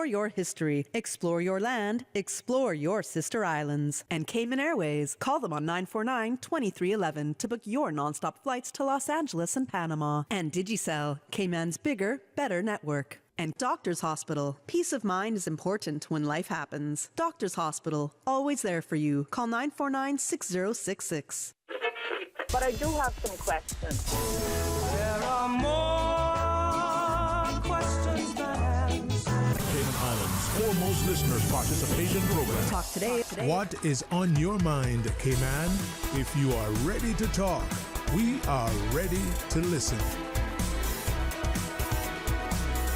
your history, explore your land, explore your sister islands. And Cayman Airways, call them on 949-2311 to book your nonstop flights to Los Angeles and Panama. And Digicel, Cayman's bigger, better network. And Doctors Hospital. Peace of mind is important when life happens. Doctors Hospital, always there for you. Call 949-6066. But I do have some questions. There are more questions than answers. Cayman Islands' foremost listeners participation program. Talk today. What is on your mind, Cayman? If you are ready to talk, we are ready to listen.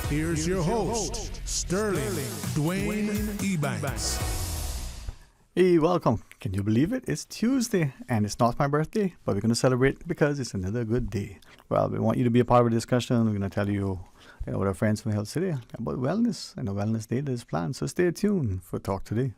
Here's your host, Sterling Dwayne Ebanks. Hey, welcome. Can you believe it? It's Tuesday and it's not my birthday, but we're going to celebrate because it's another good day. Well, we want you to be a part of the discussion. We're going to tell you, with our friends from Health City about wellness and a wellness day that is planned. So stay tuned for Talk Today.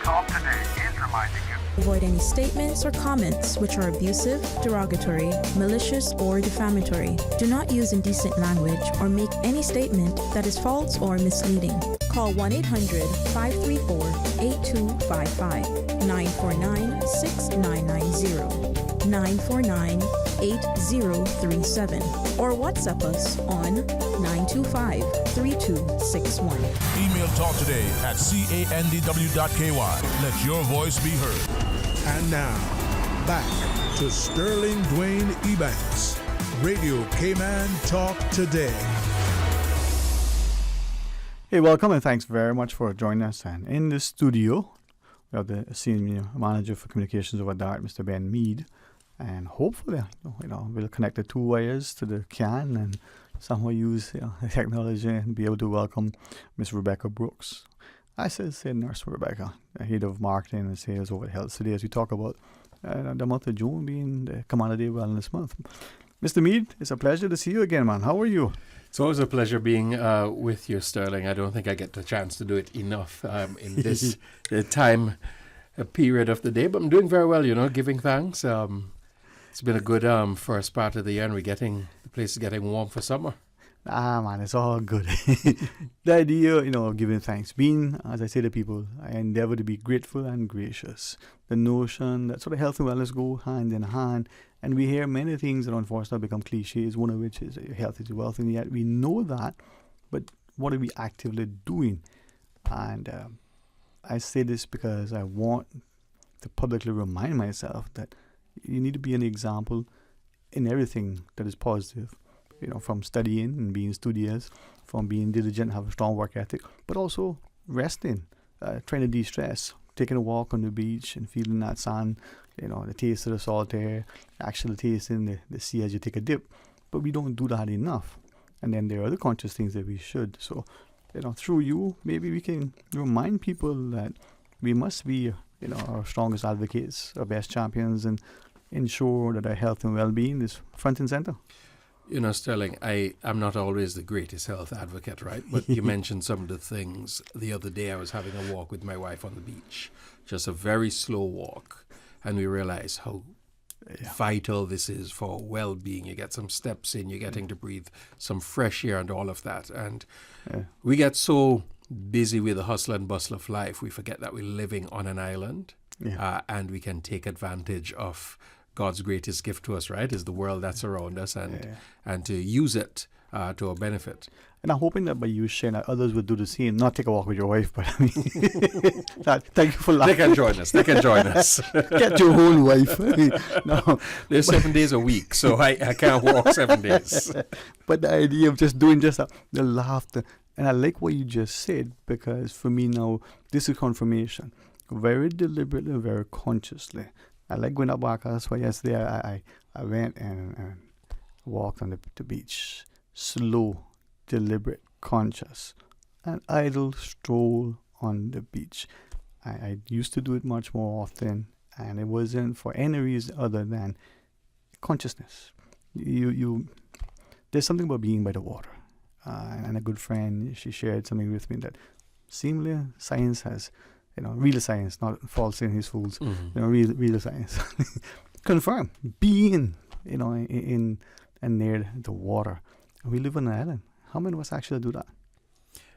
Talk Today is reminding you. Avoid any statements or comments which are abusive, derogatory, malicious, or defamatory. Do not use indecent language or make any statement that is false or misleading. Call 1-800-534-8255, 949-6990, 949-8037, or WhatsApp us on 925-3261. Email Talk Today at candw.ky. Let your voice be heard. And now, back to Sterling Dwayne Ebanks. Radio Cayman Talk Today. Hey, welcome and thanks very much for joining us. And in the studio, we have the Senior Manager for Communications over DART, Mr. Ben Mead. And hopefully, we'll connect the two wires to the CAN and somehow use technology and be able to welcome Miss Rebecca Brooks. I say Nurse Rebecca, Head of Marketing and Sales over at Health City, as we talk about the month of June being the Commander Day Wellness Month. Mr. Mead, it's a pleasure to see you again, man. How are you? It's always a pleasure being with you, Sterling. I don't think I get the chance to do it enough in this time period of the day, but I'm doing very well, giving thanks. It's been a good first part of the year, and the place is getting warm for summer. Man, it's all good. The idea, of giving thanks, being, as I say to people, I endeavor to be grateful and gracious. The notion that sort of health and wellness go hand in hand, and we hear many things that unfortunately become cliches, one of which is health is wealth, and yet we know that, but what are we actively doing? And I say this because I want to publicly remind myself that you need to be an example in everything that is positive. From studying and being studious, from being diligent, have a strong work ethic, but also resting, trying to de-stress, taking a walk on the beach and feeling that sun, the taste of the salt air, actually tasting the sea as you take a dip. But we don't do that enough. And then there are other conscious things that we should. So, through you, maybe we can remind people that we must be, our strongest advocates, our best champions, and ensure that our health and well-being is front and center. Sterling, I'm not always the greatest health advocate, right? But you mentioned some of the things. The other day I was having a walk with my wife on the beach, just a very slow walk, and we realized how vital this is for well-being. You get some steps in, you're getting to breathe some fresh air and all of that. And we get so busy with the hustle and bustle of life, we forget that we're living on an island, and we can take advantage of God's greatest gift to us, right, is the world that's around us, and to use it to our benefit. And I'm hoping that by you sharing that, others will do the same. Not take a walk with your wife, but I mean, thank you for laughing. They can join us. Get your whole wife. No, there's 7 days a week, so I can't walk 7 days. But the idea of just doing just the laughter, and I like what you just said, because for me now, this is confirmation. Very deliberately, very consciously. I like going up back. That's why yesterday I went and walked on the beach. Slow, deliberate, conscious. An idle stroll on the beach. I used to do it much more often, and it wasn't for any reason other than consciousness. There's something about being by the water. And a good friend, she shared something with me that seemingly science has real science, not false in his fools. Real science. Confirm being, in and near the water. And we live on an island. How many of us actually do that?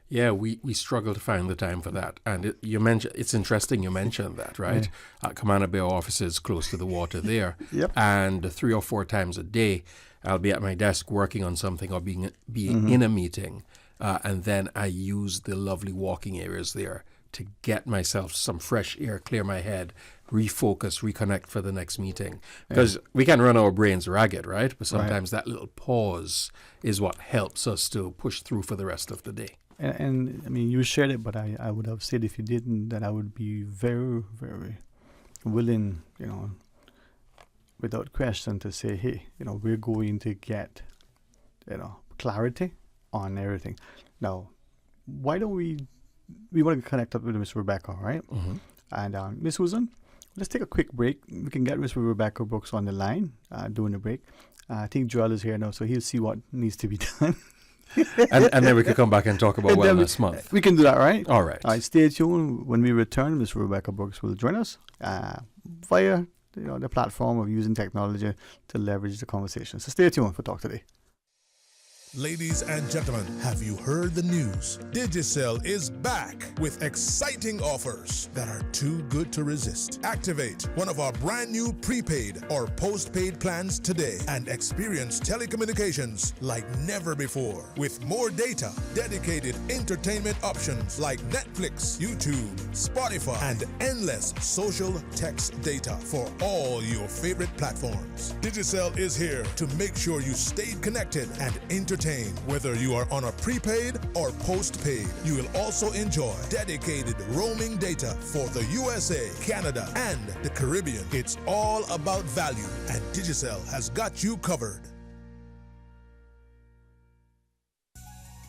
Yeah, we struggle to find the time for that. And it's interesting you mentioned that, right? Commander Bay office is close to the water there. Yep. And 3 or 4 times a day, I'll be at my desk working on something or being in a meeting. And then I use the lovely walking areas there to get myself some fresh air, clear my head, refocus, reconnect for the next meeting. Because we can run our brains ragged, right? But sometimes that little pause is what helps us to push through for the rest of the day. And I mean, you shared it, but I would have said if you didn't, that I would be very, very willing, without question to say, hey, we're going to get, clarity on everything. Now, why don't we want to connect up with Miss Rebecca, right? Mm-hmm. And Miss Susan, let's take a quick break. We can get Miss Rebecca Brooks on the line during the break. I think Joel is here now, so he'll see what needs to be done. and then we could come back and talk about Wellness Month. We can do that, right? All right. Stay tuned. When we return, Miss Rebecca Brooks will join us via the platform of using technology to leverage the conversation. So stay tuned for Talk Today. Ladies and gentlemen, have you heard the news? Digicel is back with exciting offers that are too good to resist. Activate one of our brand new prepaid or postpaid plans today and experience telecommunications like never before. With more data, dedicated entertainment options like Netflix, YouTube, Spotify, and endless social text data for all your favorite platforms. Digicel is here to make sure you stay connected and entertained. Whether you are on a prepaid or postpaid, you will also enjoy dedicated roaming data for the USA, Canada, and the Caribbean. It's all about value, and Digicel has got you covered.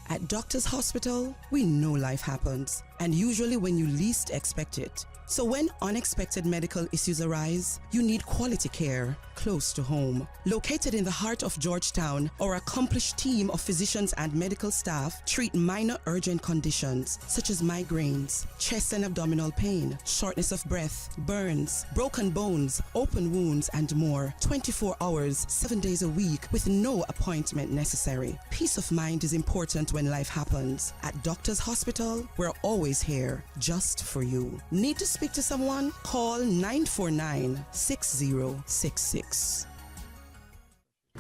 At Doctor's Hospital, we know life happens, and usually when you least expect it. So when unexpected medical issues arise, you need quality care close to home. Located in the heart of Georgetown, our accomplished team of physicians and medical staff treat minor urgent conditions such as migraines, chest and abdominal pain, shortness of breath, burns, broken bones, open wounds, and more. 24 hours, 7 days a week with no appointment necessary. Peace of mind is important when life happens. At Doctor's Hospital, we're always here just for you. Need to speak to someone? Call 949-6066.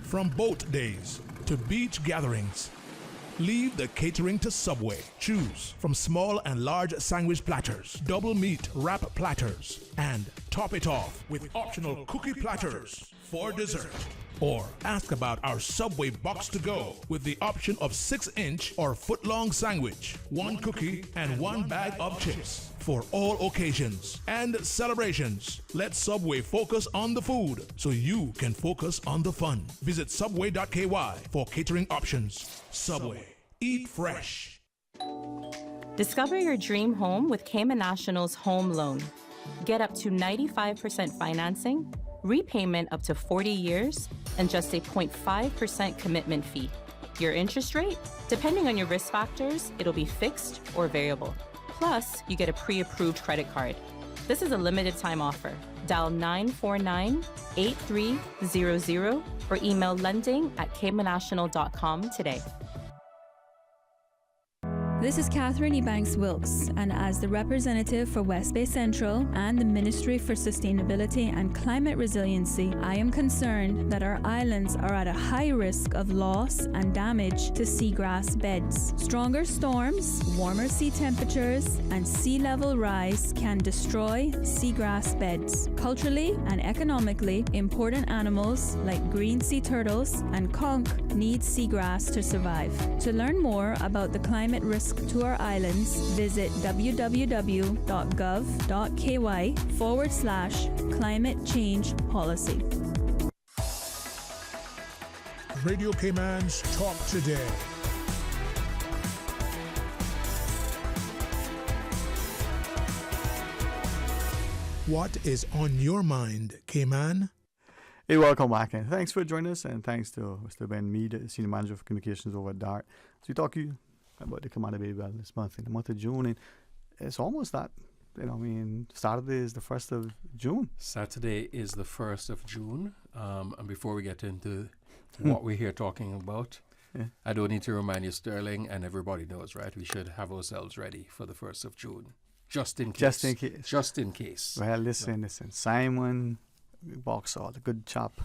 From boat days to beach gatherings, leave the catering to Subway. Choose from small and large sandwich platters, double meat wrap platters, and top it off with optional cookie platters for dessert. Or ask about our Subway box to go with the option of 6-inch or foot-long sandwich, 1 cookie, and 1 bag of chips. For all occasions and celebrations, let Subway focus on the food so you can focus on the fun. Visit subway.ky for catering options. Subway. Eat fresh. Discover your dream home with Cayman National's home loan. Get up to 95% financing, repayment up to 40 years, and just a 0.5% commitment fee. Your interest rate? Depending on your risk factors, it'll be fixed or variable. Plus, you get a pre-approved credit card. This is a limited time offer. Dial 949-8300 or email lending@caymannational.com today. This is Catherine Ebanks Wilkes, and as the representative for West Bay Central and the Ministry for Sustainability and Climate Resiliency, I am concerned that our islands are at a high risk of loss and damage to seagrass beds. Stronger storms, warmer sea temperatures, and sea level rise can destroy seagrass beds. Culturally and economically important animals like green sea turtles and conch need seagrass to survive. To learn more about the climate risk to our islands, visit www.gov.ky/climate change policy. Radio Cayman's Talk Today. What is on your mind, Cayman? Hey, welcome back, and thanks for joining us, and thanks to Mr. Ben Mead, Senior Manager of Communications over at DART. So we talk to you about the Commander Bay Wellness Month in the month of June, and it's almost that Saturday is the 1st of June. Saturday is the 1st of June. And before we get into what we're here talking about, I don't need to remind you, Sterling, and everybody knows, right? We should have ourselves ready for the 1st of June. Just in case. Just in case. Well, listen. Simon Boxall, the good chap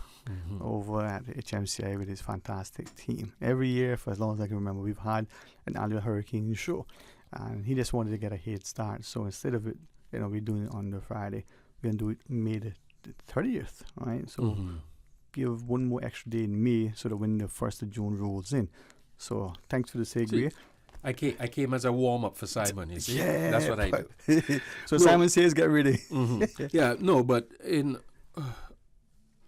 over at HMCI with his fantastic team. Every year, for as long as I can remember, we've had an annual hurricane show. And he just wanted to get a head start. So instead of it, we're doing it on the Friday, we're going to do it May the 30th, right? So give one more extra day in May so that when the 1st of June rolls in. So thanks for the segue. I came as a warm-up for Simon, you see? Yeah. That's what I do. So Simon says get ready. But in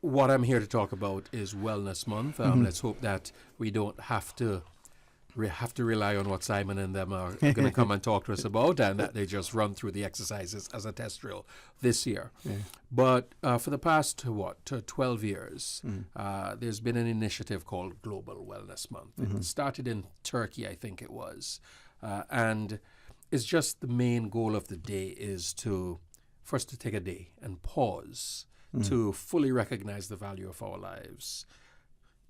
what I'm here to talk about is Wellness Month. Let's hope that we don't have to rely on what Simon and them are going to come and talk to us about, and that they just run through the exercises as a test drill this year. But for the past 12 years, there's been an initiative called Global Wellness Month. It started in Turkey, I think it was, and it's just the main goal of the day is to take a day and pause to fully recognize the value of our lives,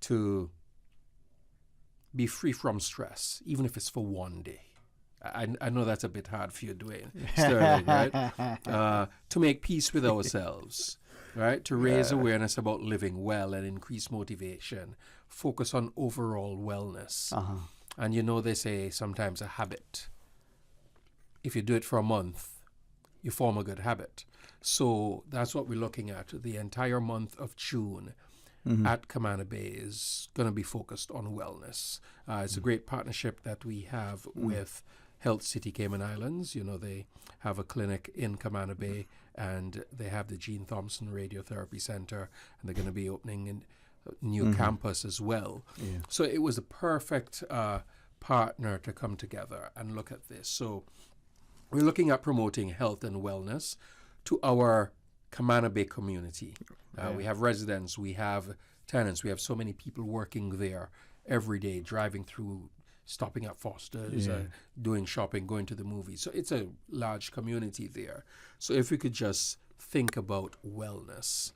to be free from stress, even if it's for one day. I know that's a bit hard for you, Dwayne, Sterling, right? To make peace with ourselves, right? To raise awareness about living well and increase motivation, focus on overall wellness. And they say sometimes a habit, if you do it for a month, you form a good habit. So that's what we're looking at. The entire month of June at Camana Bay is going to be focused on wellness. It's a great partnership that we have with Health City Cayman Islands. They have a clinic in Camana Bay, and they have the Gene Thompson Radiotherapy Center, and they're going to be opening a new campus as well. So it was a perfect partner to come together and look at this. So we're looking at promoting health and wellness to our Camana Bay community. We have residents, we have tenants, we have so many people working there every day, driving through, stopping at Foster's, doing shopping, going to the movies. So it's a large community there. So if we could just think about wellness,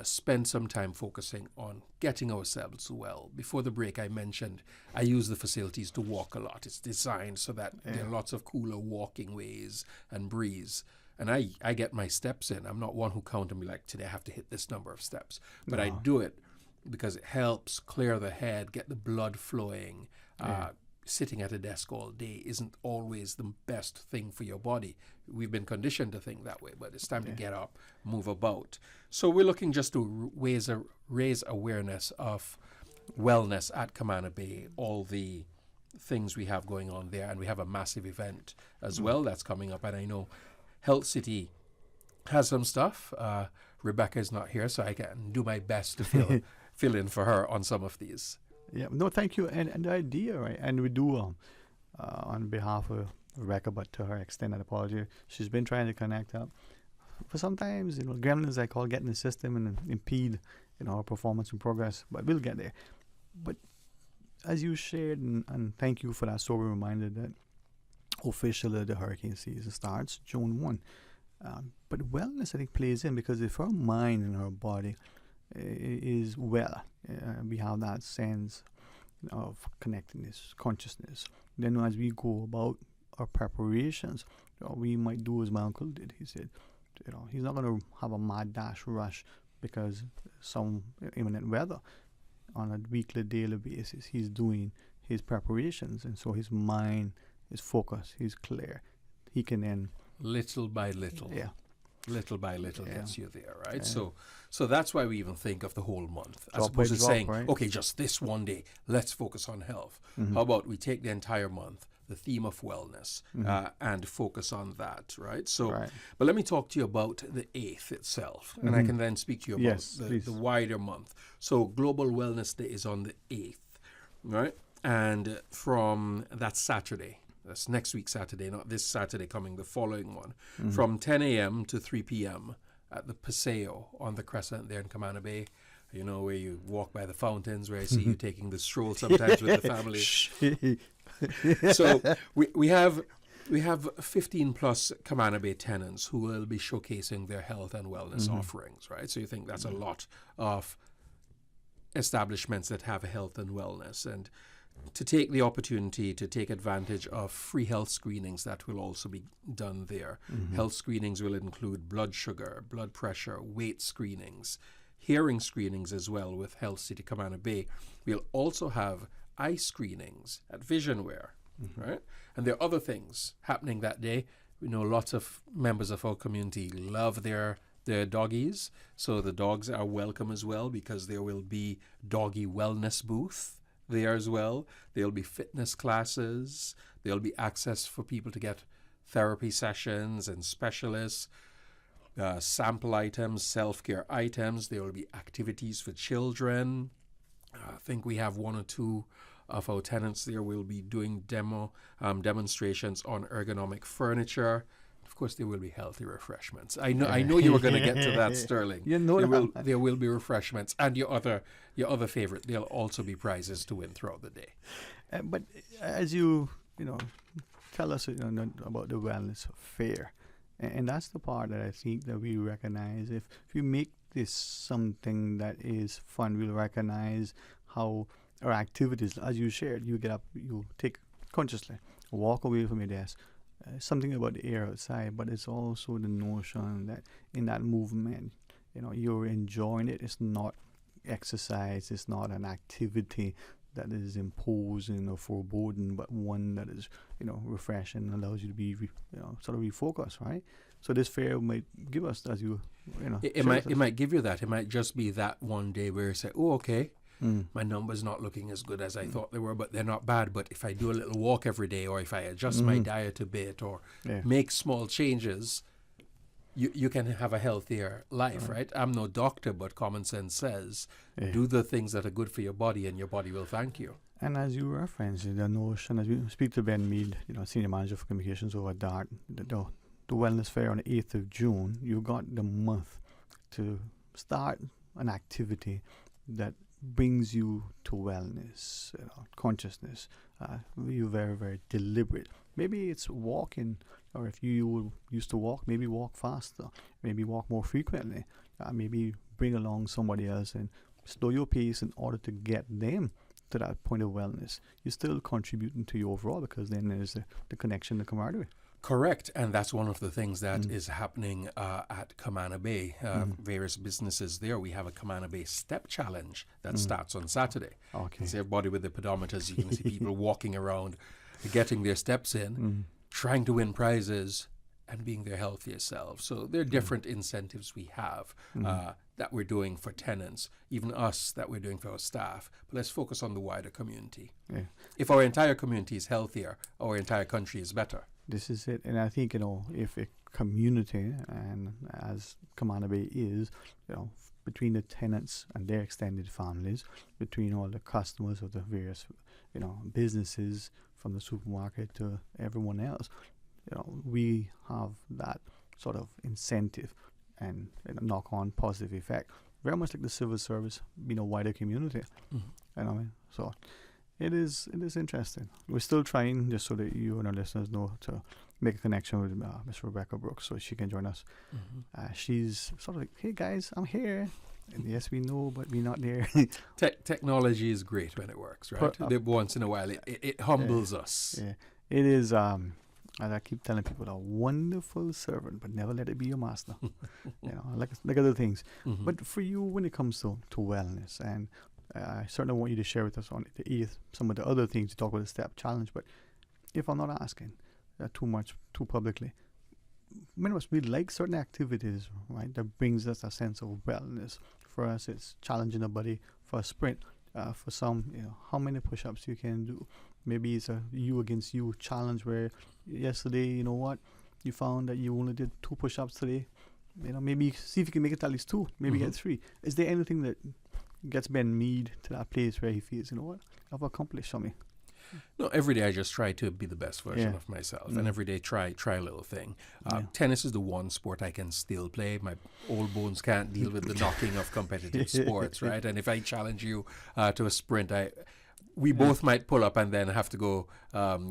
spend some time focusing on getting ourselves well. Before the break, I mentioned I use the facilities to walk a lot. It's designed so that there are lots of cooler walking ways and breeze. And I get my steps in. I'm not one who count and be like, today I have to hit this number of steps. But I do it because it helps clear the head, get the blood flowing. Sitting at a desk all day isn't always the best thing for your body. We've been conditioned to think that way, but it's time to get up, move about. So we're looking just to raise awareness of wellness at Camana Bay, all the things we have going on there. And we have a massive event as well that's coming up. And I know Health City has some stuff. Rebecca is not here, so I can do my best to fill in for her on some of these. Yeah, no, thank you. And the idea, right? And we do, on behalf of Rebecca, but to her extended apology, she's been trying to connect up. For sometimes, gremlins I call get in the system and impede, our performance and progress, but we'll get there. But as you shared, and thank you for that sober reminder that officially the hurricane season starts June 1. But wellness, I think, plays in because if our mind and our body is well, we have that sense of connectedness, consciousness. Then as we go about our preparations, we might do as my uncle did. He said, he's not going to have a mad dash rush because some imminent weather. On a weekly, daily basis, he's doing his preparations, and so his mind is focused, he's clear. He can then little by little gets you there, right? So that's why we even think of the whole month as opposed to saying, right? Okay, just this one day, let's focus on health. How about we take the entire month, the theme of wellness, and focus on that, right? So, but let me talk to you about the 8th itself, and I can then speak to you about the wider month. So Global Wellness Day is on the 8th, right? And from that Saturday, that's next week Saturday, not this Saturday coming, the following one, from 10 a.m. to 3 p.m. at the Paseo on the Crescent there in Camana Bay, where you walk by the fountains, where I see you taking the stroll sometimes with the family. So we have We have 15 plus Camana Bay tenants who will be showcasing their health and wellness offerings, right? So you think that's a lot of establishments that have health and wellness, and to take the opportunity to take advantage of free health screenings that will also be done there. Health screenings will include blood sugar, blood pressure, weight screenings, hearing screenings as well with Health City Camana Bay. We'll also have eye screenings at Visionware, right? And there are other things happening that day. We know lots of members of our community love their doggies, so the dogs are welcome as well, because there will be doggy wellness booth there as well. There'll be fitness classes. There'll be access for people to get therapy sessions and specialists, sample items, self-care items. There will be activities for children. I think we have one or two of our tenants there will be doing demonstrations on ergonomic furniture. Of course, there will be healthy refreshments. I know you were going to get to that, Sterling. There will be refreshments, and your other favorite. There'll also be prizes to win throughout the day. But as you tell us about the wellness fair, and that's the part that I think that we recognize. If you make this something that is fun, we'll recognize how our activities, as you shared, you get up, you take consciously, walk away from your desk. Something about the air outside, but it's also the notion that in that movement, you're enjoying it. It's not exercise. It's not an activity that is imposing or foreboding, but one that is, refreshing and allows you to be, sort of refocused, right? So this fair might give us, as it might give you that. It might just be that one day where you say, oh, okay, my numbers not looking as good as I thought they were, but they're not bad. But if I do a little walk every day, or if I adjust my diet a bit, or make small changes, you can have a healthier life, right? I'm no doctor, but common sense says, do the things that are good for your body, and your body will thank you. And as you referenced, the notion, as we speak to Ben Mead, Senior Manager for Communications over at DART, the Wellness Fair on the 8th of June, you got the month to start an activity that brings you to wellness, consciousness. You're very, very deliberate. Maybe it's walking, or if you used to walk, maybe walk faster, maybe walk more frequently, maybe bring along somebody else and slow your pace in order to get them to that point of wellness. You're still contributing to your overall, because then there's the connection, the camaraderie. Correct, and that's one of the things that is happening at Camana Bay. Various businesses there. We have a Camana Bay Step Challenge that starts on Saturday. Okay. So everybody with the pedometers, you can see people walking around, getting their steps in, trying to win prizes, and being their healthiest selves. So there are different incentives we have that we're doing for tenants, even us that we're doing for our staff. But let's focus on the wider community. Yeah. If our entire community is healthier, our entire country is better. This is it. And I think, if a community, and as Camana Bay is, between the tenants and their extended families, between all the customers of the various, businesses, from the supermarket to everyone else, we have that sort of incentive and knock-on positive effect, very much like the civil service being a wider community. So it is interesting. We're still trying, just so that you and our listeners know, to make a connection with Miss Rebecca Brooks so she can join us. She's sort of like, hey guys, I'm here. And yes, we know, but we're not there. Technology is great when it works, right? Once in a while, it humbles us. Yeah, it is. As I keep telling people, a wonderful servant, but never let it be your master. Like other things. But for you, when it comes to wellness, and I certainly want you to share with us on the 8th some of the other things to talk about the Step Challenge. But if I'm not asking too publicly, many of us, we like certain activities, right? That brings us a sense of wellness. For us, it's challenging a body for a sprint. For some, how many push-ups you can do. Maybe it's a you against you challenge where yesterday, you found that you only did 2 push-ups today. Maybe see if you can make it at least 2, maybe get 3. Is there anything that gets Ben Mead to that place where he feels, I've accomplished something? No, every day I just try to be the best version of myself, and every day try a little thing. Tennis is the one sport I can still play. My old bones can't deal with the knocking of competitive sports, right? And if I challenge you to a sprint, we both might pull up and then have to go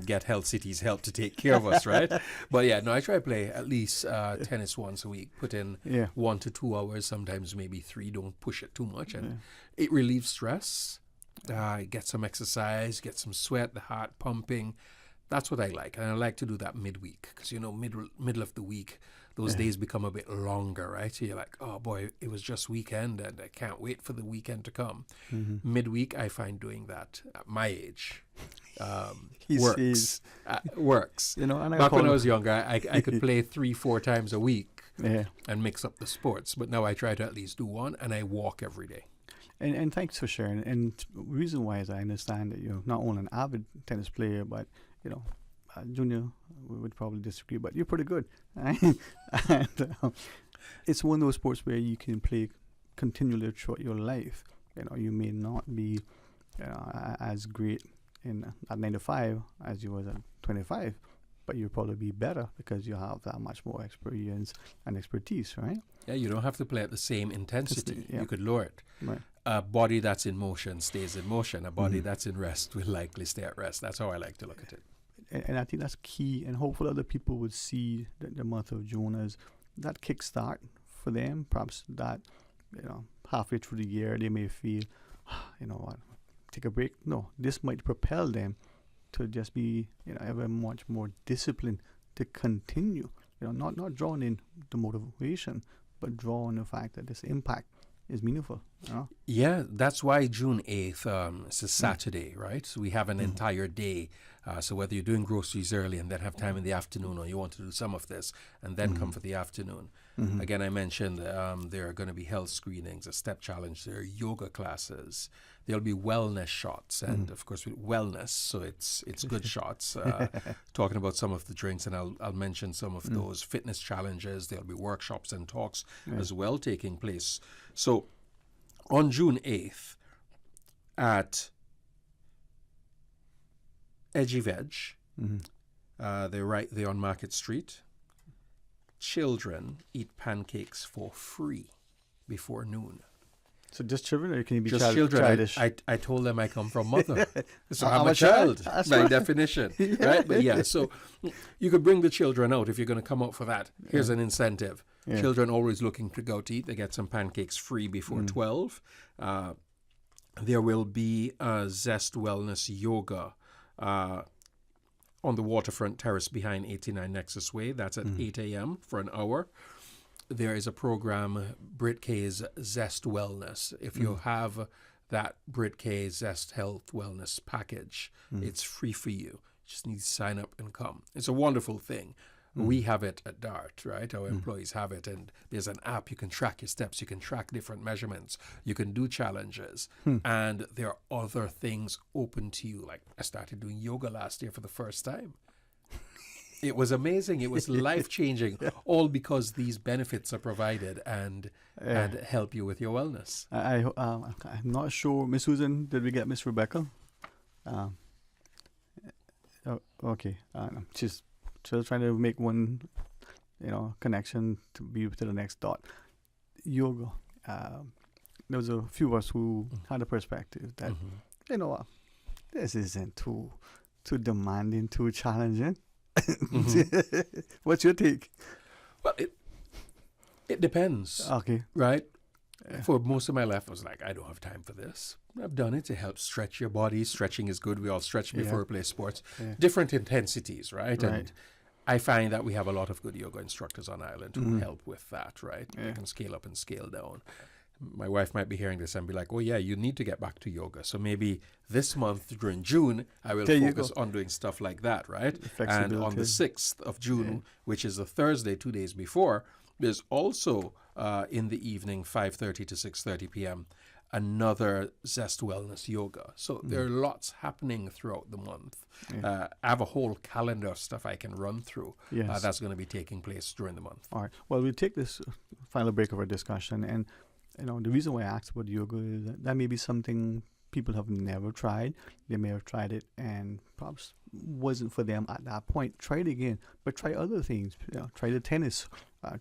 get Health City's help to take care of us, right? But yeah, no, I try to play at least tennis once a week. Put in 1 to 2 hours, sometimes maybe 3. Don't push it too much, and it relieves stress. Get some exercise, get some sweat, the heart pumping. That's what I like, and I like to do that midweek because middle of the week, those days become a bit longer, right? So you're like, oh boy, it was just weekend, and I can't wait for the weekend to come. Midweek, I find doing that at my age works. Works. And back when I was younger, I could play 3-4 times a week and mix up the sports, but now I try to at least do one, and I walk every day. And thanks for sharing. And the reason why is I understand that you're not only an avid tennis player, but Junior would probably disagree, but you're pretty good. And it's one of those sports where you can play continually throughout your life. You may not be as great at 9 to 5 as you was at 25, but you'll probably be better because you have that much more experience and expertise, right? Yeah, you don't have to play at the same intensity. You could lower it. Right. A body that's in motion stays in motion. A body that's in rest will likely stay at rest. That's how I like to look at it. And I think that's key, and hopefully other people would see the month of June as that kickstart for them. Perhaps that, halfway through the year, they may feel, what, take a break. No, this might propel them to just be, ever much more disciplined to continue. Not drawing in the motivation, but drawing the fact that this impact is meaningful. Yeah, that's why June 8th is a Saturday, right? So we have an entire day. So whether you're doing groceries early and then have time in the afternoon, or you want to do some of this and then come for the afternoon. Again, I mentioned there are going to be health screenings, a step challenge, there are yoga classes, there'll be wellness shots, and of course with wellness, so it's good shots. Talking about some of the drinks, and I'll mention some of those fitness challenges. There'll be workshops and talks as well taking place. So on June 8th at Edgy Veg, they're right there on Market Street. Children eat pancakes for free before noon. So just children, or can you be just children? Childish? I told them I come from mother, so I'm a child by definition, right? But yeah, so you could bring the children out if you're going to come out for that. Here's an incentive. Children always looking to go to eat. They get some pancakes free before 12. There will be a Zest Wellness Yoga on the waterfront terrace behind 89 Nexus Way. That's at 8 a.m. for an hour. There is a program, Brit K's Zest Wellness. If you have that Brit K Zest Health Wellness package, it's free for you. You just need to sign up and come. It's a wonderful thing. We have it at DART, right? Our employees have it, and there's an app. You can track your steps. You can track different measurements. You can do challenges. And there are other things open to you. Like I started doing yoga last year for the first time. It was amazing. It was life-changing, all because these benefits are provided and help you with your wellness. I'm not sure. Miss Susan, did we get Miss Rebecca? Okay. She's still trying to make one, connection to be to the next dot. Yoga. There was a few of us who had a perspective that, this isn't too demanding, too challenging. What's your take? Well, it depends. Okay. Right? For most of my life, I was like, I don't have time for this. I've done it to help stretch your body. Stretching is good. We all stretch before we play sports. Different intensities, right? And I find that we have a lot of good yoga instructors on island who help with that, right? They can scale up and scale down. My wife might be hearing this and be like, oh, yeah, you need to get back to yoga. So maybe this month during June, I will focus on doing stuff like that, right? And on the 6th of June, which is a Thursday, 2 days before, there's also in the evening, 5:30 to 6:30 p.m., another Zest Wellness Yoga. So there are lots happening throughout the month. I have a whole calendar of stuff I can run through that's going to be taking place during the month. All right. Well, we'll take this final break of our discussion. And, the reason why I asked about yoga is that may be something people have never tried. They may have tried it and perhaps wasn't for them at that point. Try it again, but try other things. Try the tennis,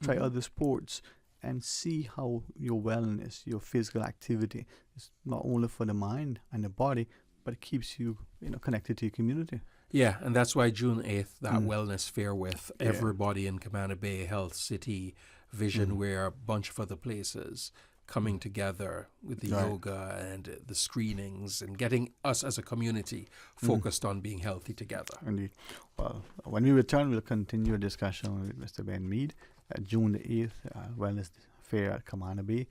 try other sports, and see how your wellness, your physical activity is not only for the mind and the body, but it keeps you, connected to your community. Yeah, and that's why June 8th, that wellness fair with everybody in Camana Bay, Health City, Vision Wear, a bunch of other places coming together with the yoga and the screenings and getting us as a community focused on being healthy together. Indeed. Well, when we return, we'll continue a discussion with Mr. Ben Mead at June the 8th, Wellness Fair at Camana Bay.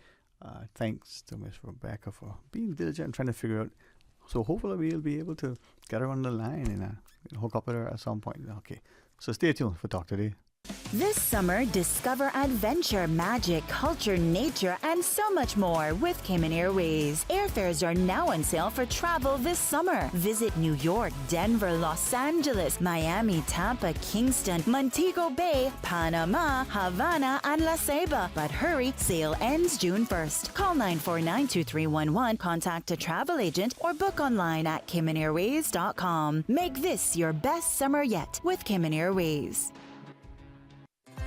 Thanks to Ms. Rebecca for being diligent and trying to figure out. So hopefully we'll be able to get her on the line and hook up with her at some point. Okay, so stay tuned for Talk Today. This summer, discover adventure, magic, culture, nature, and so much more with Cayman Airways. Airfares are now on sale for travel this summer. Visit New York, Denver, Los Angeles, Miami, Tampa, Kingston, Montego Bay, Panama, Havana, and La Ceiba. But hurry, sale ends June 1st. Call 949-2311, contact a travel agent, or book online at CaymanAirways.com. Make this your best summer yet with Cayman Airways.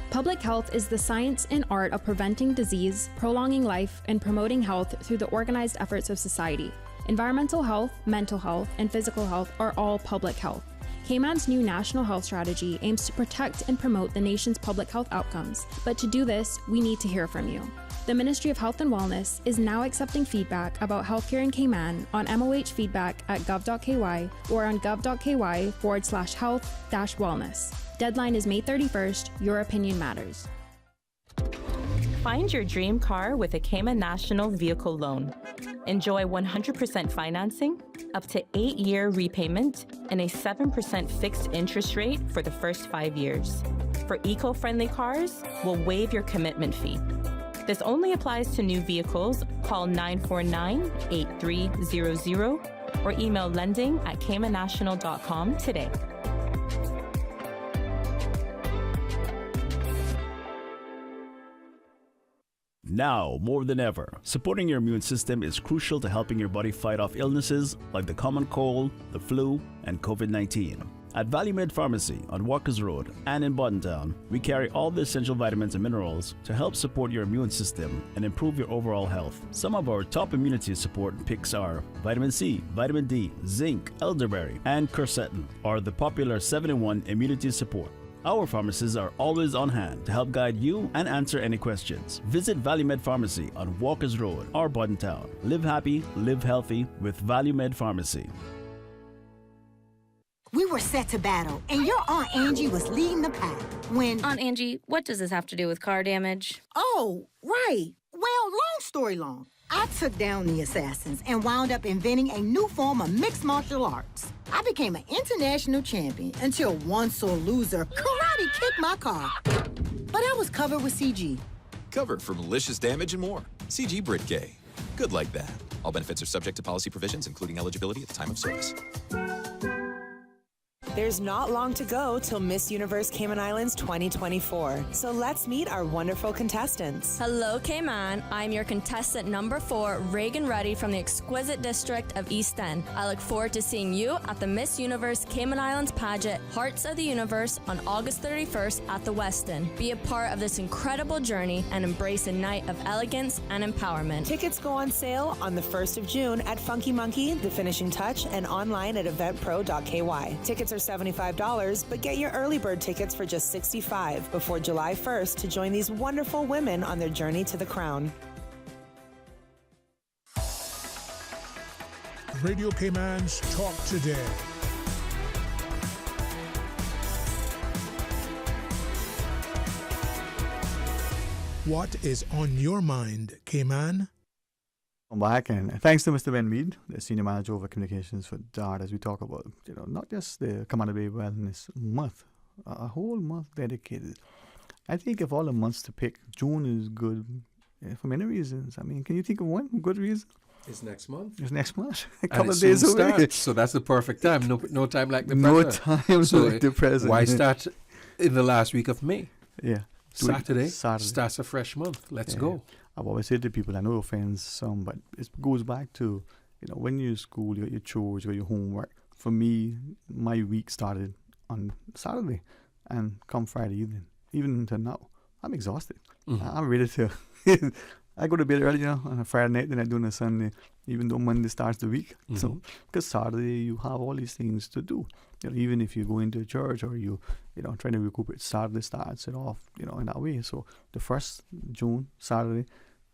Public health is the science and art of preventing disease, prolonging life, and promoting health through the organized efforts of society. Environmental health, mental health, and physical health are all public health. Cayman's new national health strategy aims to protect and promote the nation's public health outcomes, but to do this, we need to hear from you. The Ministry of Health and Wellness is now accepting feedback about healthcare in Cayman on mohfeedback@gov.ky or on gov.ky/health-wellness. Deadline is May 31st. Your opinion matters. Find your dream car with a Cayman National Vehicle Loan. Enjoy 100% financing, up to 8-year repayment, and a 7% fixed interest rate for the first 5 years. For eco-friendly cars, we'll waive your commitment fee. This only applies to new vehicles. Call 949-8300 or email lending@caymannational.com today. Now, more than ever, supporting your immune system is crucial to helping your body fight off illnesses like the common cold, the flu, and COVID-19. At ValueMed Pharmacy on Walkers Road and in Buttontown, we carry all the essential vitamins and minerals to help support your immune system and improve your overall health. Some of our top immunity support picks are vitamin C, vitamin D, zinc, elderberry, and quercetin, or the popular 7-in-1 immunity support. Our pharmacists are always on hand to help guide you and answer any questions. Visit ValueMed Pharmacy on Walkers Road or Buttontown. Live happy, live healthy with ValueMed Pharmacy. We were set to battle, and your Aunt Angie was leading the pack when... Aunt Angie, what does this have to do with car damage? Oh, right. Well, long story long. I took down the assassins and wound up inventing a new form of mixed martial arts. I became an international champion until one sore loser karate kicked my car. But I was covered with CG. Covered for malicious damage and more. CG Brit K. Good like that. All benefits are subject to policy provisions, including eligibility at the time of service. There's not long to go till Miss Universe Cayman Islands 2024. So let's meet our wonderful contestants. Hello, Cayman. I'm your contestant number 4, Reagan Ruddy from the exquisite district of East End. I look forward to seeing you at the Miss Universe Cayman Islands pageant, Hearts of the Universe, on August 31st at the Westin. Be a part of this incredible journey and embrace a night of elegance and empowerment. Tickets go on sale on the 1st of June at Funky Monkey, The Finishing Touch, and online at eventpro.ky. Tickets are $75, but get your early bird tickets for just $65 before July 1st to join these wonderful women on their journey to the crown. Radio Cayman's Talk Today. What is on your mind, Cayman? I'm back, and thanks to Mr. Ben Mead, the Senior Manager over Communications for DART, as we talk about, not just the Camana Bay Wellness Month, a whole month dedicated. I think of all the months to pick, June is good for many reasons. I mean, can you think of one good reason? It's next month. It's next month. A and couple it of days soon away. starts, so that's the perfect time. No time like the No present. time so like the present. Why start in the last week of May? Yeah. Saturday starts a fresh month. Let's go. I've always said to people, I know it offends some, but it goes back to, when you're in school, you got your chores, you got your homework. For me, my week started on Saturday and come Friday evening, even until now, I'm exhausted. Mm-hmm. I'm ready to I go to bed early, on a Friday night than I do on a Sunday, even though Monday starts the week. So, because Saturday you have all these things to do. Even if you go into a church or you trying to recuperate, Saturday starts it off, in that way. So the 1st June, Saturday,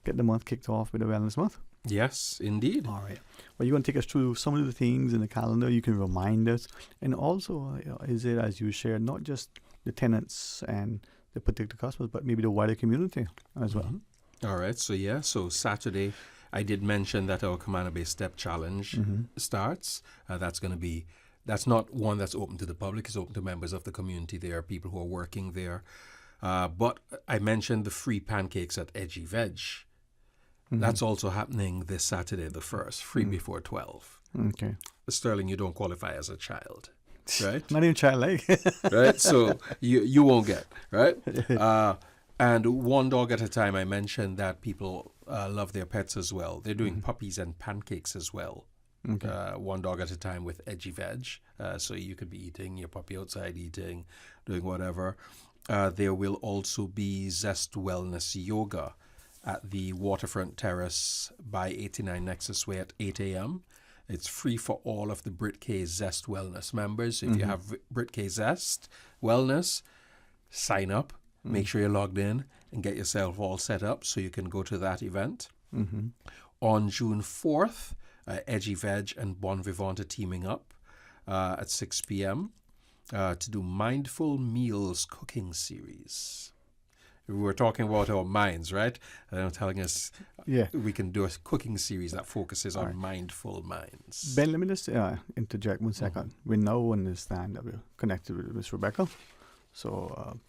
get the month kicked off with a wellness month. Yes, indeed. All right. Well, you're going to take us through some of the things in the calendar. You can remind us. And also, is it, as you shared, not just the tenants and the particular customers, but maybe the wider community as well? All right. So Saturday, I did mention that our Camana Bay Step Challenge starts. That's not one that's open to the public. It's open to members of the community. There are people who are working there. But I mentioned the free pancakes at Edgy Veg. That's also happening this Saturday, the 1st, free before 12. Okay. Sterling, you don't qualify as a child, right? Not even childlike. Right? So you won't get, right? And one dog at a time, I mentioned that people love their pets as well. They're doing puppies and pancakes as well. Okay. One dog at a time with Edgy Veg. So you could be eating your puppy outside, doing whatever. There will also be Zest Wellness Yoga at the Waterfront Terrace by 89 Nexus Way at 8 a.m. It's free for all of the Brit K Zest Wellness members. If you have Brit K Zest Wellness, sign up. Make sure you're logged in and get yourself all set up so you can go to that event. On June 4th, Edgy Veg and Bon Vivant are teaming up at 6 p.m. To do Mindful Meals cooking series. We were talking about our minds, right? And telling us we can do a cooking series that focuses on mindful minds. Ben, let me just interject 1 second. We now understand that we're connected with Miss Rebecca. So,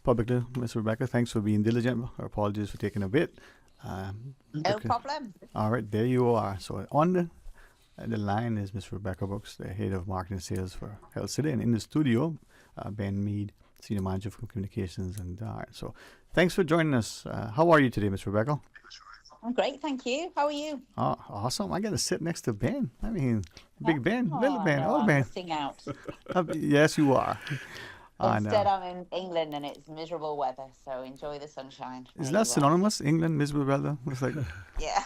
publicly, Miss Rebecca, thanks for being diligent. Our apologies for taking a bit. No problem. All right, there you are. So on the line is Miss Rebecca Brooks, the head of marketing sales for Health City, and in the studio, Ben Mead, senior manager for communications and art. So thanks for joining us. How are you today, Miss Rebecca? I'm great, thank you. How are you? Oh, awesome. I got to sit next to Ben. I mean, big Ben, little Ben, no, old I'm Ben. missing out. Yes, you are. Instead, I'm in England and it's miserable weather, so enjoy the sunshine. Is that synonymous? England, miserable weather? It's like, yeah.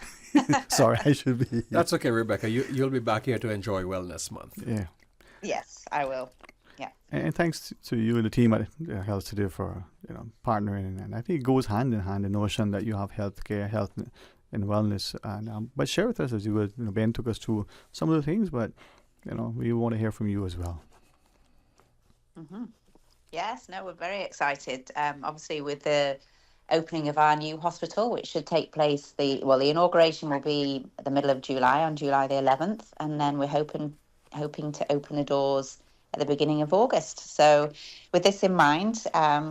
Sorry, I should be. That's okay, Rebecca. You'll be back here to enjoy Wellness Month. Yeah. Yes, I will. Yeah. And thanks to you and the team at Health City for partnering, and I think it goes hand in hand, the notion that you have healthcare, health and wellness. And but share with us, as you were, Ben took us through some of the things, but we want to hear from you as well. Yes, no, we're very excited. Obviously, with the opening of our new hospital, which should take place, the inauguration will be the middle of July, on July the 11th, and then we're hoping to open the doors at the beginning of August. So with this in mind,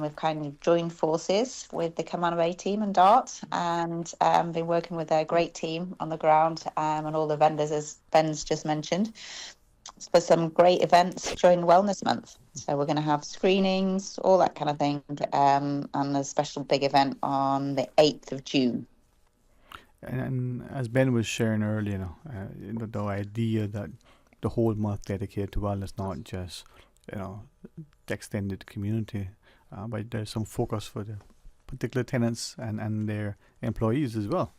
we've kind of joined forces with the Camana Bay team and DART, and been working with a great team on the ground and all the vendors, as Ben's just mentioned, for some great events during Wellness Month. So we're going to have screenings, all that kind of thing, and a special big event on the 8th of June. And as Ben was sharing earlier, the idea that the whole month dedicated to wellness, not just the extended community, but there's some focus for the particular tenants and their employees as well.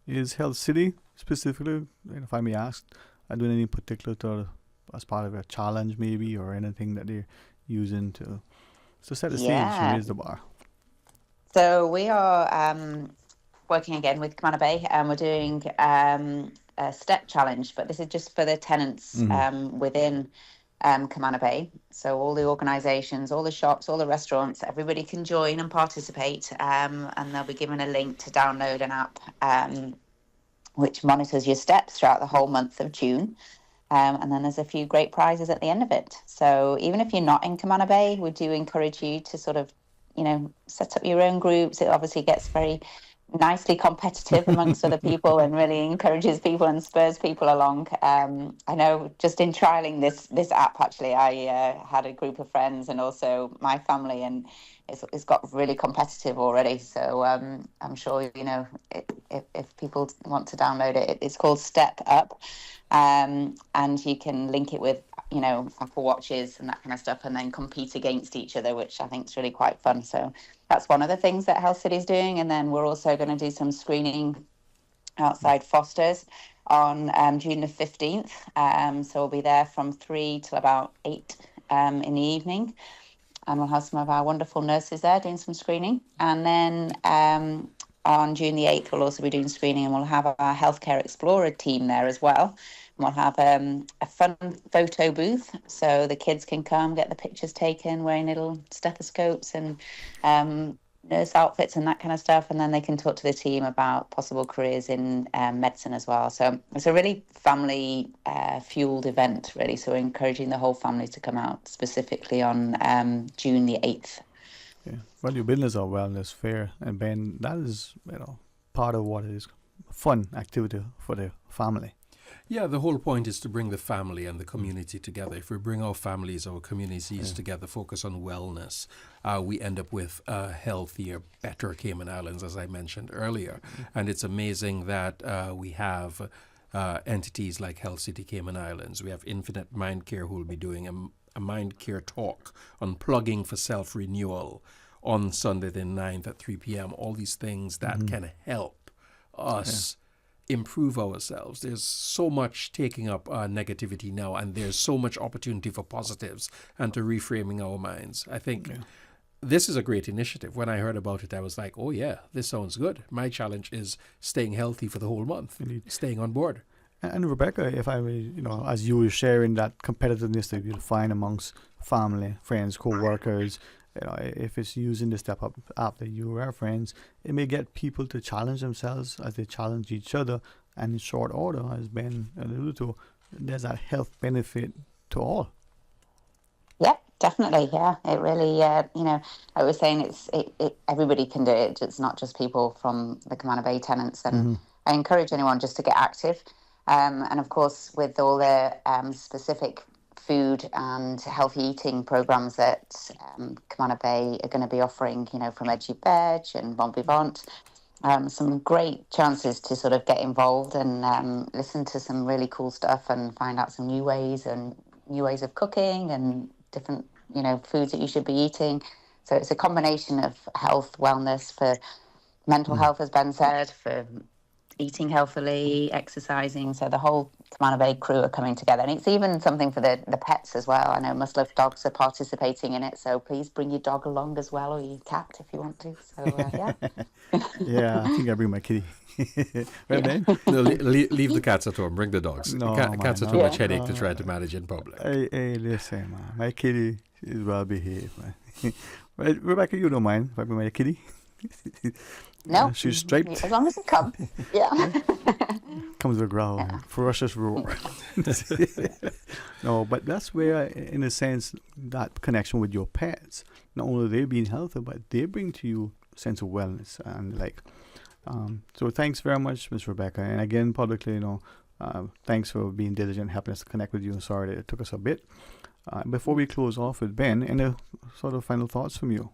Is Health City specifically, if I may ask, doing anything particular as part of a challenge maybe, or anything that they're using to set the stage, to raise the bar? So we are working again with Camana Bay, and we're doing a step challenge, but this is just for the tenants within Camana Bay. So all the organisations, all the shops, all the restaurants, everybody can join and participate, and they'll be given a link to download an app which monitors your steps throughout the whole month of June. And then there's a few great prizes at the end of it. So even if you're not in Camana Bay, we do encourage you to sort of, set up your own groups. It obviously gets very nicely competitive amongst other people and really encourages people and spurs people along. I know just in trialing this app, actually, I had a group of friends and also my family, and it's got really competitive already. So I'm sure, if people want to download it, it's called Step Up. And you can link it with Apple Watches and that kind of stuff, and then compete against each other, which I think is really quite fun. So that's one of the things that Health City is doing. And then we're also going to do some screening outside Foster's on June the 15th. So we'll be there from 3 till about 8 in the evening. And we'll have some of our wonderful nurses there doing some screening. And then on June the 8th, we'll also be doing screening, and we'll have our Healthcare Explorer team there as well. And we'll have a fun photo booth, so the kids can come get the pictures taken wearing little stethoscopes and nurse outfits and that kind of stuff. And then they can talk to the team about possible careers in medicine as well. So it's a really family fueled event, really. So we're encouraging the whole family to come out, specifically on June the 8th. Yeah. Well, your business are wellness fair, and Ben, that is part of what is fun activity for the family. Yeah, the whole point is to bring the family and the community together. If we bring our families, our communities together, focus on wellness, we end up with healthier, better Cayman Islands, as I mentioned earlier. And it's amazing that we have entities like Health City Cayman Islands. We have Infinite Mind Care, who will be doing a mind care talk on plugging for self-renewal on Sunday the 9th at 3 p.m. All these things that can help us improve ourselves. There's so much taking up negativity now, and there's so much opportunity for positives and to reframing our minds. I think this is a great initiative. When I heard about it, I was like, oh yeah, this sounds good. My challenge is staying healthy for the whole month, staying on board. And Rebecca, if I may, as you were sharing that competitiveness that you'll find amongst family, friends, co-workers, if it's using the Step Up app that you reference, it may get people to challenge themselves as they challenge each other. And in short order, as Ben alluded to, there's that health benefit to all. Yeah, definitely. Yeah, it really, I was saying everybody can do it. It's not just people from the Camana Bay tenants. And I encourage anyone just to get active. And of course, with all the specific food and healthy eating programs that Camana Bay are going to be offering, from Edgy Veg and Bon Vivant, some great chances to sort of get involved and listen to some really cool stuff and find out some new ways of cooking and different, foods that you should be eating. So it's a combination of health, wellness, for mental health, as Ben said, for eating healthily, exercising. So the whole Camana Bay crew are coming together. And it's even something for the pets as well. I know Must Love Dogs are participating in it. So please bring your dog along as well, or your cat if you want to. So, yeah. Yeah, I think I bring my kitty. Right, Ben? No, leave the cats at home. Bring the dogs. No, cats are too much headache to try to manage in public. Hey, listen, man. My kitty is well behaved, man. Right, Rebecca, you don't mind if I bring my kitty? No. She's striped. As long as it comes. Yeah. Comes with a growl, ferocious roar. No, but that's where, in a sense, that connection with your pets, not only they being healthy, but they bring to you a sense of wellness. And so thanks very much, Ms. Rebecca. And again, publicly, thanks for being diligent, helping us to connect with you. And sorry that it took us a bit. Before we close off with Ben, any sort of final thoughts from you?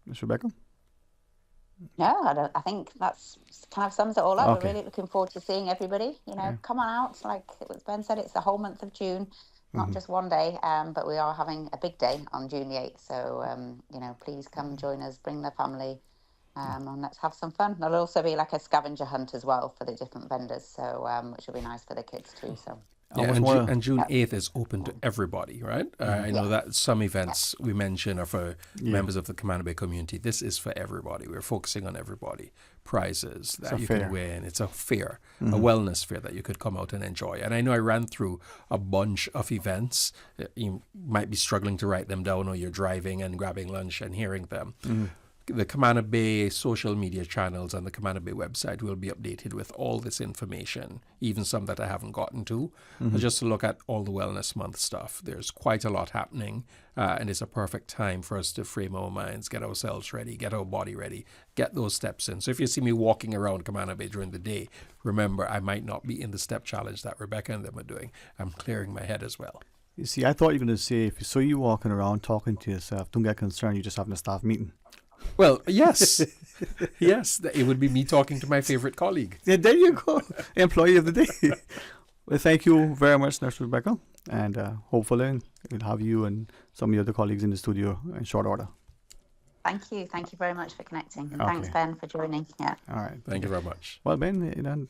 Ms. Rebecca? No, I think that's kind of sums it all up. Okay. We're really looking forward to seeing everybody. Come on out. Like Ben said, it's the whole month of June, not just one day. But we are having a big day on June the 8th. So, please come join us, bring the family, and let's have some fun. There'll also be like a scavenger hunt as well for the different vendors, so which will be nice for the kids too. So. Yeah, and June 8th is open to everybody, right? I know that some events we mention are for members of the Camana Bay community. This is for everybody. We're focusing on everybody. Prizes that you can win. It's a fair, a wellness fair that you could come out and enjoy. And I know I ran through a bunch of events. You might be struggling to write them down, or you're driving and grabbing lunch and hearing them. The Camana Bay social media channels and the Camana Bay website will be updated with all this information, even some that I haven't gotten to, just to look at all the Wellness Month stuff. There's quite a lot happening, and it's a perfect time for us to frame our minds, get ourselves ready, get our body ready, get those steps in. So if you see me walking around Camana Bay during the day, remember I might not be in the step challenge that Rebecca and them are doing. I'm clearing my head as well. You see, I thought you were going to say, if you saw you walking around talking to yourself, don't get concerned, you're just having a staff meeting. Well, yes. Yes, it would be me talking to my favorite colleague. Yeah, there you go. Employee of the day. Well, thank you very much, Nurse Rebecca. And hopefully we'll have you and some of your other colleagues in the studio in short order. Thank you. Thank you very much for connecting. And Okay. thanks, Ben, for joining. Yeah. All right. Thank you very much. Well, Ben,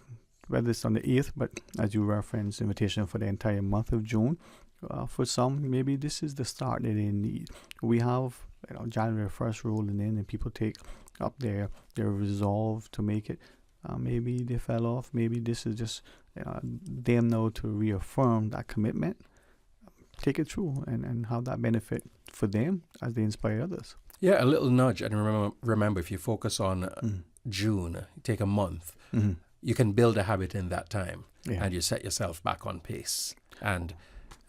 whether it's on the 8th, but as you referenced, invitation for the entire month of June. For some, maybe this is the start that they need. We have January 1st rolling in, and people take up their resolve to make it. Maybe they fell off. Maybe this is just them now to reaffirm that commitment. Take it through and have that benefit for them as they inspire others. Yeah, a little nudge. And remember, if you focus on June, take a month, you can build a habit in that time, and you set yourself back on pace. And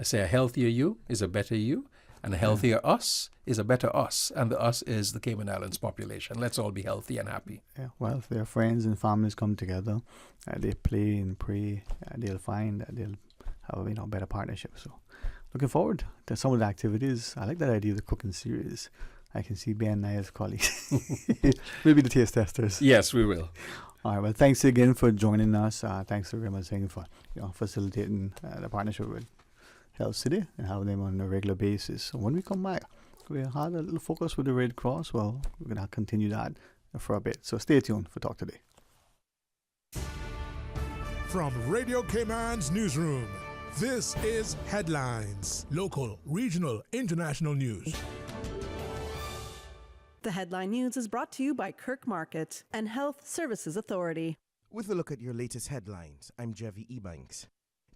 I say a healthier you is a better you, and a healthier us is a better us. And the us is the Cayman Islands population. Let's all be healthy and happy. Yeah, well, if their friends and families come together, they play and pray, they'll find that they'll have better partnership. So looking forward to some of the activities. I like that idea of the cooking series. I can see Ben and I as colleagues. Maybe the taste testers. Yes, we will. All right. Well, thanks again for joining us. Thanks to Rima Singh for facilitating the partnership with Health City and having them on a regular basis. So when we come back, we had a little focus with the Red Cross. Well, we're going to continue that for a bit. So stay tuned for Talk Today. From Radio Cayman's newsroom, this is Headlines. Local, regional, international news. The Headline News is brought to you by Kirk Market and Health Services Authority. With a look at your latest headlines, I'm Dwayne Ebanks.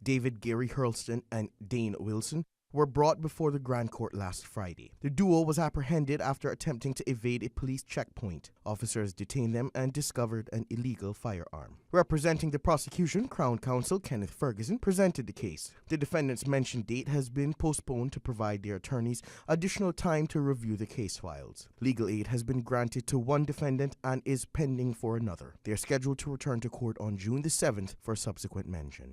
David Gary Hurlston and Dane Wilson were brought before the Grand Court last Friday. The duo was apprehended after attempting to evade a police checkpoint. Officers detained them and discovered an illegal firearm. Representing the prosecution, Crown Counsel Kenneth Ferguson presented the case. The defendant's mentioned date has been postponed to provide their attorneys additional time to review the case files. Legal aid has been granted to one defendant and is pending for another. They are scheduled to return to court on June the 7th for subsequent mention.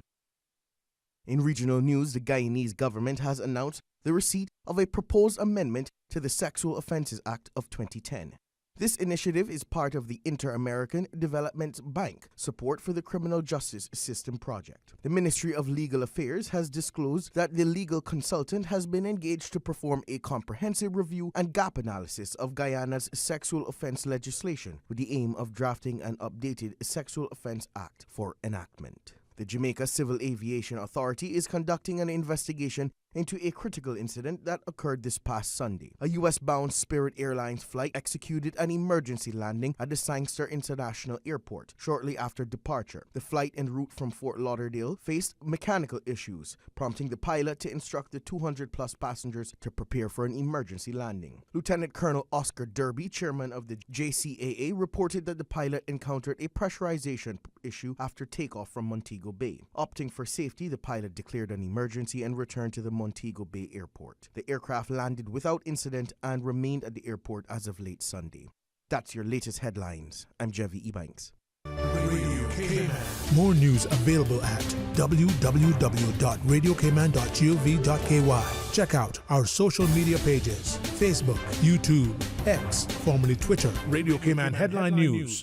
In regional news, the Guyanese government has announced the receipt of a proposed amendment to the Sexual Offences Act of 2010. This initiative is part of the Inter-American Development Bank Support for the Criminal Justice System project. The Ministry of Legal Affairs has disclosed that the legal consultant has been engaged to perform a comprehensive review and gap analysis of Guyana's sexual offense legislation with the aim of drafting an updated Sexual Offense Act for enactment. The Jamaica Civil Aviation Authority is conducting an investigation into a critical incident that occurred this past Sunday. A U.S.-bound Spirit Airlines flight executed an emergency landing at the Sangster International Airport shortly after departure. The flight en route from Fort Lauderdale faced mechanical issues, prompting the pilot to instruct the 200-plus passengers to prepare for an emergency landing. Lieutenant Colonel Oscar Derby, chairman of the JCAA, reported that the pilot encountered a pressurization issue after takeoff from Montego Bay. Opting for safety, the pilot declared an emergency and returned to the Montego Bay Airport. The aircraft landed without incident and remained at the airport as of late Sunday. That's your latest headlines. I'm Dwayne Ebanks. More news available at www.radiocayman.gov.ky. Check out our social media pages: Facebook, YouTube, X, formerly Twitter, Radio Cayman Headline News.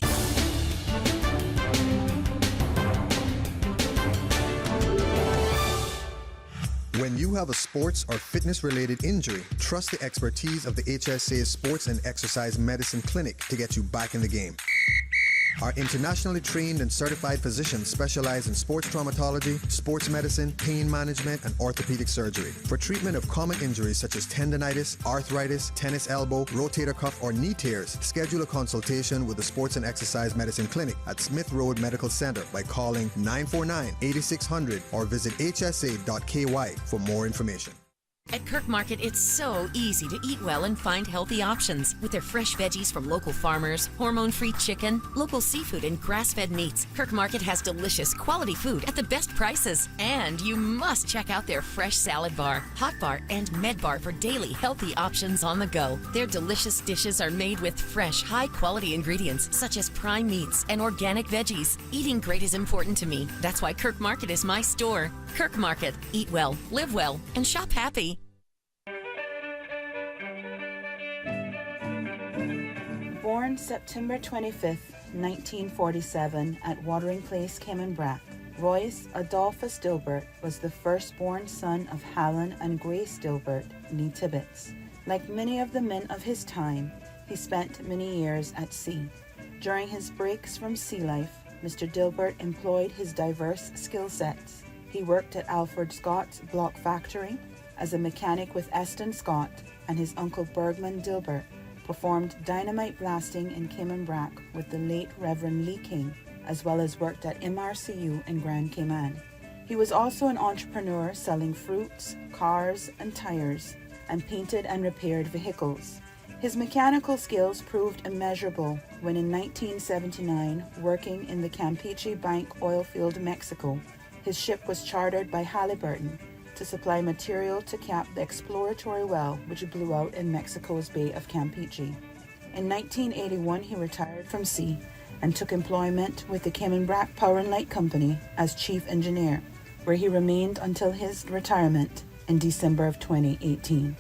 When you have a sports or fitness-related injury, trust the expertise of the HSA Sports and Exercise Medicine Clinic to get you back in the game. Our internationally trained and certified physicians specialize in sports traumatology, sports medicine, pain management, and orthopedic surgery. For treatment of common injuries such as tendonitis, arthritis, tennis elbow, rotator cuff, or knee tears, schedule a consultation with the Sports and Exercise Medicine Clinic at Smith Road Medical Center by calling 949-8600 or visit hsa.ky for more information. At Kirk Market, it's so easy to eat well and find healthy options. With their fresh veggies from local farmers, hormone-free chicken, local seafood, and grass-fed meats, Kirk Market has delicious, quality food at the best prices. And you must check out their fresh salad bar, hot bar, and med bar for daily healthy options on the go. Their delicious dishes are made with fresh, high-quality ingredients such as prime meats and organic veggies. Eating great is important to me. That's why Kirk Market is my store. Kirk Market. Eat well, live well, and shop happy. Born September 25th, 1947 at Watering Place, Cayman Brac, Royce Adolphus Dilbert was the firstborn son of Helen and Grace Dilbert, née Tibbets. Like many of the men of his time, he spent many years at sea. During his breaks from sea life, Mr. Dilbert employed his diverse skill sets. He worked at Alfred Scott's block factory as a mechanic with Eston Scott, and his uncle Bergman Dilbert performed dynamite blasting in Cayman Brac with the late Reverend Lee King, as well as worked at MRCU in Grand Cayman. He was also an entrepreneur selling fruits, cars, and tires, and painted and repaired vehicles. His mechanical skills proved immeasurable when in 1979, working in the Campeche Bank oil field, Mexico, his ship was chartered by Halliburton to supply material to cap the exploratory well which blew out in Mexico's Bay of Campeche. In 1981, he retired from sea and took employment with the Cayman Brac Power and Light Company as chief engineer, where he remained until his retirement in December of 2018.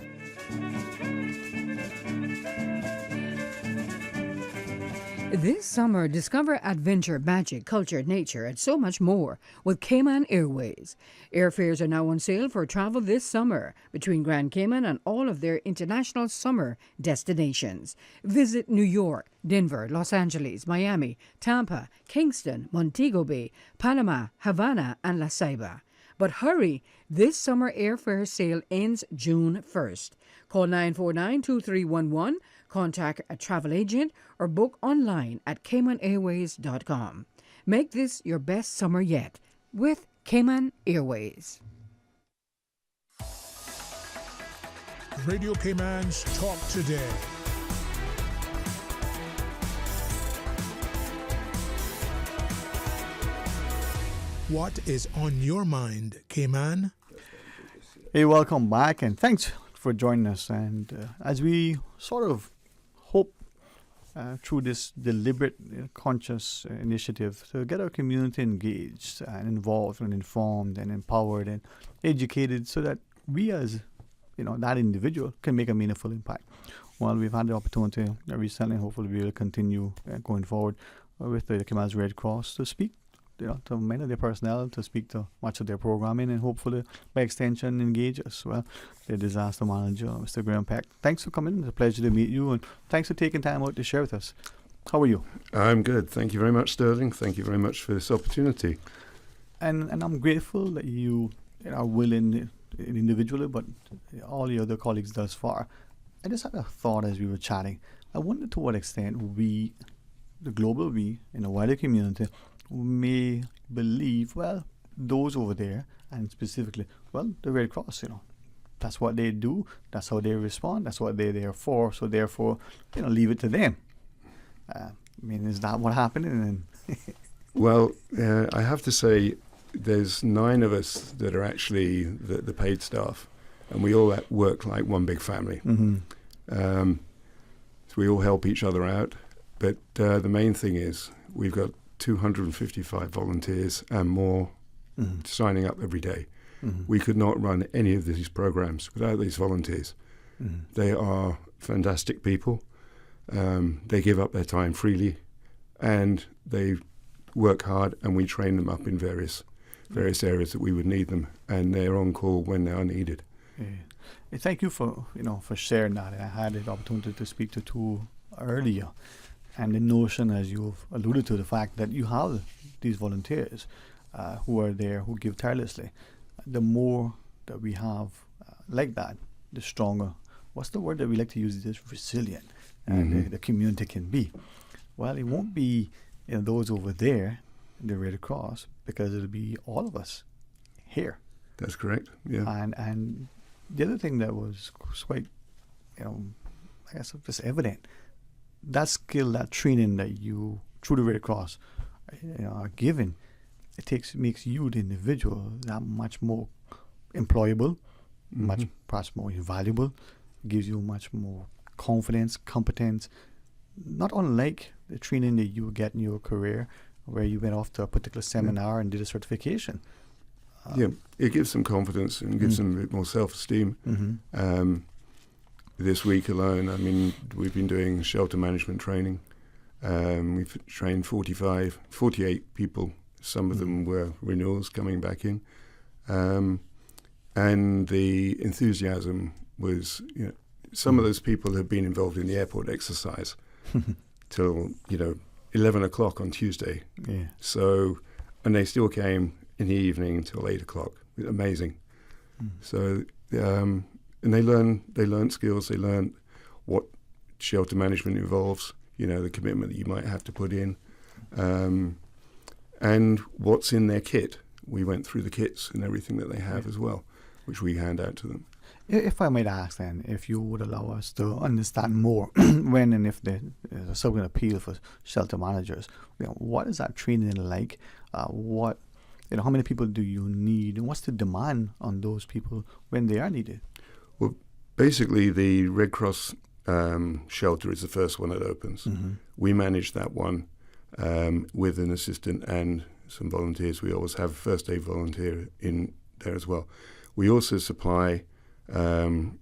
This summer, discover adventure, magic, culture, nature, and so much more with Cayman Airways. Airfares are now on sale for travel this summer between Grand Cayman and all of their international summer destinations. Visit New York, Denver, Los Angeles, Miami, Tampa, Kingston, Montego Bay, Panama, Havana, and La Ceiba. But hurry, this summer airfare sale ends June 1st. Call 949-2311, contact a travel agent, or book online at CaymanAirways.com. Make this your best summer yet with Cayman Airways. Radio Cayman's Talk Today. What is on your mind, Cayman? Hey, welcome back, and thanks for joining us. And as we sort of hope through this deliberate, conscious initiative to get our community engaged and involved and informed and empowered and educated so that we as, that individual can make a meaningful impact. Well, we've had the opportunity recently, hopefully we will continue going forward with the Cayman's Red Cross to speak to many of their personnel, to speak to much of their programming, and hopefully by extension engage as well. The disaster manager, Mr. Graham Peck. Thanks for coming. It's a pleasure to meet you, and thanks for taking time out to share with us. How are you? I'm good. Thank you very much, Sterling. Thank you very much for this opportunity. And I'm grateful that you are willing individually, but all the other colleagues thus far. I just had a thought as we were chatting. I wonder to what extent we, the global we, in the wider community, may believe, well, those over there, and specifically, well, the Red Cross, that's what they do, that's how they respond, that's what they're there for, so therefore, leave it to them. Is that what happened? Well, I have to say, there's 9 of us that are actually the paid staff, and we all work like one big family. Mm-hmm. So we all help each other out, but the main thing is we've got 255 volunteers and more signing up every day. Mm-hmm. We could not run any of these programs without these volunteers. Mm-hmm. They are fantastic people. They give up their time freely, and they work hard, and we train them up in various areas that we would need them, and they're on call when they are needed. Yeah. Thank you for sharing that. I had the opportunity to speak to 2 earlier. And the notion, as you've alluded to, the fact that you have these volunteers who are there, who give tirelessly. The more that we have like that, the stronger. What's the word that we like to use? Is resilient, and the community can be. Well, it won't be those over there, the Red Cross, because it'll be all of us here. That's correct. Yeah. And the other thing that was quite, I guess, just evident. That skill, that training that you, through the Red Cross, are given, makes you, the individual, that much more employable, much perhaps more valuable, gives you much more confidence, competence, not unlike the training that you get in your career, where you went off to a particular seminar and did a certification. It gives them confidence and gives them a bit more self-esteem. Mm-hmm. This week alone, we've been doing shelter management training. We've trained 48 people Some of them were renewals coming back in. And the enthusiasm was, some of those people have been involved in the airport exercise till, 11 o'clock on Tuesday. Yeah. So, and they still came in the evening until 8 o'clock. Amazing. So, and they learn skills. They learn what shelter management involves, the commitment that you might have to put in, and what's in their kit. We went through the kits and everything that they have as well, which we hand out to them. If I might ask then, if you would allow us to understand more when and if there's a certain appeal for shelter managers, what is that training like? How many people do you need, and what's the demand on those people when they are needed? Well, basically the Red Cross shelter is the first one that opens. Mm-hmm. We manage that one with an assistant and some volunteers. We always have a first aid volunteer in there as well. We also supply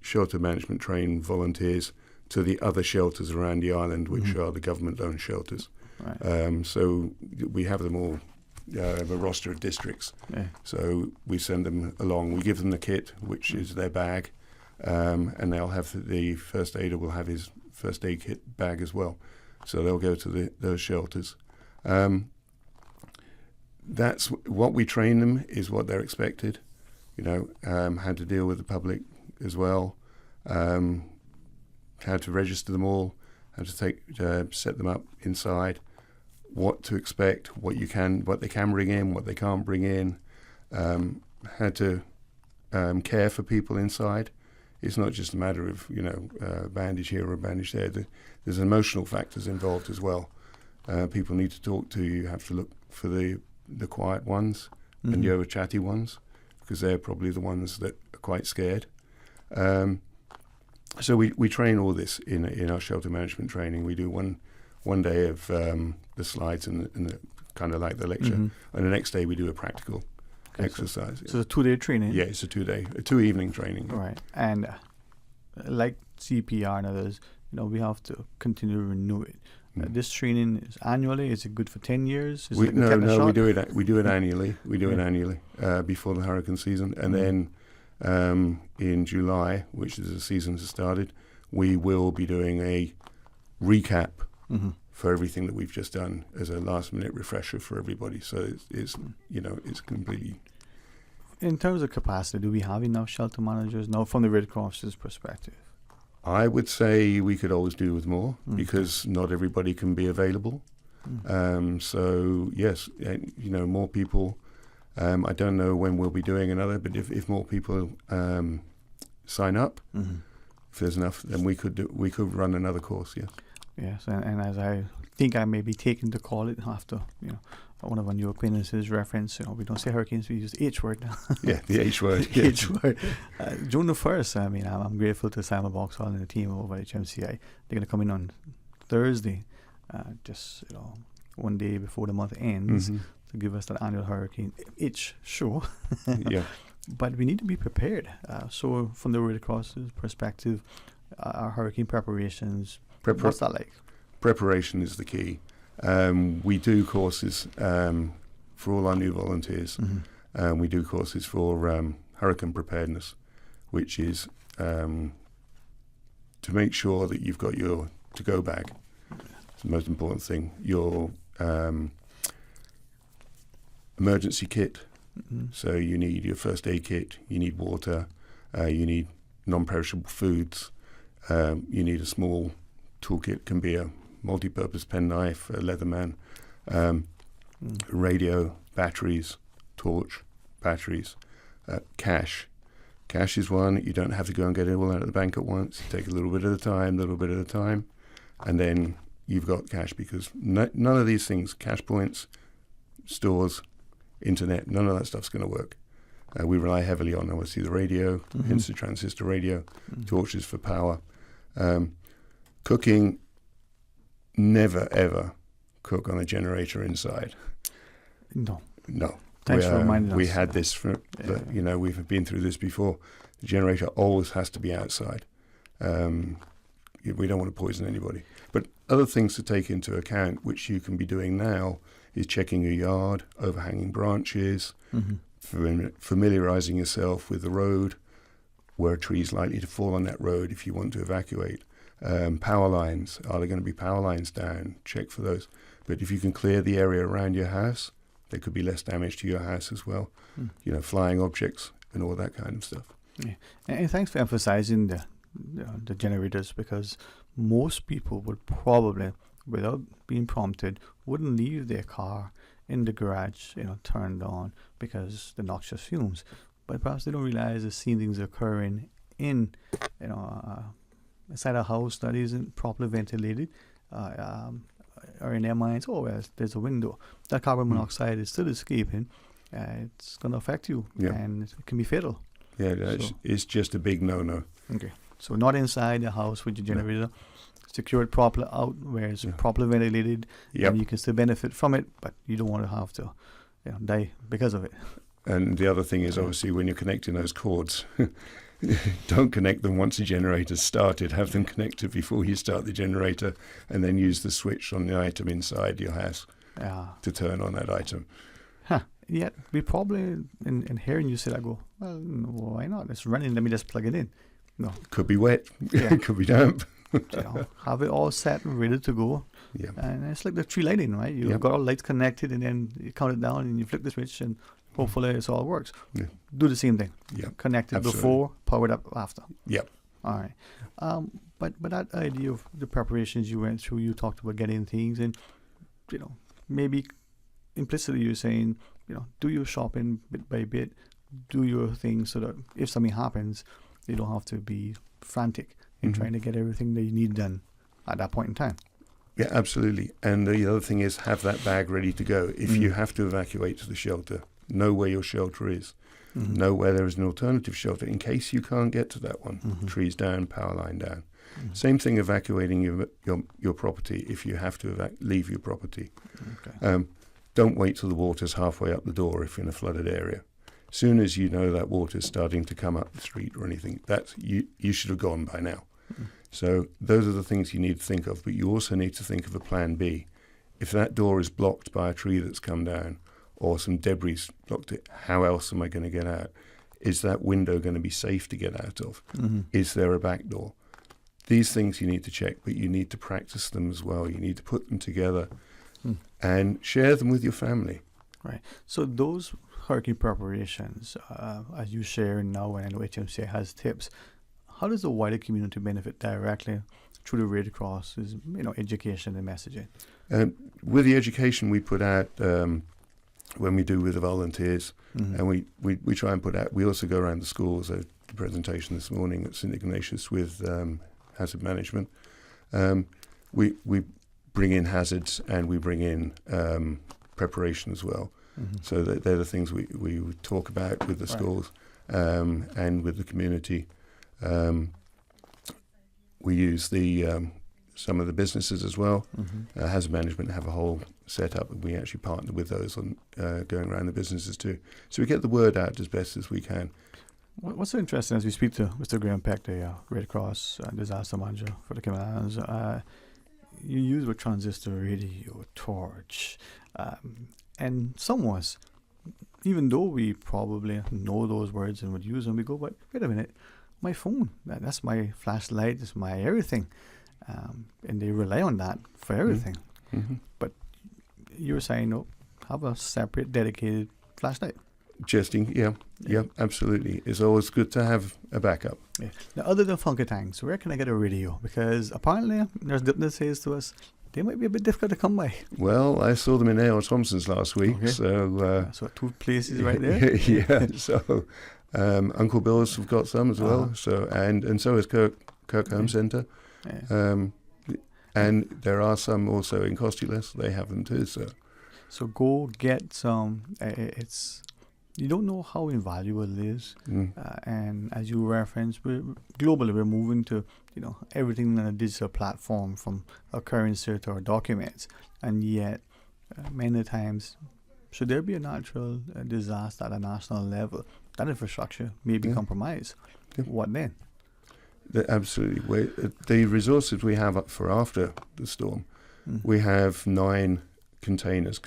shelter management trained volunteers to the other shelters around the island, which are the government-owned shelters. Right. So we have them all, a roster of districts. Yeah. So we send them along. We give them the kit, which is their bag, and they'll have the first aider will have his first aid kit bag as well. So they'll go to those shelters. That's what we train them, is what they're expected. How to deal with the public as well, how to register them all, how to set them up inside, what to expect, what they can bring in, what they can't bring in, how to care for people inside. It's not just a matter of a bandage here or a bandage there. There's emotional factors involved as well. People need to talk to you. You have to look for the quiet ones and the over chatty ones, because they're probably the ones that are quite scared. So we train all this in our shelter management training. We do one day of the slides and the kind of like the lecture, and the next day we do a practical exercise. So it's a 2-day training? Yeah, it's a 2-evening training. Right. And like CPR and others, we have to continue to renew it. This training is annually. Is it good for 10 years? We do it annually. We do it annually before the hurricane season, and then in July, which is the season has started, we will be doing a recap for everything that we've just done as a last-minute refresher for everybody. So it's completely. In terms of capacity, do we have enough shelter managers now from the Red Cross's perspective? I would say we could always do with more, because not everybody can be available. So yes, more people. I don't know when we'll be doing another, but if more people sign up, if there's enough, then we could run another course. Yes. Yes, and as I think I may be taken to call it after one of our new acquaintances reference, we don't say hurricanes, we use the H word now. Yeah, the H word. H word. June the 1st, I'm grateful to Simon Boxall and the team over at HMCI. They're going to come in on Thursday, just one day before the month ends, to give us that annual Hurricane H show. Yeah. But we need to be prepared. So from the Red Cross's perspective, our hurricane preparations, what's that like? Preparation is the key. We do courses for all our new volunteers. We do courses for hurricane preparedness, which is to make sure that you've got your to-go bag. It's the most important thing. Your emergency kit. So you need your first aid kit, you need water, you need non-perishable foods, you need a small toolkit, can be a multi-purpose penknife, a Leatherman, radio, batteries, torch, batteries, cash. Cash is one. You don't have to go and get it all out of the bank at once. You take a little bit at a time, and then you've got cash, because none of these things, cash points, stores, internet, none of that stuff's going to work. We rely heavily on, obviously, the radio, instant transistor radio, torches for power. Cooking, never ever cook on a generator inside. No. Thanks for reminding us. We had this, we've been through this before. The generator always has to be outside. We don't want to poison anybody. But other things to take into account, which you can be doing now, is checking your yard, overhanging branches, familiarizing yourself with the road, where a tree is likely to fall on that road if you want to evacuate. Power lines, are there going to be power lines down? Check for those. But if you can clear the area around your house, there could be less damage to your house as well. Flying objects and all that kind of stuff. Yeah. And thanks for emphasizing the generators, because most people would probably, without being prompted, wouldn't leave their car in the garage, turned on because the noxious fumes. But perhaps they don't realize the same things occurring in, inside a house that isn't properly ventilated, or in their minds, there's a window. That carbon monoxide is still escaping. It's going to affect you, and it can be fatal. Yeah, it's just a big no-no. Okay. So not inside the house with your generator. No. Secure it properly out where it's properly ventilated, and you can still benefit from it, but you don't want to have to die because of it. And the other thing is, obviously, when you're connecting those cords, don't connect them once the generator's started. Have them connected before you start the generator, and then use the switch on the item inside your house to turn on that item. Yeah, we probably, in hearing you say that, go, well, why not? It's running, let me just plug it in. No. Could be wet. Could be damp. Have it all set and ready to go. Yeah. And it's like the tree lighting, right? You've got all lights connected, and then you count it down, and you flick the switch, and hopefully it all works. Yeah. Do the same thing. Yeah. Connect it before, power it up after. Yep. All right. But that idea of the preparations you went through, you talked about getting things, and maybe implicitly you're saying, do your shopping bit by bit, do your things so that if something happens, you don't have to be frantic in trying to get everything that you need done at that point in time. Yeah, absolutely. And the other thing is, have that bag ready to go. If you have to evacuate to the shelter, know where your shelter is. Know where there is an alternative shelter in case you can't get to that one. Trees down, power line down. Same thing evacuating your property if you have to leave your property. Okay. Don't wait till the water's halfway up the door if you're in a flooded area. Soon as you know that water's starting to come up the street or anything, you should have gone by now. So those are the things you need to think of, but you also need to think of a plan B. If that door is blocked by a tree that's come down or some debris blocked it, how else am I going to get out? Is that window going to be safe to get out of? Is there a back door? These things you need to check, but you need to practice them as well. You need to put them together and share them with your family. Right. So those hurricane preparations, as you share now, and I know HMCA has tips, how does the wider community benefit directly through the Red Cross's, education and messaging? With the education we put out when we do with the volunteers, and we try and put out, we also go around the schools. The presentation this morning at St. Ignatius with hazard management. We bring in hazards and we bring in preparation as well. So they're the things we would talk about with the schools and with the community. We use some of the businesses as well. Hazard management have a whole setup, and we actually partner with those on going around the businesses too. So we get the word out as best as we can. What's so interesting, as we speak to Mr. Graham Peck, the Red Cross disaster manager for the Cayman Islands, you use a transistor radio, torch, and some of us, even though we probably know those words and would use them, we go, but wait a minute, my phone, that's my flashlight, it's my everything. And they rely on that for everything. But you're saying, no, have a separate, dedicated flashlight. Yeah, absolutely. It's always good to have a backup. Yeah. Now, other than Funky Tanks, where can I get a radio? Because apparently, there's that says to us, they might be a bit difficult to come by. Well, I saw them in A.L. Thompson's last week. Okay. So 2 places right there. Yeah. So Uncle Bill's have got some as well. So and so is Kirk Home Centre. Yeah. And there are some also in Costulas. They have them too. So go get some. You don't know how invaluable it is. And as you referenced, globally we're moving to everything on a digital platform, from a currency to our documents. And yet, many times, should there be a natural disaster at a national level, that infrastructure may be compromised. What then? Absolutely. The resources we have up for after the storm, we have 9 containers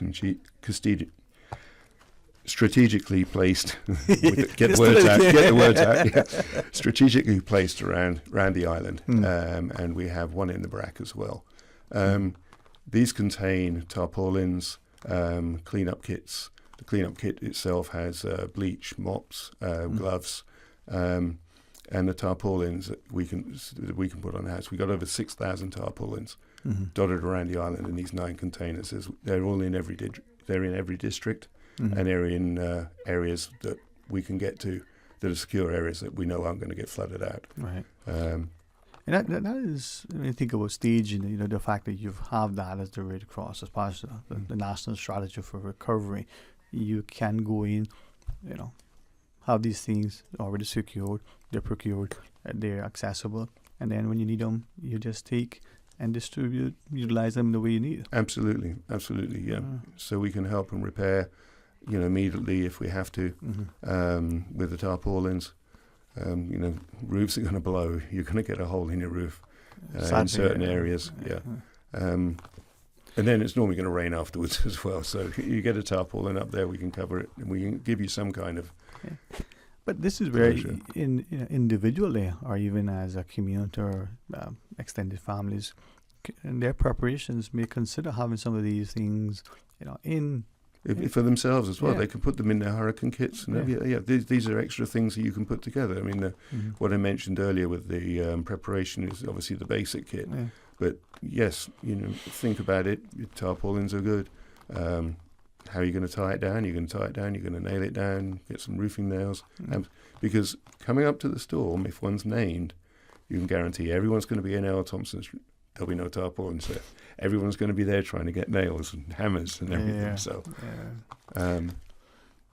strategically placed. Get the words out. Yeah. Strategically placed around the island, and we have one in the Brack as well. These contain tarpaulins, cleanup kits. The cleanup kit itself has bleach, mops, gloves, and the tarpaulins that we can put on the house. We got over 6,000 tarpaulins dotted around the island in these 9 containers. They're all in every district, and they're in areas that we can get to, that are secure areas that we know aren't going to get flooded out. Right. And that is, when you think about staging, the fact that you have that as the Red Cross, as part of the national strategy for recovery, you can go in, have these things already secured, they're procured, they're accessible, and then when you need them, you just take and utilize them the way you need. Absolutely, yeah. So we can help and repair, immediately if we have to, with the tarpaulins. Roofs are going to blow. You're going to get a hole in your roof in certain areas. Yeah. And then it's normally going to rain afterwards as well. So you get a tarpaulin up there, we can cover it, and we can give you some kind of. Yeah. But this is where, individually, or even as a community or extended families, in their preparations, may consider having some of these things, for themselves as well. They can put them in their hurricane kits. And these are extra things that you can put together. I mean, what I mentioned earlier with the preparation is obviously the basic kit. Yeah. But yes, think about it. Your tarpaulins are good. How are you going to tie it down? You're going to tie it down. You're going to nail it down. Get some roofing nails. Because coming up to the storm, if one's named, you can guarantee everyone's going to be in L. Thompson Street. There'll be no tarpaulins there. Everyone's going to be there trying to get nails and hammers and everything. Yeah. So, and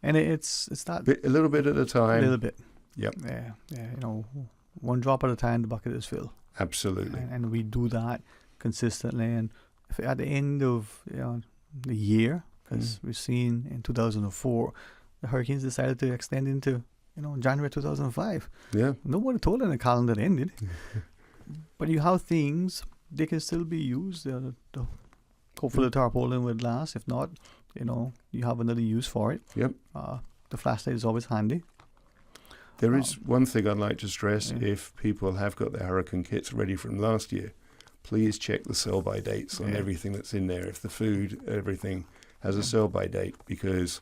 it's that a little bit at a time. A little bit. Yep. Yeah. One drop at a time, the bucket is filled. Absolutely. And we do that consistently. And if at the end of the year, because we've seen in 2004, the hurricanes decided to extend into January 2005. Yeah. Nobody told in the calendar it ended. But you have things. They can still be used. Hopefully the tarpaulin would last. If not, you have another use for it. Yep. The flashlight is always handy. There is one thing I'd like to stress. If people have got their hurricane kits ready from last year, please check the sell-by dates on everything that's in there. If the food, everything has a sell-by date, because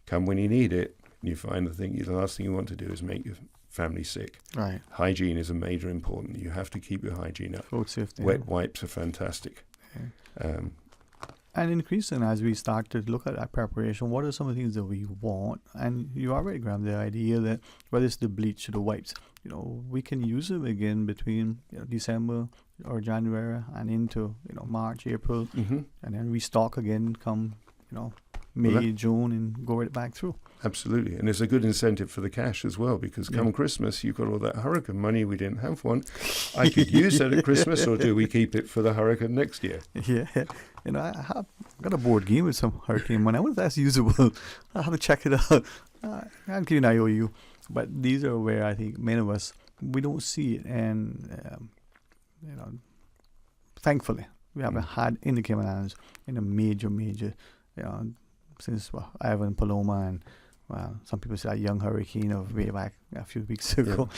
come when you need it, you find the last thing you want to do is make your family sick. Right. Hygiene is a major important. You have to keep your hygiene up. Food safety. Wet wipes are fantastic. Yeah. And increasing as we start to look at that preparation, what are some of the things that we want? And you already grabbed the idea that whether it's the bleach or the wipes, we can use them again between December or January and into March, April, and then restock again come May, June, and go right back through. Absolutely. And there's a good incentive for the cash as well, because come Christmas, you've got all that hurricane money. We didn't have one. I could use that at Christmas, or do we keep it for the hurricane next year? Yeah. I've got a board game with some hurricane money. I wonder if that's usable. I'll have to check it out. I'll give you an IOU. But these are where I think many of us, we don't see it. And, thankfully, we haven't had in the Cayman Islands in a major, since Ivan, Paloma, and some people say a young hurricane of way back a few weeks ago.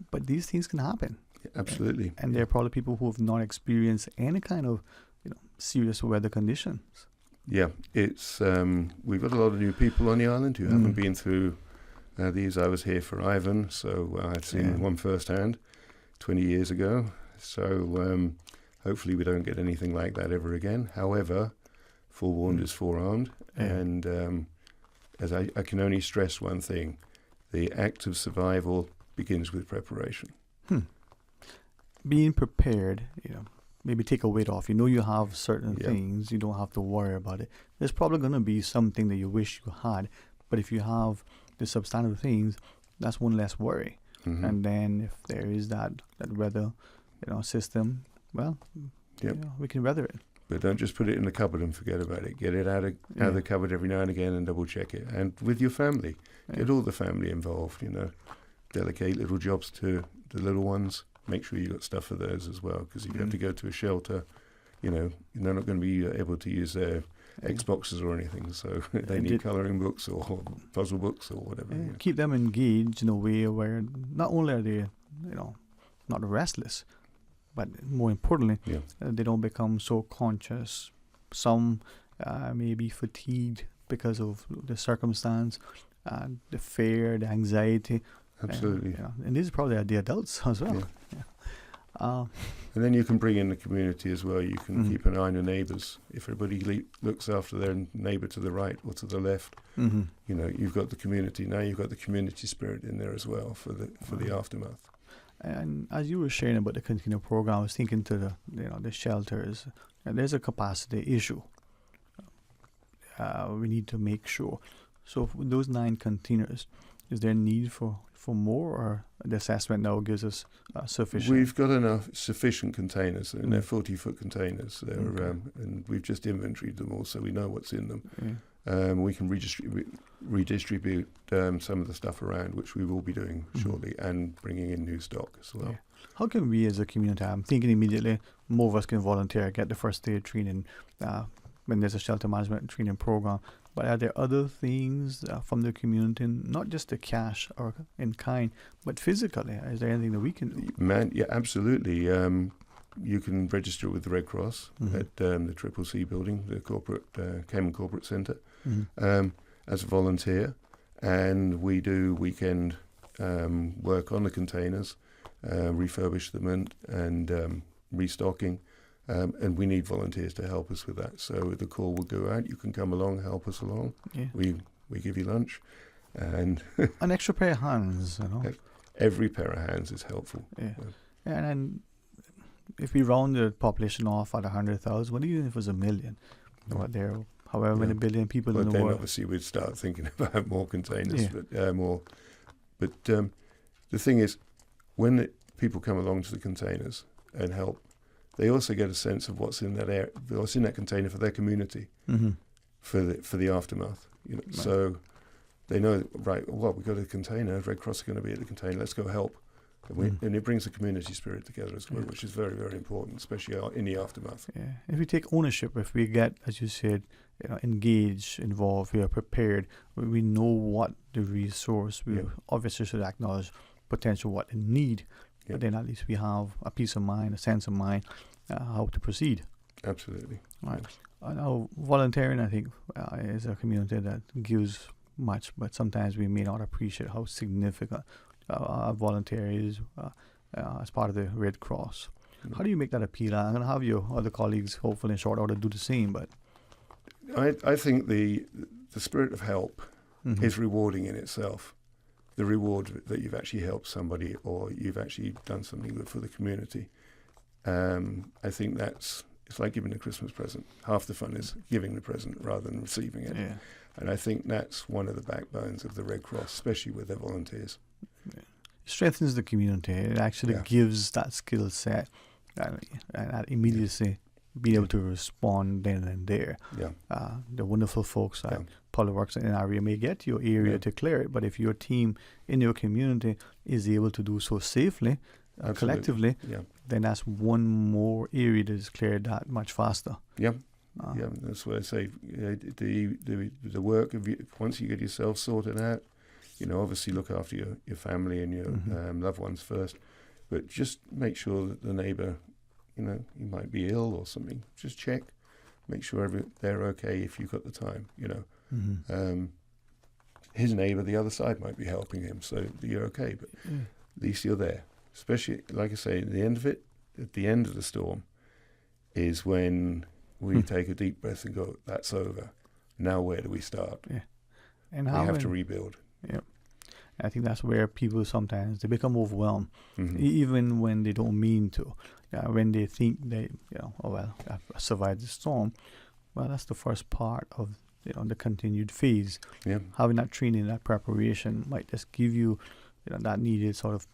But these things can happen. Yeah, absolutely. And there are probably people who have not experienced any kind of serious weather conditions. Yeah, it's we've got a lot of new people on the island who haven't been through these. I was here for Ivan, so I've seen one firsthand 20 years ago. So hopefully we don't get anything like that ever again. However, forewarned is forearmed. And as I can only stress one thing, the act of survival begins with preparation. Being prepared, maybe take a weight off. You have certain things, you don't have to worry about it. There's probably going to be something that you wish you had, but if you have the substantive things, that's one less worry. And then if there is that weather, system, we can weather it. But don't just put it in the cupboard and forget about it. Get it out of the cupboard every now and again and double check it. And with your family, get all the family involved. Delegate little jobs to the little ones. Make sure you got stuff for those as well, because if you have to go to a shelter, you know, they're not going to be able to use their Xboxes or anything, so they need colouring books or puzzle books or whatever. Yeah. Keep them engaged in a way where not only are they, you know, not restless, but more importantly, they don't become so conscious. Some may be fatigued because of the circumstance, the fear, the anxiety. Absolutely. And these are probably the adults as well. And then you can bring in the community as well. You can keep an eye on the neighbours. If everybody looks after their neighbour to the right or to the left, you know, you've got the community. Now you've got the community spirit in there as well for the aftermath. And as you were sharing about the continuum program, I was thinking to the shelters, there's a capacity issue. We need to make sure. So for those 9 containers, is there a need for more, or the assessment now gives us sufficient? We've got enough sufficient containers, and they're 40-foot containers. They're and we've just inventoried them all, so we know what's in them. We can redistribute some of the stuff around, which we will be doing shortly, and bringing in new stock as well. How can we as a community, I'm thinking immediately, more of us can volunteer, get the first aid training when there's a shelter management training program. But are there other things from the community, not just the cash or in kind, but physically? Is there anything that we can do? Yeah, absolutely. You can register with the Red Cross at the CCC building, the Cayman Corporate Centre, as a volunteer. And we do weekend work on the containers, refurbish them and restocking. And we need volunteers to help us with that. So the call will go out. You can come along, help us along. Yeah. We give you lunch, and an extra pair of hands. You know, every pair of hands is helpful. And if we round the population off at 100,000, what even if it was 1 million? What there, however many billion people in the world. Then obviously we'd start thinking about more containers, but more. But the thing is, when people come along to the containers and help, they also get a sense of what's in that what's in that container for their community, for the aftermath. You know, so they know, right? Well, we've got a container. Red Cross are going to be at the container. Let's go help, and it brings the community spirit together as well, which is very, very important, especially in the aftermath. Yeah, if we take ownership, if we get, as you said, engaged, involved, we are prepared. We know what the resource. We obviously should acknowledge potential what in need. But then at least we have a peace of mind, a sense of mind, how to proceed. Absolutely. Right. Now, volunteering, I think, is a community that gives much, but sometimes we may not appreciate how significant a volunteer is as part of the Red Cross. How do you make that appeal? I'm going to have your other colleagues, hopefully in short order, do the same. But I think the spirit of help is rewarding in itself. The reward that you've actually helped somebody or you've actually done something good for the community. I think it's like giving a Christmas present. Half the fun is giving the present rather than receiving it. Yeah. And I think that's one of the backbones of the Red Cross, especially with their volunteers. Yeah. It strengthens the community. It actually gives that skill set and that immediacy, being able to respond then and there. The wonderful folks at Public Works in an area may get to your area to clear it, but if your team in your community is able to do so safely, collectively, then that's one more area that is cleared that much faster. That's what I say. The work of once you get yourself sorted out, obviously look after your family and your loved ones first, but just make sure that the neighbour, he might be ill or something. Just check, make sure they're okay if you've got the time. His neighbour, the other side, might be helping him, so you're okay. But at least you're there. Especially, like I say, at the end of the storm, is when we take a deep breath and go, "That's over. Now where do we start?" And we have to rebuild. I think that's where people sometimes they become overwhelmed, even when they don't mean to. When they think they, I've survived the storm. Well, that's the first part of the continued phase. Having that training, that preparation might just give you, that needed sort of,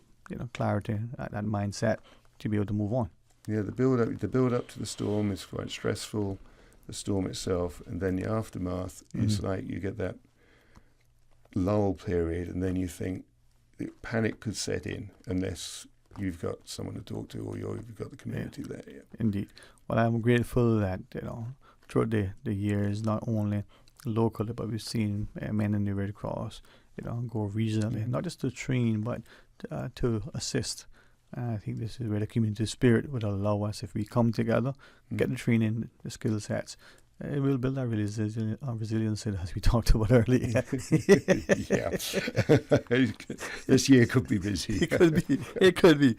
clarity, that mindset to be able to move on. Yeah, the build up to the storm is quite stressful. The storm itself, and then the aftermath is like you get that lull period, and then you think the panic could set in unless you've got someone to talk to or you've got the community there. Indeed. But I'm grateful that, throughout the years, not only locally, but we've seen men in the Red Cross, go regionally, not just to train, but to assist. I think this is where the community spirit would allow us, if we come together, get the training, the skill sets, it will build our resilience, as we talked about earlier. Yeah. This year could be busy. It could be.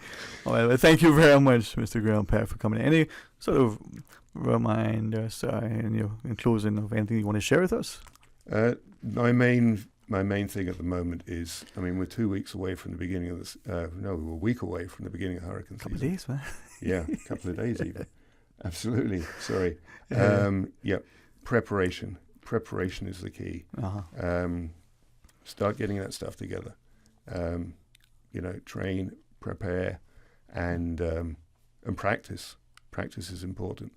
All right, well, thank you very much, Mr. Graham Peck, for coming in. Any sort of reminders in closing of anything you want to share with us? My main thing at the moment is, we're 2 weeks away from the beginning of this. We're a week away from the beginning of hurricane season. Couple of days, man. Yeah, a couple of days even. Absolutely. Sorry. Preparation. Preparation is the key. Start getting that stuff together. Train, prepare, and practice. Practice is important.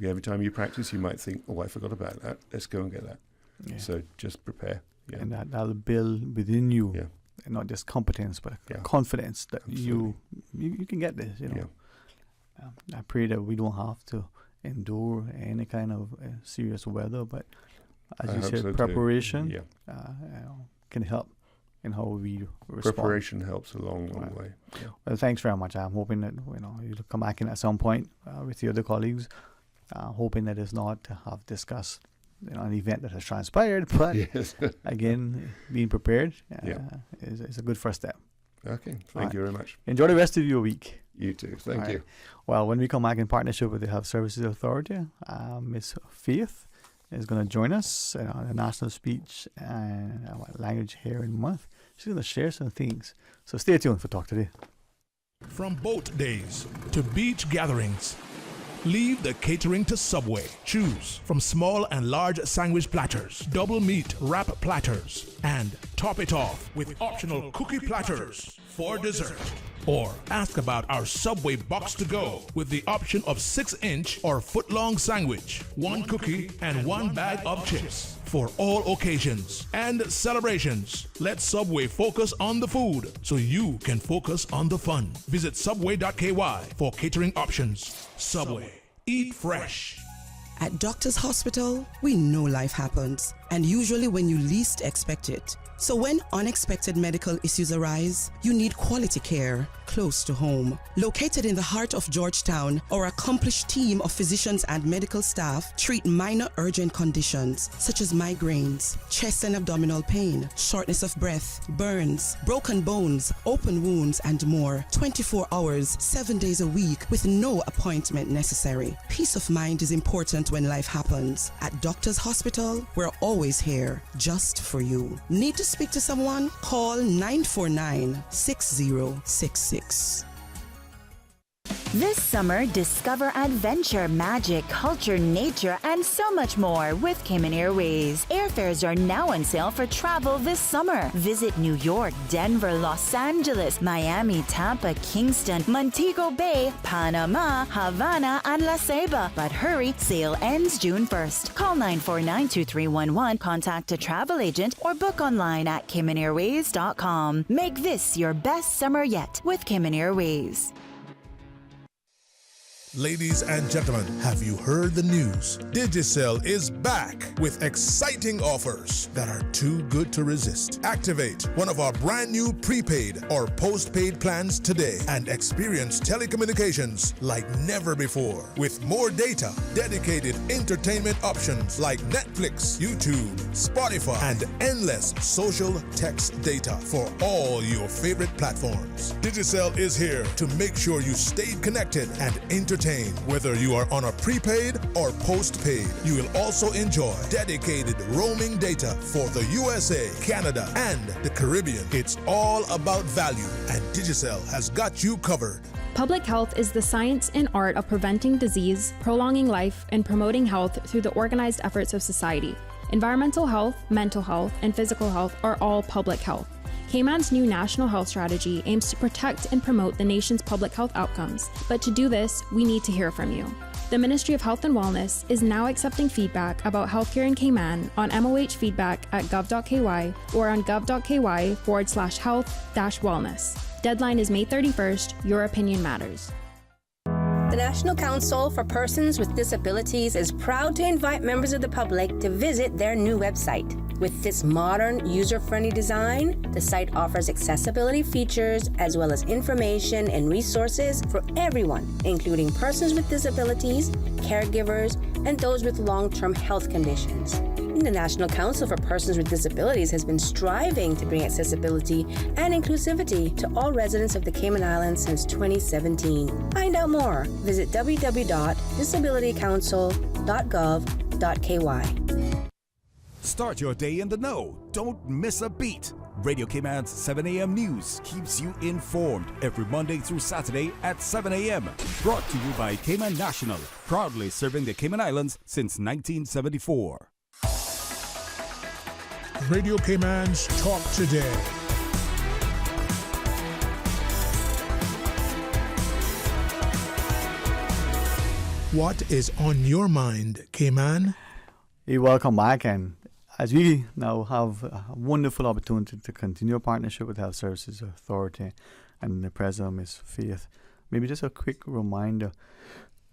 Every time you practice, you might think, "Oh, I forgot about that. Let's go and get that." Yeah. So just prepare. Yeah. And that'll build within you, and not just competence, but confidence that you can get this. I pray that we don't have to endure any kind of serious weather, but as you said, preparation can help in how we respond. Preparation helps a long way. Yeah. Well, thanks very much. I'm hoping that you'll come back in at some point with the other colleagues. Hoping that it's not to have discussed an event that has transpired, but again, being prepared is a good first step. Okay, thank you very much. Enjoy the rest of your week. You too, thank you. Well, when we come back in partnership with the Health Services Authority, Miss Faith is going to join us on a national speech and language hearing month. She's going to share some things. So stay tuned for Talk Today. From boat days to beach gatherings, leave the catering to Subway. Choose from small and large sandwich platters, double meat wrap platters, and top it off with optional cookie platters for dessert. Or ask about our Subway box to go with the option of 6-inch or foot-long sandwich, 1 cookie, and 1 bag of chips. For all occasions and celebrations, let Subway focus on the food so you can focus on the fun. Visit subway.ky for catering options. Subway. Eat fresh. At Doctors Hospital, we know life happens, and usually when you least expect it. So when unexpected medical issues arise, you need quality care close to home. Located in the heart of Georgetown, our accomplished team of physicians and medical staff treat minor urgent conditions such as migraines, chest and abdominal pain, shortness of breath, burns, broken bones, open wounds, and more. 24 hours, 7 days a week with no appointment necessary. Peace of mind is important when life happens. At Doctors Hospital, we're always here just for you. Need to speak to someone? Call 949-6066. This summer, discover adventure, magic, culture, nature, and so much more with Cayman Airways. Airfares are now on sale for travel this summer. Visit New York, Denver, Los Angeles, Miami, Tampa, Kingston, Montego Bay, Panama, Havana, and La Ceiba. But hurry, sale ends June 1st. Call 949-2311, contact a travel agent, or book online at CaymanAirways.com. Make this your best summer yet with Cayman Airways. Ladies and gentlemen, have you heard the news? Digicel is back with exciting offers that are too good to resist. Activate one of our brand new prepaid or postpaid plans today and experience telecommunications like never before. With more data, dedicated entertainment options like Netflix, YouTube, Spotify, and endless social text data for all your favorite platforms. Digicel is here to make sure you stay connected and entertained. Whether you are on a prepaid or postpaid, you will also enjoy dedicated roaming data for the USA, Canada, and the Caribbean. It's all about value, and Digicel has got you covered. Public health is the science and art of preventing disease, prolonging life, and promoting health through the organized efforts of society. Environmental health, mental health, and physical health are all public health. Cayman's new national health strategy aims to protect and promote the nation's public health outcomes, but to do this, we need to hear from you. The Ministry of Health and Wellness is now accepting feedback about healthcare in Cayman on mohfeedback@gov.ky or on gov.ky/health-wellness. Deadline is May 31st. Your opinion matters. The National Council for Persons with Disabilities is proud to invite members of the public to visit their new website. With its modern, user-friendly design, the site offers accessibility features as well as information and resources for everyone, including persons with disabilities, caregivers, and those with long-term health conditions. The National Council for Persons with Disabilities has been striving to bring accessibility and inclusivity to all residents of the Cayman Islands since 2017. Find out more. Visit www.disabilitycouncil.gov.ky. Start your day in the know. Don't miss a beat. Radio Cayman's 7 a.m. news keeps you informed every Monday through Saturday at 7 a.m. Brought to you by Cayman National, proudly serving the Cayman Islands since 1974. Radio Cayman's Talk Today. What is on your mind, Cayman? Hey, welcome back, and as we now have a wonderful opportunity to continue our partnership with Health Services Authority and the President, Ms. Faith, maybe just a quick reminder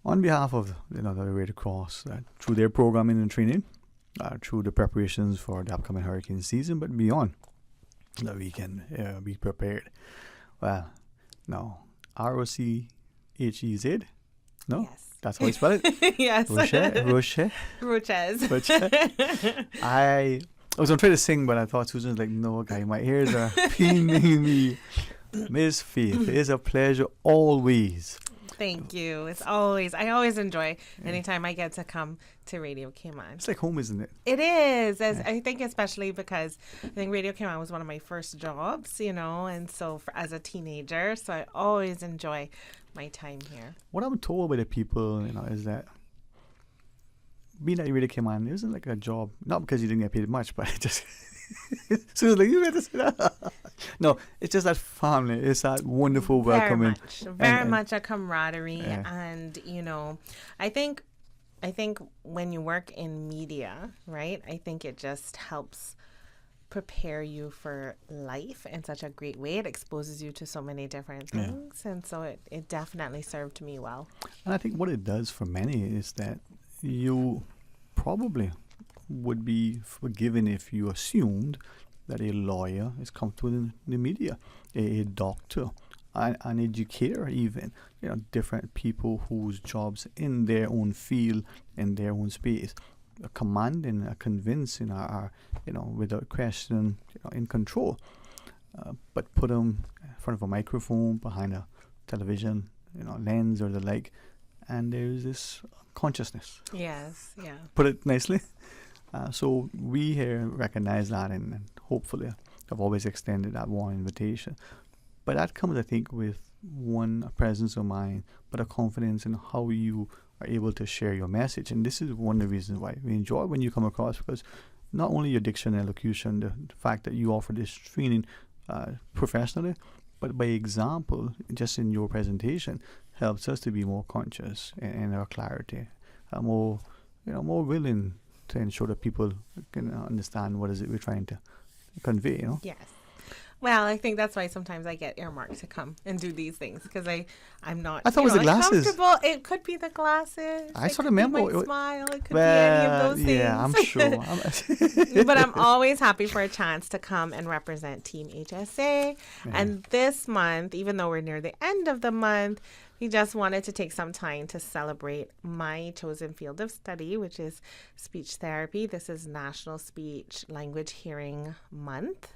on behalf of the Red Cross that through their programming and training, through the preparations for the upcoming hurricane season, but beyond, that we can be prepared. Well, now, ROCHEZ? No? Yes. That's how you spell it? Yes. Roche? I was going to try to sing, but I thought Susan was like, no, okay, my ears are pinging me. Miss Faith, it is a pleasure always. Thank you. I always enjoy anytime I get to come to Radio Cayman. It's like home, isn't it? It is. I think especially because I think Radio Cayman was one of my first jobs, and so as a teenager, so I always enjoy my time here. What I'm told by the people, is that being at Radio Cayman isn't like a job, not because you didn't get paid much, but it just so it's like you better say that. No, it's just that family. It's that wonderful welcoming. Very much a camaraderie, and I think when you work in media, right? I think it just helps prepare you for life in such a great way. It exposes you to so many different things, and so it definitely served me well. And I think what it does for many is that you probably would be forgiven if you assumed that a lawyer is comfortable in the media, a doctor, an educator even, different people whose jobs in their own field, in their own space, are commanding, are convincing, are without question, in control. But put them in front of a microphone, behind a television, lens or the like, and there's this consciousness. Yes, yeah. Put it nicely. So we here recognize that and hopefully have always extended that warm invitation. But that comes, I think, with a presence of mind, but a confidence in how you are able to share your message. And this is one of the reasons why we enjoy when you come across, because not only your diction and elocution, the fact that you offer this training professionally, but by example, just in your presentation, helps us to be more conscious in our clarity, more willing to ensure that people can understand what is it we're trying to convey, Yes. Well, I think that's why sometimes I get earmarked to come and do these things, because I'm not. I thought it was the glasses. Comfortable. It could be the glasses. I sort of remember. My smile. It could be any of those things. Yeah, I'm sure. But I'm always happy for a chance to come and represent Team HSA. Yeah. And this month, even though we're near the end of the month, we just wanted to take some time to celebrate my chosen field of study, which is speech therapy. This is National Speech Language Hearing Month.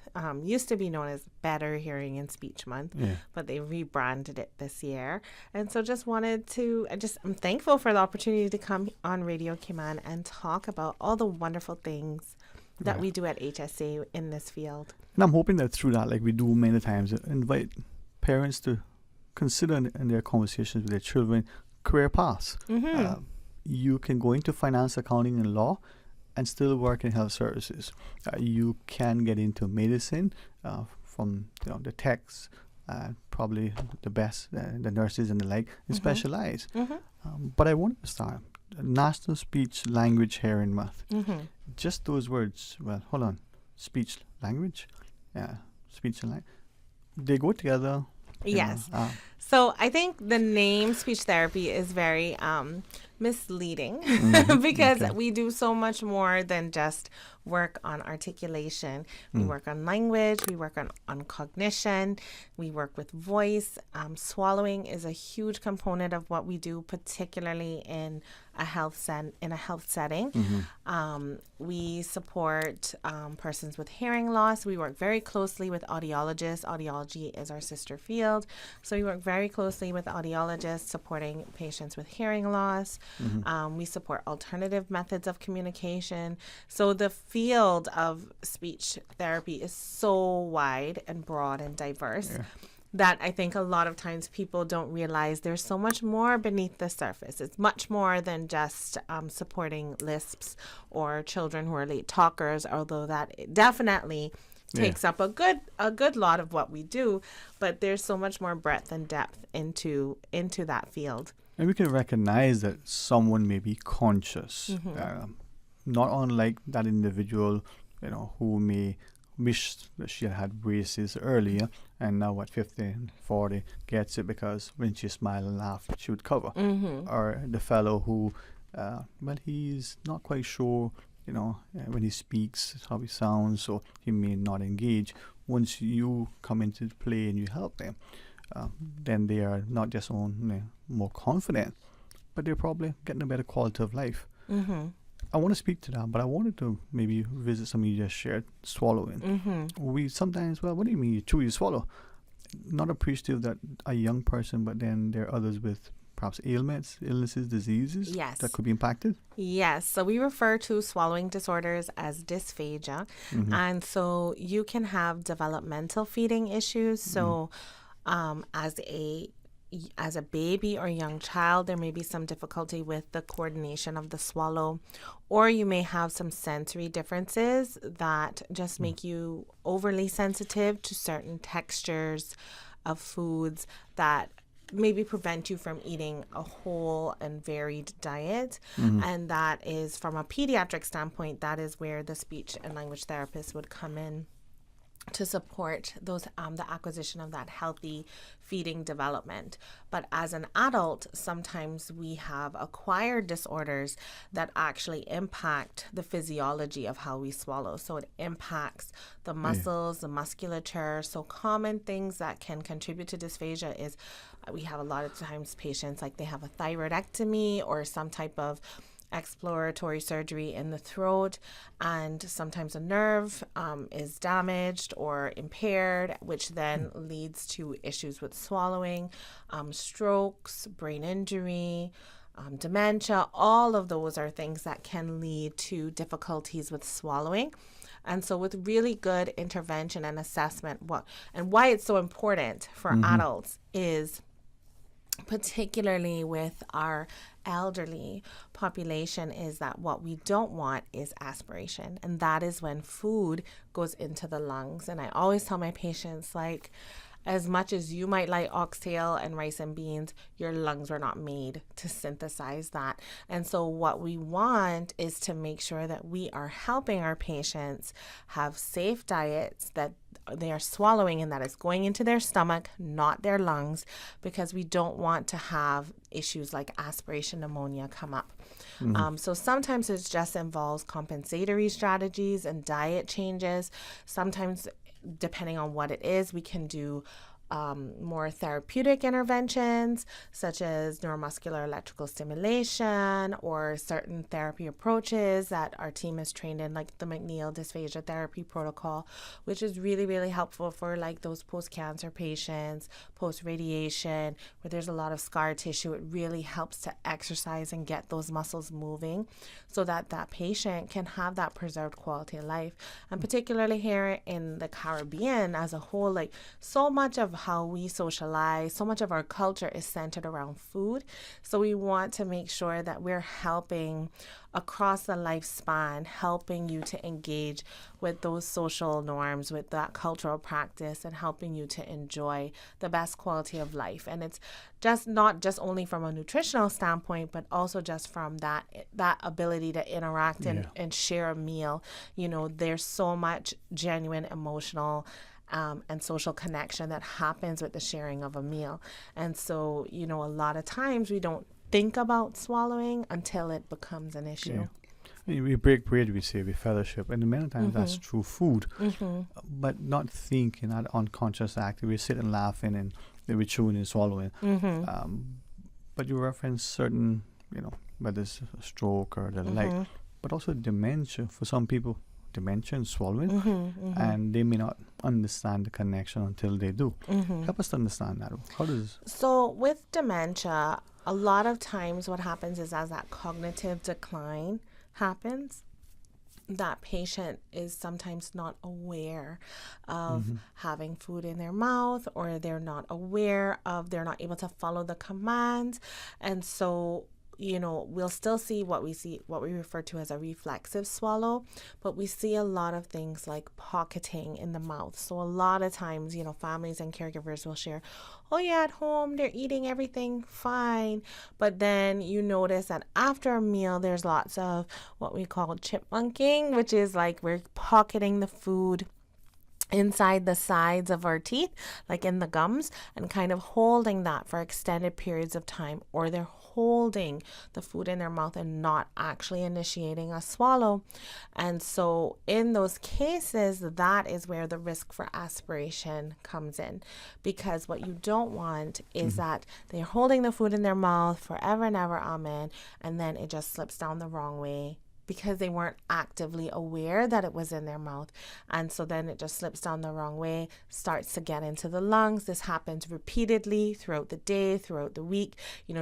Used to be known as Better Hearing and Speech Month, but they rebranded it this year. And so just wanted to, I'm thankful for the opportunity to come on Radio Cayman and talk about all the wonderful things that we do at HSA in this field. And I'm hoping that through that, like we do many times, invite parents to consider in their conversations with their children career paths. Mm-hmm. You can go into finance, accounting, and law and still work in health services. You can get into medicine from the techs, probably the best, the nurses and the like, and specialize. Mm-hmm. But I wanted to start National Speech Language Hearing Month. Mm-hmm. Just those words. Well, hold on. Speech, language? Yeah, speech and language. They go together. Yes. So I think the name speech therapy is very misleading because we do so much more than just work on articulation. We work on language, we work on cognition, we work with voice. Swallowing is a huge component of what we do, particularly in a health setting. We support persons with hearing loss. We work very closely with audiologists. Audiology is our sister field. So we work very closely with audiologists supporting patients with hearing loss. We support alternative methods of communication. So the field of speech therapy is so wide and broad and diverse that I think a lot of times people don't realize there's so much more beneath the surface. It's much more than just supporting lisps or children who are late talkers, although that definitely takes up a good lot of what we do, but there's so much more breadth and depth into that field. And we can recognize that someone may be conscious, not unlike that individual, who may wish that she had braces earlier, and now at 50 and 40 gets it because when she smiled and laughed, she would cover. Or the fellow who, he's not quite sure, when he speaks, how he sounds, so he may not engage. Once you come into play and you help them, then they are not just more confident, but they're probably getting a better quality of life. I want to speak to that, but I wanted to maybe visit something you just shared, swallowing. We sometimes, what do you mean you chew, you swallow? Not appreciative that a young person, but then there are others with perhaps ailments, illnesses, diseases that could be impacted? Yes. So we refer to swallowing disorders as dysphagia. And so you can have developmental feeding issues. So as a baby or young child, there may be some difficulty with the coordination of the swallow, or you may have some sensory differences that just make you overly sensitive to certain textures of foods that maybe prevent you from eating a whole and varied diet. And that is, from a pediatric standpoint, that is where the speech and language therapist would come in to support those the acquisition of that healthy feeding development. But as an adult, sometimes we have acquired disorders that actually impact the physiology of how we swallow. So it impacts the muscles, the musculature. So common things that can contribute to dysphagia is we have a lot of times patients like they have a thyroidectomy or some type of exploratory surgery in the throat, and sometimes a nerve is damaged or impaired, which then leads to issues with swallowing, strokes, brain injury, dementia. All of those are things that can lead to difficulties with swallowing. And so with really good intervention and assessment, why it's so important for adults is, particularly with our elderly population, is that what we don't want is aspiration. And that is when food goes into the lungs. And I always tell my patients, like, as much as you might like oxtail and rice and beans, your lungs were not made to synthesize that. And so what we want is to make sure that we are helping our patients have safe diets, that they are swallowing and that it's going into their stomach, not their lungs, because we don't want to have issues like aspiration pneumonia come up. So sometimes it just involves compensatory strategies and diet changes. Sometimes, depending on what it is, we can do more therapeutic interventions such as neuromuscular electrical stimulation or certain therapy approaches that our team is trained in, like the McNeil dysphagia therapy protocol, which is really, really helpful for like those post-cancer patients, post-radiation, where there's a lot of scar tissue. It really helps to exercise and get those muscles moving so that that patient can have that preserved quality of life. And particularly here in the Caribbean as a whole, like so much of how we socialize, so much of our culture is centered around food. So we want to make sure that we're helping across the lifespan, helping you to engage with those social norms, with that cultural practice, and helping you to enjoy the best quality of life. And it's just not just only from a nutritional standpoint, but also just from that ability to interact and share a meal. You know, there's so much genuine emotional and social connection that happens with the sharing of a meal. And so, a lot of times we don't think about swallowing until it becomes an issue. We break bread, we say, we fellowship, and many times that's through food, but not thinking, not unconscious act. We sit and laughing and we're chewing and swallowing. But you reference certain, whether it's a stroke or the like, but also dementia for some people. Dementia and swallowing, and they may not understand the connection until they do. Help us to understand that. How does So with dementia, a lot of times what happens is as that cognitive decline happens, that patient is sometimes not aware of having food in their mouth, or they're not able to follow the commands, and so we'll still see what we refer to as a reflexive swallow, but we see a lot of things like pocketing in the mouth. So a lot of times, families and caregivers will share, oh yeah, at home they're eating everything fine, but then you notice that after a meal there's lots of what we call chipmunking, which is like we're pocketing the food inside the sides of our teeth, like in the gums, and kind of holding that for extended periods of time, or they're holding the food in their mouth and not actually initiating a swallow. And so in those cases, that is where the risk for aspiration comes in, because what you don't want is that they're holding the food in their mouth forever and ever, amen, and then it just slips down the wrong way because they weren't actively aware that it was in their mouth. And so then it just slips down the wrong way, starts to get into the lungs. This happens repeatedly throughout the day, throughout the week,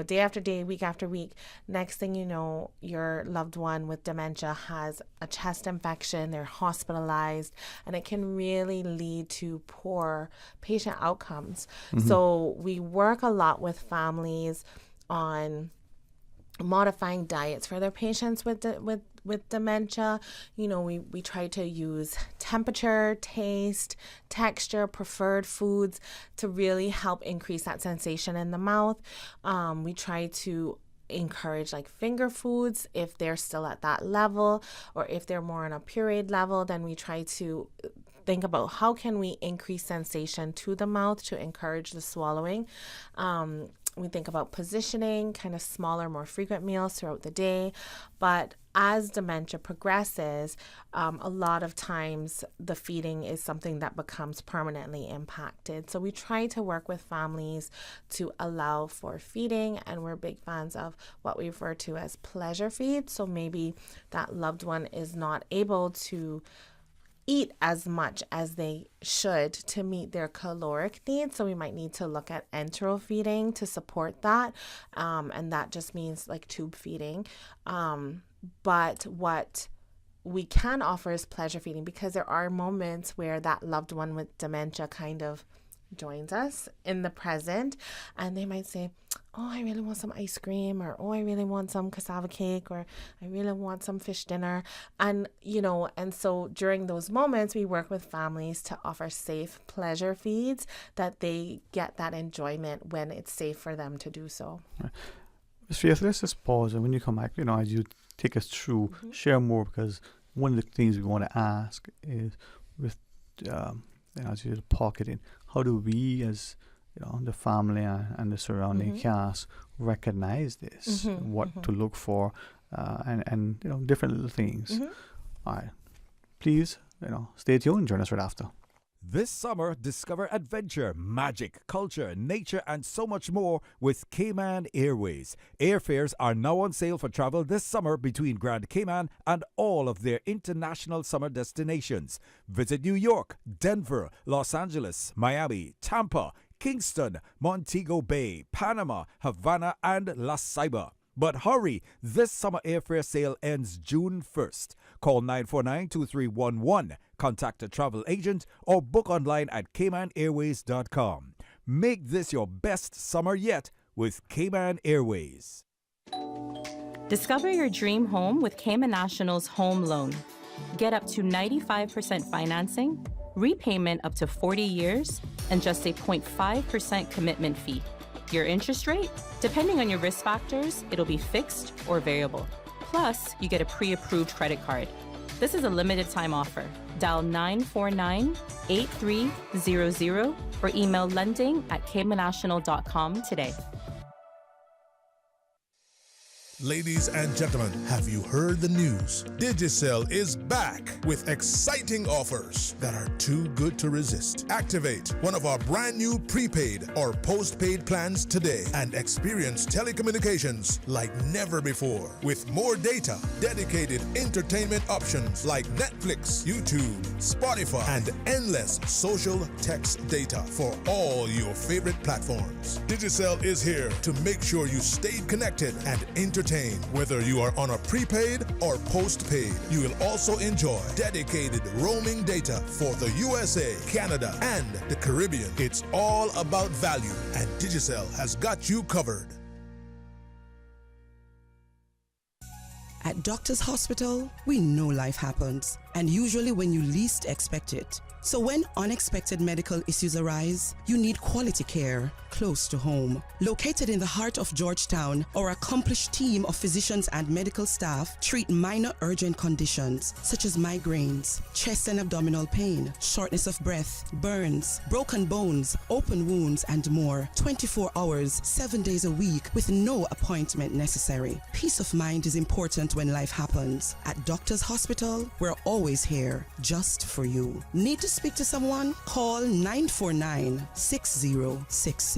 day after day, week after week. Next thing you know, your loved one with dementia has a chest infection, they're hospitalized, and it can really lead to poor patient outcomes. So we work a lot with families on modifying diets for their patients with dementia. We try to use temperature, taste, texture, preferred foods to really help increase that sensation in the mouth. We try to encourage like finger foods if they're still at that level, or if they're more on a pureed level, then we try to think about how can we increase sensation to the mouth to encourage the swallowing. We think about positioning, kind of smaller, more frequent meals throughout the day. But as dementia progresses, a lot of times the feeding is something that becomes permanently impacted. So we try to work with families to allow for feeding, and we're big fans of what we refer to as pleasure feed. So maybe that loved one is not able to eat as much as they should to meet their caloric needs. So we might need to look at enteral feeding to support that. And that just means like tube feeding. But what we can offer is pleasure feeding, because there are moments where that loved one with dementia kind of joins us in the present, and they might say, oh, I really want some ice cream, or oh, I really want some cassava cake, or I really want some fish dinner. And and so during those moments we work with families to offer safe pleasure feeds that they get that enjoyment when it's safe for them to do so. Right. Ms. Faith, let's just pause, and when you come back, as you take us through, share more, because one of the things we want to ask is with as you're pocketing, how do we as the family and the surrounding cast recognize this, what to look for, and different little things. All right, please stay tuned, join us right after. This summer, discover adventure, magic, culture, nature, and so much more with Cayman Airways. Airfares are now on sale for travel this summer between Grand Cayman and all of their international summer destinations. Visit New York, Denver, Los Angeles, Miami, Tampa, Kingston, Montego Bay, Panama, Havana, and La Ceiba. But hurry, this summer airfare sale ends June 1st. Call 949-2311, contact a travel agent, or book online at CaymanAirways.com. Make this your best summer yet with Cayman Airways. Discover your dream home with Cayman National's home loan. Get up to 95% financing, repayment up to 40 years, and just a 0.5% commitment fee. Your interest rate? Depending on your risk factors, it'll be fixed or variable. Plus, you get a pre-approved credit card. This is a limited time offer. Dial 949-8300 or email lending@caymanational.com today. Ladies and gentlemen, have you heard the news? Digicel is back with exciting offers that are too good to resist. Activate one of our brand new prepaid or postpaid plans today and experience telecommunications like never before. With more data, dedicated entertainment options like Netflix, YouTube, Spotify, and endless social text data for all your favorite platforms. Digicel is here to make sure you stay connected and entertained. Whether you are on a prepaid or postpaid, you will also enjoy dedicated roaming data for the USA, Canada, and the Caribbean. It's all about value, and Digicel has got you covered. At Doctors Hospital, we know life happens, and usually when you least expect it. So when unexpected medical issues arise, you need quality care close to home. Located in the heart of Georgetown, our accomplished team of physicians and medical staff treat minor urgent conditions such as migraines, chest and abdominal pain, shortness of breath, burns, broken bones, open wounds, and more. 24 hours, 7 days a week with no appointment necessary. Peace of mind is important when life happens. At Doctors Hospital, we're always here just for you. Need to speak to someone? Call 949-6066.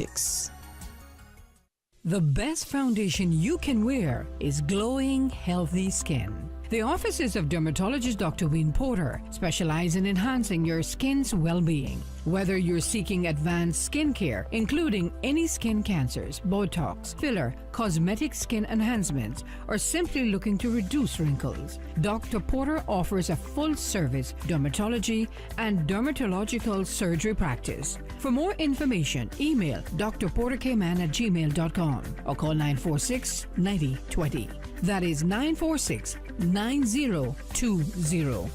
The best foundation you can wear is glowing, healthy skin. The offices of dermatologist Dr. Wayne Porter specialize in enhancing your skin's well-being. Whether you're seeking advanced skin care, including any skin cancers, Botox, filler, cosmetic skin enhancements, or simply looking to reduce wrinkles, Dr. Porter offers a full-service dermatology and dermatological surgery practice. For more information, email drporterkman@gmail.com or call 946-9020. That is 946-9020.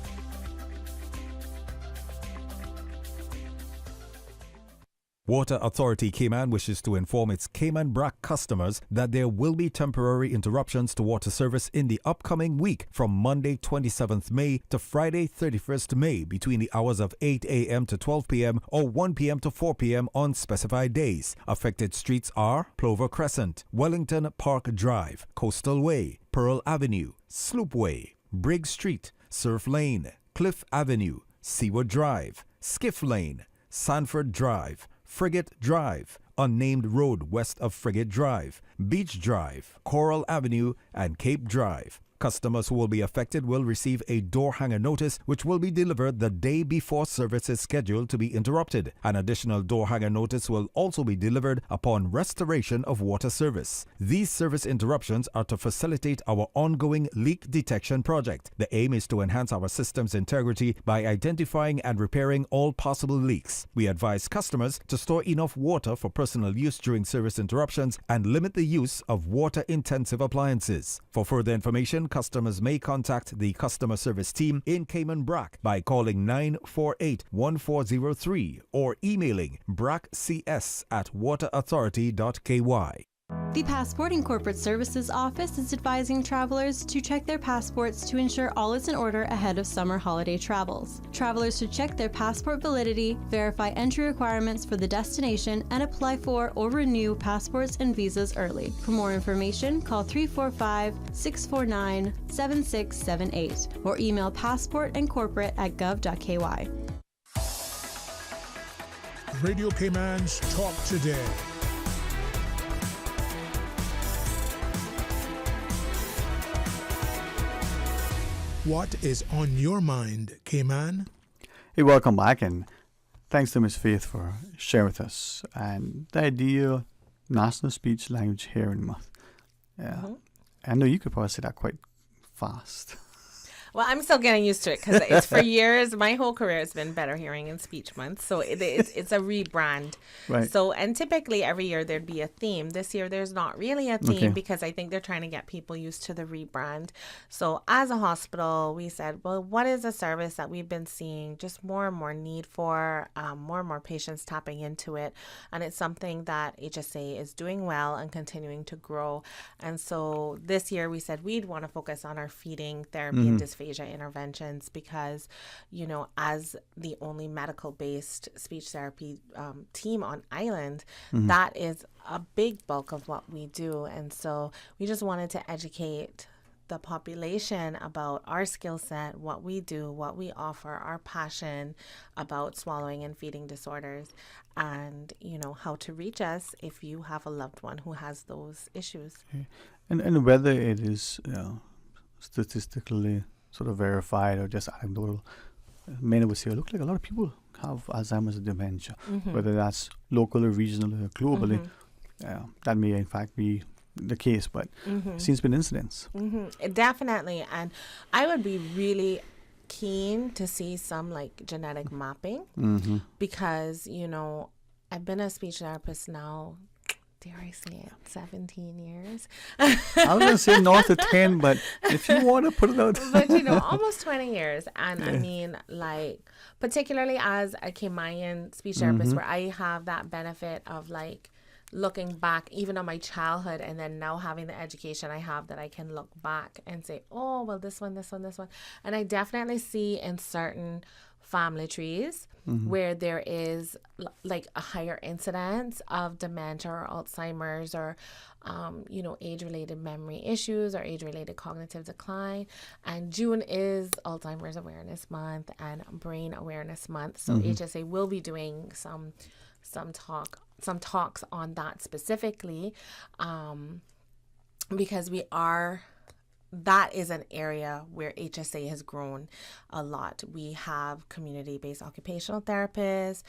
Water Authority Cayman wishes to inform its Cayman Brac customers that there will be temporary interruptions to water service in the upcoming week from Monday 27th May to Friday 31st May between the hours of 8 a.m. to 12 p.m. or 1 p.m. to 4 p.m. on specified days. Affected streets are Plover Crescent, Wellington Park Drive, Coastal Way, Pearl Avenue, Sloop Way, Briggs Street, Surf Lane, Cliff Avenue, Seaward Drive, Skiff Lane, Sanford Drive, Frigate Drive, Unnamed Road west of Frigate Drive, Beach Drive, Coral Avenue, and Cape Drive. Customers who will be affected will receive a door hanger notice which will be delivered the day before service is scheduled to be interrupted. An additional door hanger notice will also be delivered upon restoration of water service. These service interruptions are to facilitate our ongoing leak detection project. The aim is to enhance our system's integrity by identifying and repairing all possible leaks. We advise customers to store enough water for personal use during service interruptions and limit the use of water-intensive appliances. For further information, customers may contact the customer service team in Cayman Brac by calling 948-1403 or emailing braccs@waterauthority.ky. The Passport and Corporate Services Office is advising travelers to check their passports to ensure all is in order ahead of summer holiday travels. Travelers should check their passport validity, verify entry requirements for the destination, and apply for or renew passports and visas early. For more information, call 345-649-7678 or email passportandcorporate@gov.ky. Radio Cayman's Talk Today. What is on your mind, Cayman? Hey, welcome back, and thanks to Miss Faith for sharing with us and the idea National Speech Language Hearing Month. Yeah, I know you could probably say that quite fast. Well, I'm still getting used to it because it's for years. My whole career has been Better Hearing and Speech Month, so it's a rebrand. Right. So, and typically every year there'd be a theme. This year there's not really a theme because I think they're trying to get people used to the rebrand. So, as a hospital, we said, well, what is a service that we've been seeing just more and more need for, more and more patients tapping into it, and it's something that HSA is doing well and continuing to grow. And so this year we said we'd want to focus on our feeding therapy and dysphagia aphasia interventions because, you know, as the only medical-based speech therapy team on island, that is a big bulk of what we do. And so we just wanted to educate the population about our skill set, what we do, what we offer, our passion about swallowing and feeding disorders, and, you know, how to reach us if you have a loved one who has those issues. Okay. And whether it is statistically sort of verified or just anecdotal, many would say, look, like a lot of people have Alzheimer's and dementia, whether that's locally, regionally, or globally. That may in fact be the case, but it seems to be an incidence. Definitely. And I would be really keen to see some like genetic mapping because, you know, I've been a speech therapist now, dare I say it, 17 years. I was going to say north of 10, but if you want to put it out. But, you know, almost 20 years. And I mean, like, particularly as a Cayman speech therapist where I have that benefit of like, looking back even on my childhood and then now having the education I have that I can look back and say, oh, well, this one. And I definitely see in certain family trees where there is like a higher incidence of dementia or Alzheimer's or, you know, age-related memory issues or age-related cognitive decline. And June is Alzheimer's Awareness Month and Brain Awareness Month. So HSA will be doing some talks on that specifically, because that is an area where HSA has grown a lot. We have community-based occupational therapists.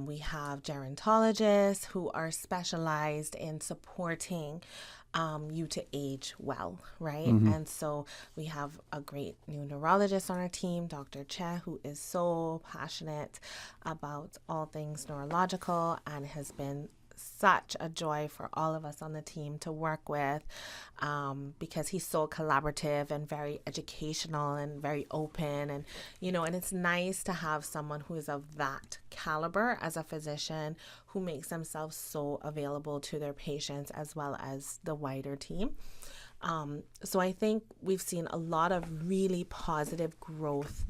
We have gerontologists who are specialized in supporting you to age well, right? And so we have a great new neurologist on our team, Dr. Che, who is so passionate about all things neurological and has been such a joy for all of us on the team to work with, because he's so collaborative and very educational and very open, and you know, and it's nice to have someone who is of that caliber as a physician who makes themselves so available to their patients as well as the wider team. So I think we've seen a lot of really positive growth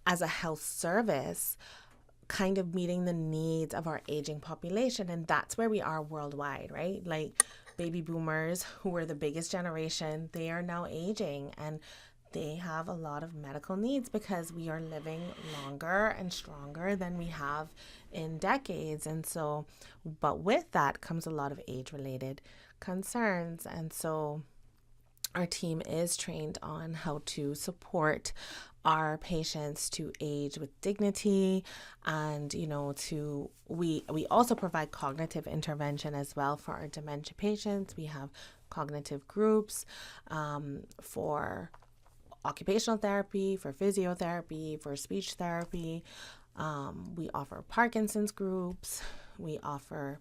as a health service, kind of meeting the needs of our aging population. And that's where we are worldwide, right? Like baby boomers, who were the biggest generation, they are now aging and they have a lot of medical needs because we are living longer and stronger than we have in decades. And so, but with that comes a lot of age-related concerns. And so our team is trained on how to support our patients to age with dignity, and you know, we also provide cognitive intervention as well for our dementia patients. We have cognitive groups for occupational therapy, for physiotherapy, for speech therapy. We offer Parkinson's groups. We offer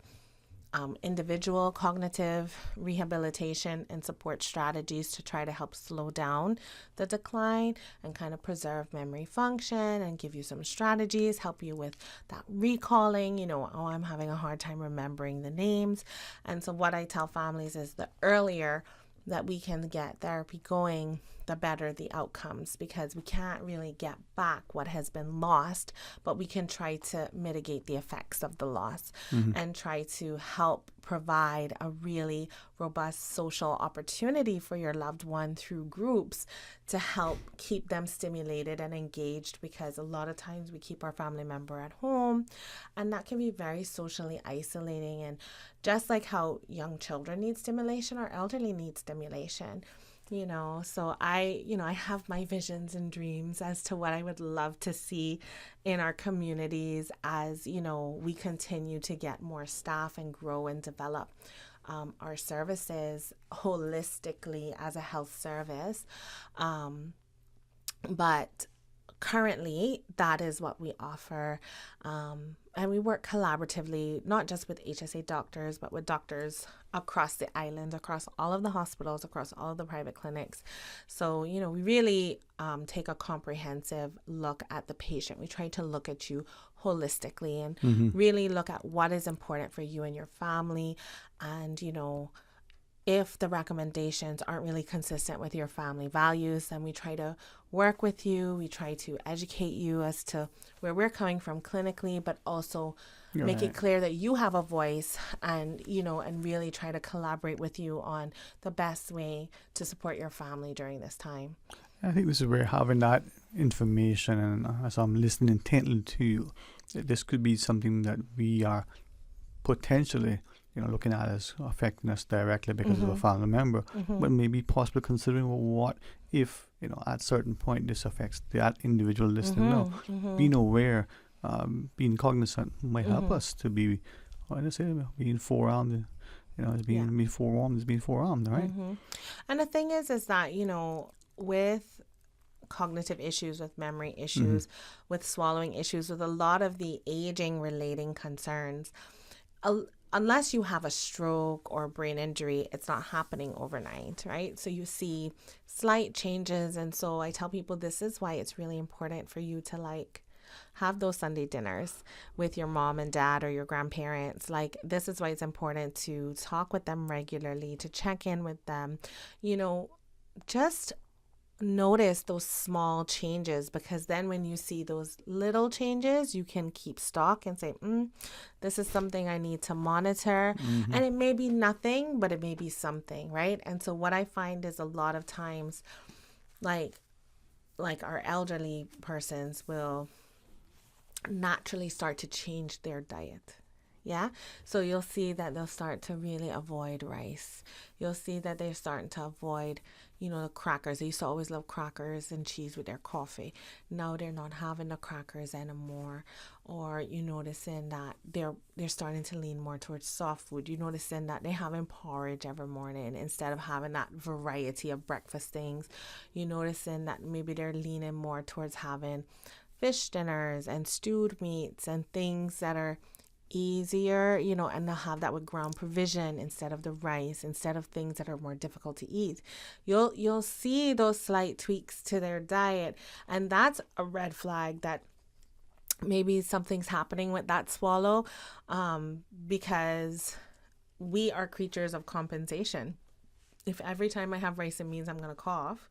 individual cognitive rehabilitation and support strategies to try to help slow down the decline and kind of preserve memory function and give you some strategies, help you with that recalling, you know, oh, I'm having a hard time remembering the names. And so what I tell families is the earlier that we can get therapy going, the better the outcomes, because we can't really get back what has been lost, but we can try to mitigate the effects of the loss and try to help provide a really robust social opportunity for your loved one through groups to help keep them stimulated and engaged, because a lot of times we keep our family member at home and that can be very socially isolating. And just like how young children need stimulation, our elderly need stimulation. You know, so I have my visions and dreams as to what I would love to see in our communities as, you know, we continue to get more staff and grow and develop our services holistically as a health service. But currently, that is what we offer. And we work collaboratively, not just with HSA doctors, but with doctors across the island, across all of the hospitals, across all of the private clinics. So, you know, we really take a comprehensive look at the patient. We try to look at you holistically and really look at what is important for you and your family. And, you know, if the recommendations aren't really consistent with your family values, then we try to work with you. We try to educate you as to where we're coming from clinically, but also make it clear that you have a voice, and, you know, and really try to collaborate with you on the best way to support your family during this time. I think this is where having that information, and as I'm listening intently to you, this could be something that we are potentially, you know, looking at as affecting us directly because of a family member, but maybe possibly considering, well, what if, you know, at a certain point this affects that individual listening. No, being aware, being cognizant might help us to be, what did I say, being forearmed, you know, being forearmed is being forearmed, right? And the thing is that, you know, with cognitive issues, with memory issues, with swallowing issues, with a lot of the aging relating concerns, unless you have a stroke or brain injury, it's not happening overnight, right? So you see slight changes. And so I tell people this is why it's really important for you to like have those Sunday dinners with your mom and dad or your grandparents. Like, this is why it's important to talk with them regularly, to check in with them, you know, just notice those small changes, because then when you see those little changes, you can keep stock and say, this is something I need to monitor. And it may be nothing, but it may be something, right? And so what I find is a lot of times, like our elderly persons will naturally start to change their diet. Yeah. So you'll see that they'll start to really avoid rice. You'll see that they're starting to avoid, you know, the crackers. They used to always love crackers and cheese with their coffee. Now they're not having the crackers anymore. Or you noticing that they're starting to lean more towards soft food. You noticing that they're having porridge every morning instead of having that variety of breakfast things. You noticing that maybe they're leaning more towards having fish dinners and stewed meats and things that are easier, you know, and they'll have that with ground provision instead of the rice, instead of things that are more difficult to eat. You'll see those slight tweaks to their diet, and that's a red flag that maybe something's happening with that swallow, because we are creatures of compensation. If every time I have rice and beans I'm going to cough,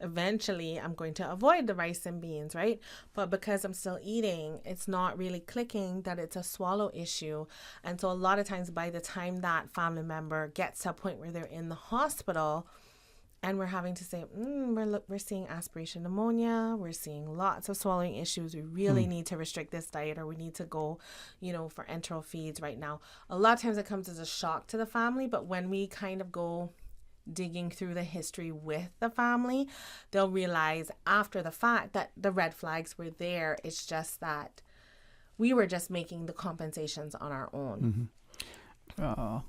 eventually I'm going to avoid the rice and beans, right? But because I'm still eating, it's not really clicking that it's a swallow issue. And so a lot of times by the time that family member gets to a point where they're in the hospital and we're having to say, we're seeing aspiration pneumonia, we're seeing lots of swallowing issues, we really need to restrict this diet, or we need to go, you know, for enteral feeds right now. A lot of times it comes as a shock to the family, but when we kind of go digging through the history with the family, they'll realize after the fact that the red flags were there. It's just that we were just making the compensations on our own. Are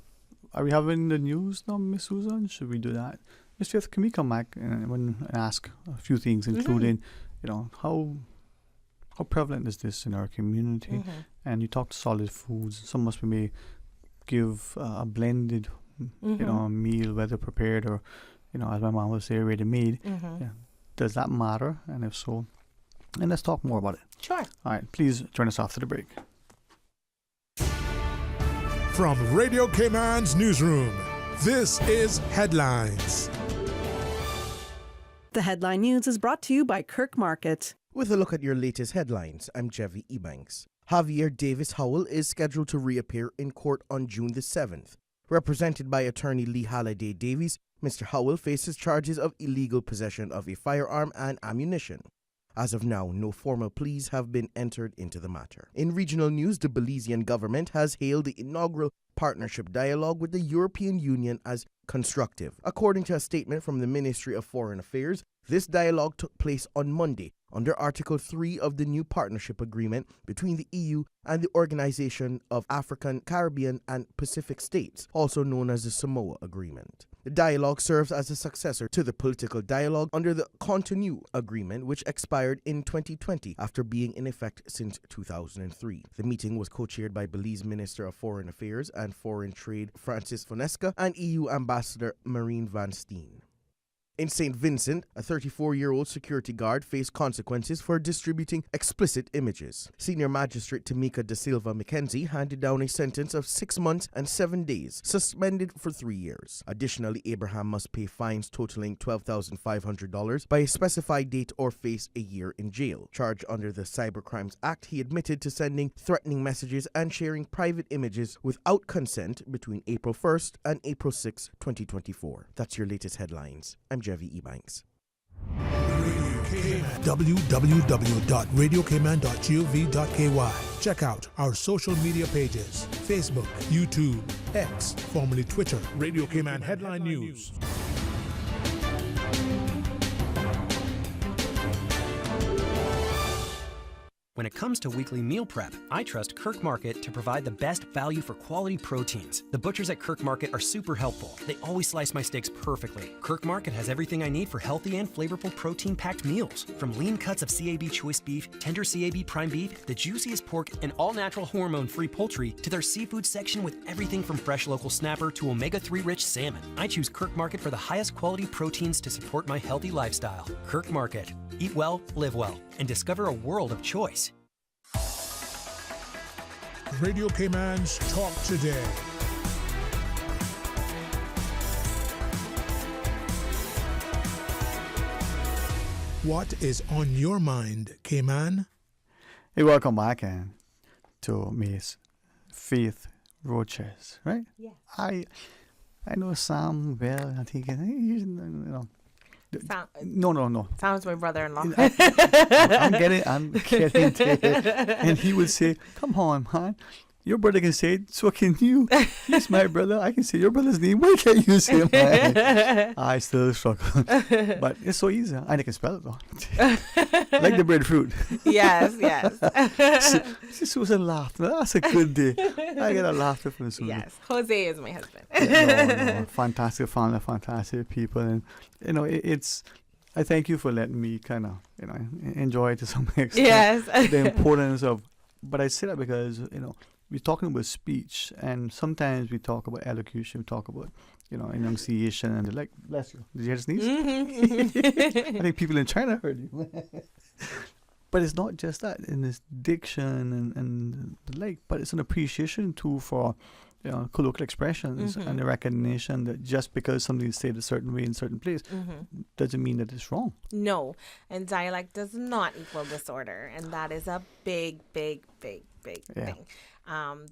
we having the news now, Miss Susan? Should we do that? Miss Fifth, can we come back and ask a few things, including, you know, how prevalent is this in our community? And you talked solid foods. Some of us may give a blended you know, a meal, whether prepared or, you know, as my mom would say, ready made. Yeah. Does that matter? And if so, and let's talk more about it. Sure. All right, please join us after the break. From Radio Cayman's newsroom, this is Headlines. The Headline News is brought to you by Kirk Market. With a look at your latest headlines, I'm Dwayne Ebanks. Javier Davis Howell is scheduled to reappear in court on June the 7th. Represented by attorney Lee Halliday Davies, Mr. Howell faces charges of illegal possession of a firearm and ammunition. As of now, no formal pleas have been entered into the matter. In regional news, the Belizean government has hailed the inaugural partnership dialogue with the European Union as constructive. According to a statement from the Ministry of Foreign Affairs, this dialogue took place on Monday under Article 3 of the new partnership agreement between the EU and the Organization of African, Caribbean and Pacific States, also known as the Samoa Agreement. The dialogue serves as a successor to the political dialogue under the Cotonou Agreement, which expired in 2020 after being in effect since 2003. The meeting was co-chaired by Belize Minister of Foreign Affairs and Foreign Trade Francis Fonesca and EU Ambassador Marine Van Steen. In St. Vincent, a 34-year-old security guard faced consequences for distributing explicit images. Senior Magistrate Tamika Da Silva McKenzie handed down a sentence of 6 months and 7 days, suspended for 3 years. Additionally, Abraham must pay fines totaling $12,500 by a specified date or face a year in jail. Charged under the Cybercrimes Act, he admitted to sending threatening messages and sharing private images without consent between April 1st and April 6, 2024. That's your latest headlines. I'm Dwayne Ebanks. www.radiocayman.gov.ky. Check out our social media pages: Facebook, YouTube, X, formerly Twitter, Radio Cayman Headline News. When it comes to weekly meal prep, I trust Kirk Market to provide the best value for quality proteins. The butchers at Kirk Market are super helpful. They always slice my steaks perfectly. Kirk Market has everything I need for healthy and flavorful protein-packed meals. From lean cuts of CAB choice beef, tender CAB prime beef, the juiciest pork, and all-natural hormone-free poultry, to their seafood section with everything from fresh local snapper to omega-3 rich salmon. I choose Kirk Market for the highest quality proteins to support my healthy lifestyle. Kirk Market. Eat well, live well, and discover a world of choice. Radio Cayman's Talk Today. What is on your mind, Cayman? Hey, welcome back to Miss Faith Roches, right? Yeah. I know Sam well. I think he's, No. Sam's my brother-in-law. I'm getting there. And he would say, "Come on, man. Your brother can say it, so can you. He's my brother. I can say your brother's name. Why can't you say mine?" I still struggle. But it's so easy. And I can spell it, though. Like the breadfruit. Yes. Susan laughed. That's a good day. I get a laughter from Susan. Yes. Jose is my husband. No. Fantastic family, fantastic people. And, it's... I thank you for letting me kind of, enjoy it to some extent. Yes. The importance of... But I say that because, we're talking about speech, and sometimes we talk about elocution, we talk about, enunciation, and like, bless you. Did you hear the sneeze? Mm-hmm. I think people in China heard you. But it's not just that, in this diction and the like, but it's an appreciation too for colloquial expressions and the recognition that just because something is said a certain way in a certain place doesn't mean that it's wrong. No, and dialect does not equal disorder, and that is a big thing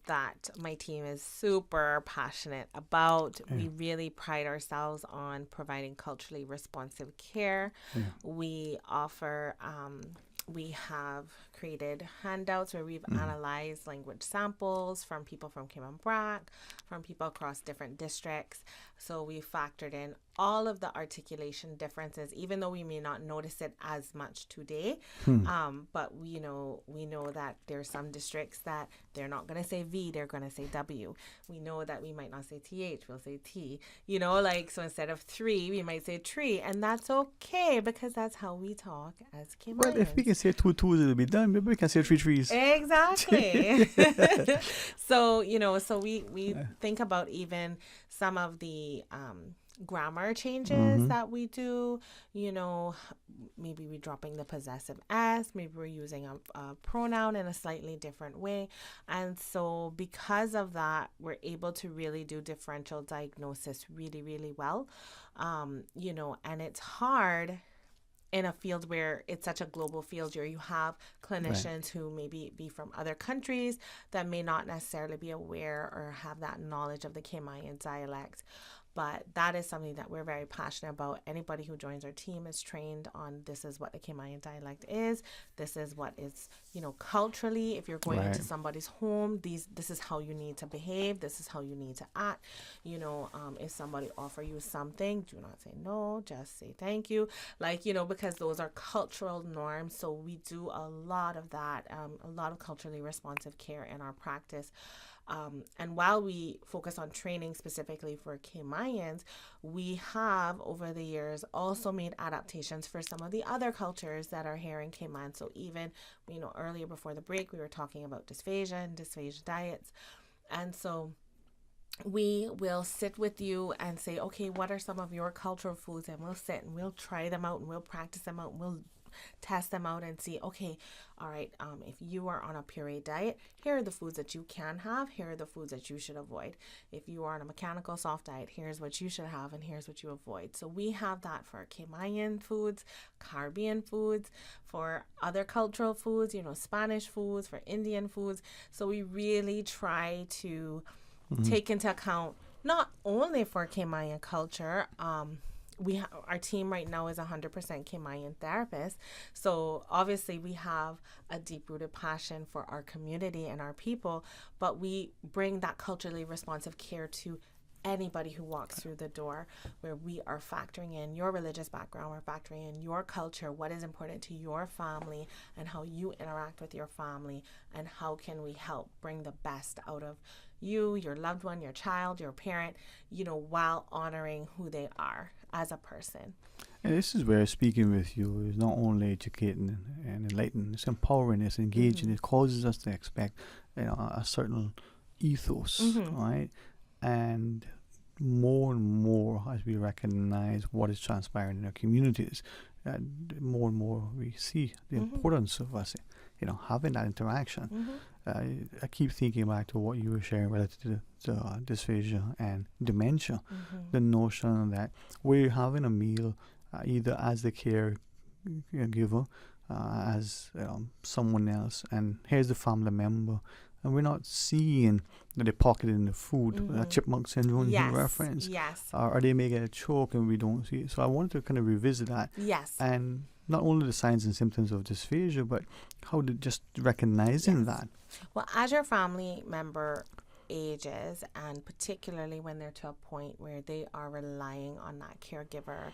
that my team is super passionate about. Yeah. We really pride ourselves on providing culturally responsive care. Yeah. We offer... we have created handouts where we've analyzed language samples from people from Cayman Brac, from people across different districts. So we factored in all of the articulation differences, even though we may not notice it as much today. But we know that there are some districts that they're not going to say V, they're going to say W. We know that we might not say TH, we'll say T. So instead of 3, we might say tree. And that's okay, because that's how we talk as Caymanians. Well, if we can say 2 twos, it'll be done. Maybe we can say 3 trees. Exactly. So we think about even some of the grammar changes that we do. Maybe we're dropping the possessive S, maybe we're using a pronoun in a slightly different way. And so because of that, we're able to really do differential diagnosis really, really well. And it's hard in a field where it's such a global field, where you have clinicians who maybe be from other countries that may not necessarily be aware or have that knowledge of the Cayman dialect. But that is something that we're very passionate about. Anybody who joins our team is trained on this is what the Cayman dialect is. This is what is, culturally, if you're going into somebody's home, this is how you need to behave. This is how you need to act. If somebody offer you something, do not say no, just say thank you. Because those are cultural norms. So we do a lot of that, a lot of culturally responsive care in our practice. And while we focus on training specifically for Caymanians, we have over the years also made adaptations for some of the other cultures that are here in Cayman. So even, earlier before the break, we were talking about dysphagia and dysphagia diets. And so we will sit with you and say, okay, what are some of your cultural foods? And we'll sit and we'll try them out and we'll practice them out and we'll test them out and see, okay, all right, if you are on a puree diet, here are the foods that you can have, here are the foods that you should avoid. If you are on a mechanical soft diet, here's what you should have and here's what you avoid. So we have that for Cayman foods, Caribbean foods, for other cultural foods, Spanish foods, for Indian foods. So we really try to take into account not only for Cayman culture. Our team right now is 100% Cayman therapists. So obviously we have a deep-rooted passion for our community and our people, but we bring that culturally responsive care to anybody who walks through the door, where we are factoring in your religious background, we're factoring in your culture, what is important to your family and how you interact with your family, and how can we help bring the best out of you, your loved one, your child, your parent, while honoring who they are as a person. And this is where speaking with you is not only educating and enlightening, it's empowering, it's engaging, it causes us to expect a certain ethos, right? And more and more as we recognize what is transpiring in our communities, more and more we see the importance of us, having that interaction. I keep thinking back to what you were sharing relative to dysphagia and dementia. The notion that we're having a meal either as the caregiver, as someone else, and here's the family member, and we're not seeing that they're pocketing the food, that chipmunk syndrome you reference. Yes. Or they may get a choke and we don't see it. So I wanted to kind of revisit that. Yes. And not only the signs and symptoms of dysphagia, but how to just recognizing that. Well, as your family member ages, and particularly when they're to a point where they are relying on that caregiver,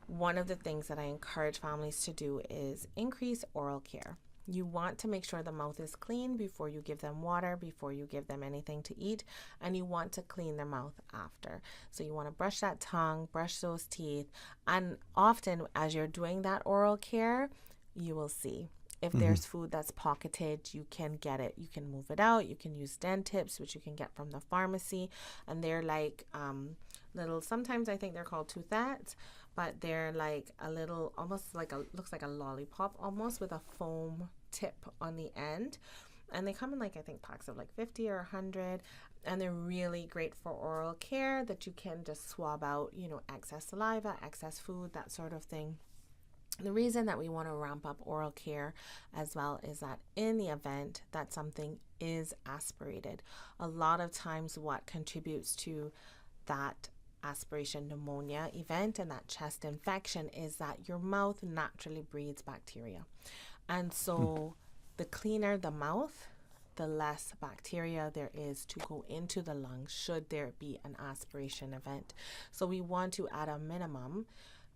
one of the things that I encourage families to do is increase oral care. You want to make sure the mouth is clean before you give them water, before you give them anything to eat, and you want to clean their mouth after. So you want to brush that tongue, brush those teeth, and often as you're doing that oral care, you will see. If there's food that's pocketed, you can get it. You can move it out. You can use dent tips, which you can get from the pharmacy. And they're like little, sometimes I think they're called toothads, but they're like a little, almost like looks like a lollipop almost, with a foam tip on the end. And they come in I think packs of 50 or 100. And they're really great for oral care, that you can just swab out, excess saliva, excess food, that sort of thing. The reason that we want to ramp up oral care as well is that in the event that something is aspirated, a lot of times what contributes to that aspiration pneumonia event and that chest infection is that your mouth naturally breeds bacteria. And so the cleaner the mouth, the less bacteria there is to go into the lungs should there be an aspiration event. So we want to, at a minimum,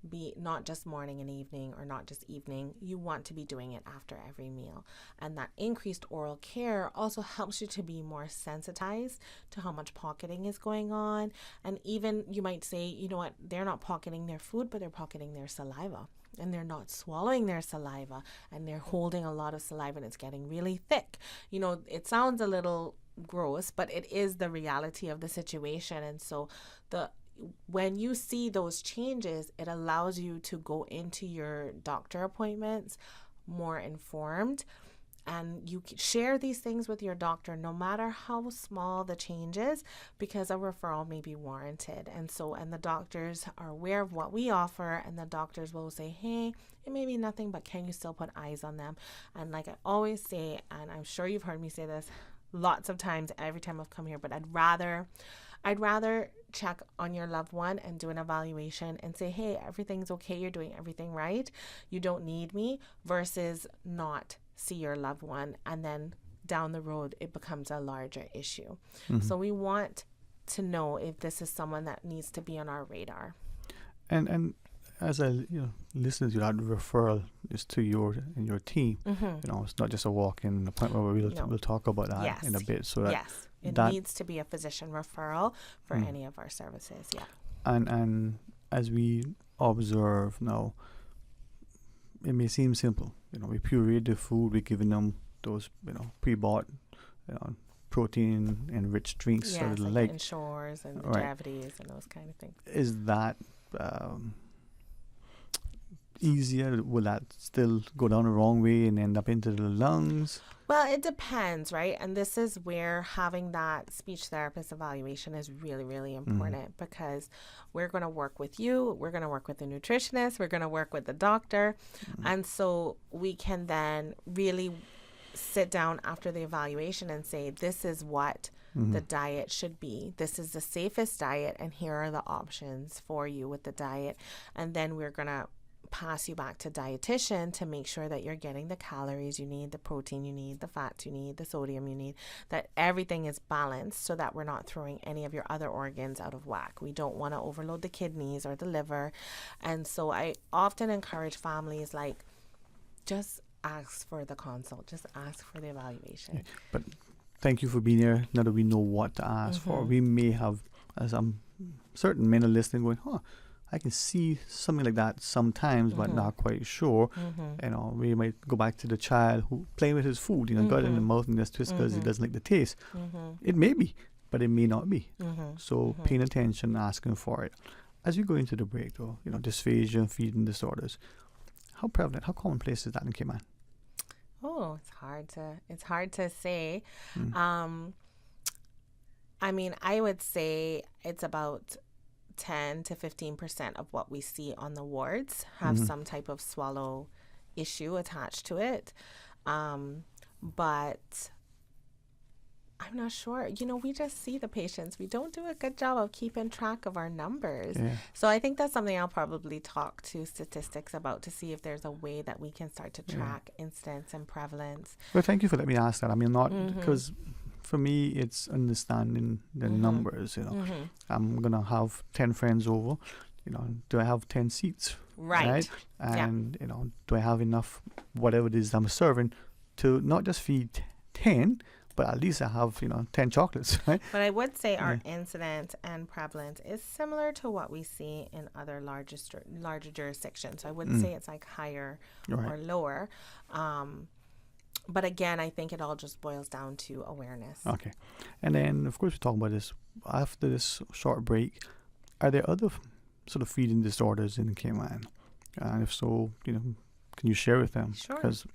be not just morning and evening, or not just evening, you want to be doing it after every meal. And that increased oral care also helps you to be more sensitized to how much pocketing is going on. And even you might say, you know what, they're not pocketing their food, but they're pocketing their saliva. And they're not swallowing their saliva, and they're holding a lot of saliva and it's getting really thick. It sounds a little gross, but it is the reality of the situation. And so when you see those changes, it allows you to go into your doctor appointments more informed, and you share these things with your doctor no matter how small the change is, because a referral may be warranted. And the doctors are aware of what we offer, and the doctors will say, hey, it may be nothing, but can you still put eyes on them? And like I always say, and I'm sure you've heard me say this lots of times every time I've come here, but I'd rather check on your loved one and do an evaluation and say, hey, everything's okay, you're doing everything right, you don't need me, versus not see your loved one and then down the road it becomes a larger issue. So we want to know if this is someone that needs to be on our radar. And as I listen to that referral is to your and your team, it's not just a walk-in appointment. We'll talk about that in a bit. So that it needs to be a physician referral for any of our services. And as we observe now, it may seem simple. We pureed the food, we're giving them those pre-bought protein enriched drinks. Yes, sort of like Ensures and right. Gravities and those kind of things. Is that easier? Will that still go down the wrong way and end up into the lungs? Well, it depends, right? And this is where having that speech therapist evaluation is really, really important because we're going to work with you, we're going to work with the nutritionist, we're going to work with the doctor. And so we can then really sit down after the evaluation and say, this is what the diet should be. This is the safest diet, and here are the options for you with the diet. And then we're going to pass you back to dietitian to make sure that you're getting the calories you need, the protein you need, the fats you need, the sodium you need, that everything is balanced so that we're not throwing any of your other organs out of whack. We don't want to overload the kidneys or the liver. And so I often encourage families, like, just ask for the consult, just ask for the evaluation. But thank you for being here. Now that we know what to ask for, we may have, as certain men are listening, going, I can see something like that sometimes, but not quite sure. You know, we might go back to the child who playing with his food, got it in the mouth and just twist because he doesn't like the taste. It may be, but it may not be. So paying attention, asking for it. As we go into the break, though, dysphagia and feeding disorders, how prevalent, how commonplace is that in Cayman? Oh, it's hard to say. I mean, I would say it's about 10 to 15% of what we see on the wards have some type of swallow issue attached to it. But I'm not sure. We just see the patients. We don't do a good job of keeping track of our numbers. Yeah. So I think that's something I'll probably talk to statistics about to see if there's a way that we can start to track incidence and prevalence. Well, thank you for letting me ask that. I mean, not because for me, it's understanding the numbers, I'm going to have 10 friends over, do I have 10 seats? Right. And, do I have enough, whatever it is I'm serving, to not just feed 10, but at least I have, 10 chocolates, right? But I would say our incidence and prevalence is similar to what we see in other larger jurisdictions. So I wouldn't say it's like higher or lower. But again, I think it all just boils down to awareness. Okay. And then, of course, we're talking about this. After this short break, are there other sort of feeding disorders in Cayman? And if so, can you share with them? Sure. Because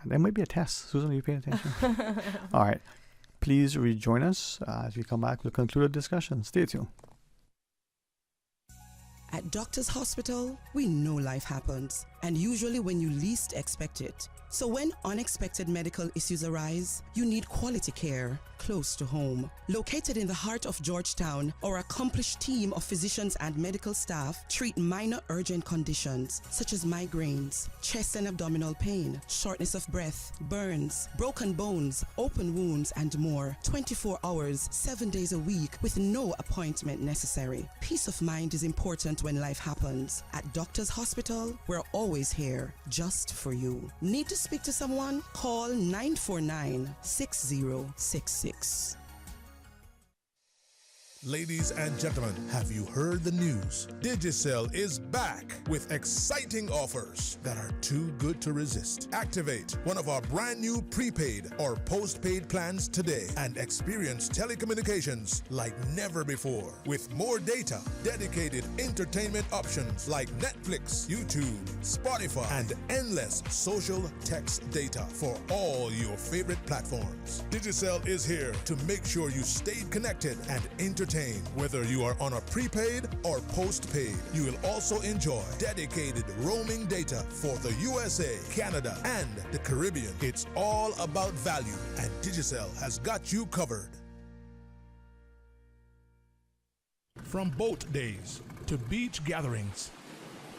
there might be a test. Susan, are you paying attention? All right. Please rejoin us. As we come back, we'll conclude the discussion. Stay tuned. At Doctors Hospital, we know life happens, and usually when you least expect it. So when unexpected medical issues arise, you need quality care close to home. Located in the heart of Georgetown, our accomplished team of physicians and medical staff treat minor urgent conditions such as migraines, chest and abdominal pain, shortness of breath, burns, broken bones, open wounds, and more. 24 hours, 7 days a week with no appointment necessary. Peace of mind is important when life happens. At Doctors Hospital, we're always here just for you. Need to speak to someone? Call 949-6066. Ladies and gentlemen, have you heard the news? Digicel is back with exciting offers that are too good to resist. Activate one of our brand new prepaid or postpaid plans today and experience telecommunications like never before. With more data, dedicated entertainment options like Netflix, YouTube, Spotify, and endless social text data for all your favorite platforms. Digicel is here to make sure you stay connected and entertained. Whether you are on a prepaid or postpaid, you will also enjoy dedicated roaming data for the USA, Canada, and the Caribbean. It's all about value, and Digicel has got you covered. From boat days to beach gatherings,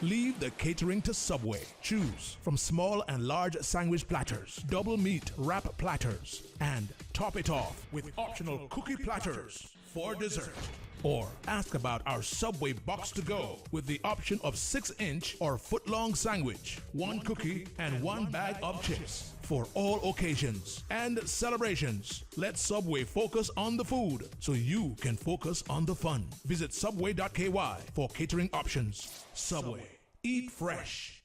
leave the catering to Subway. Choose from small and large sandwich platters, double meat wrap platters, and top it off with optional cookie platters for dessert. Or ask about our Subway Box to Go with the option of 6-inch or foot-long sandwich, 1 cookie, and 1 bag of chips. For all occasions and celebrations, let Subway focus on the food so you can focus on the fun. Visit subway.ky for catering options. Subway. Eat fresh.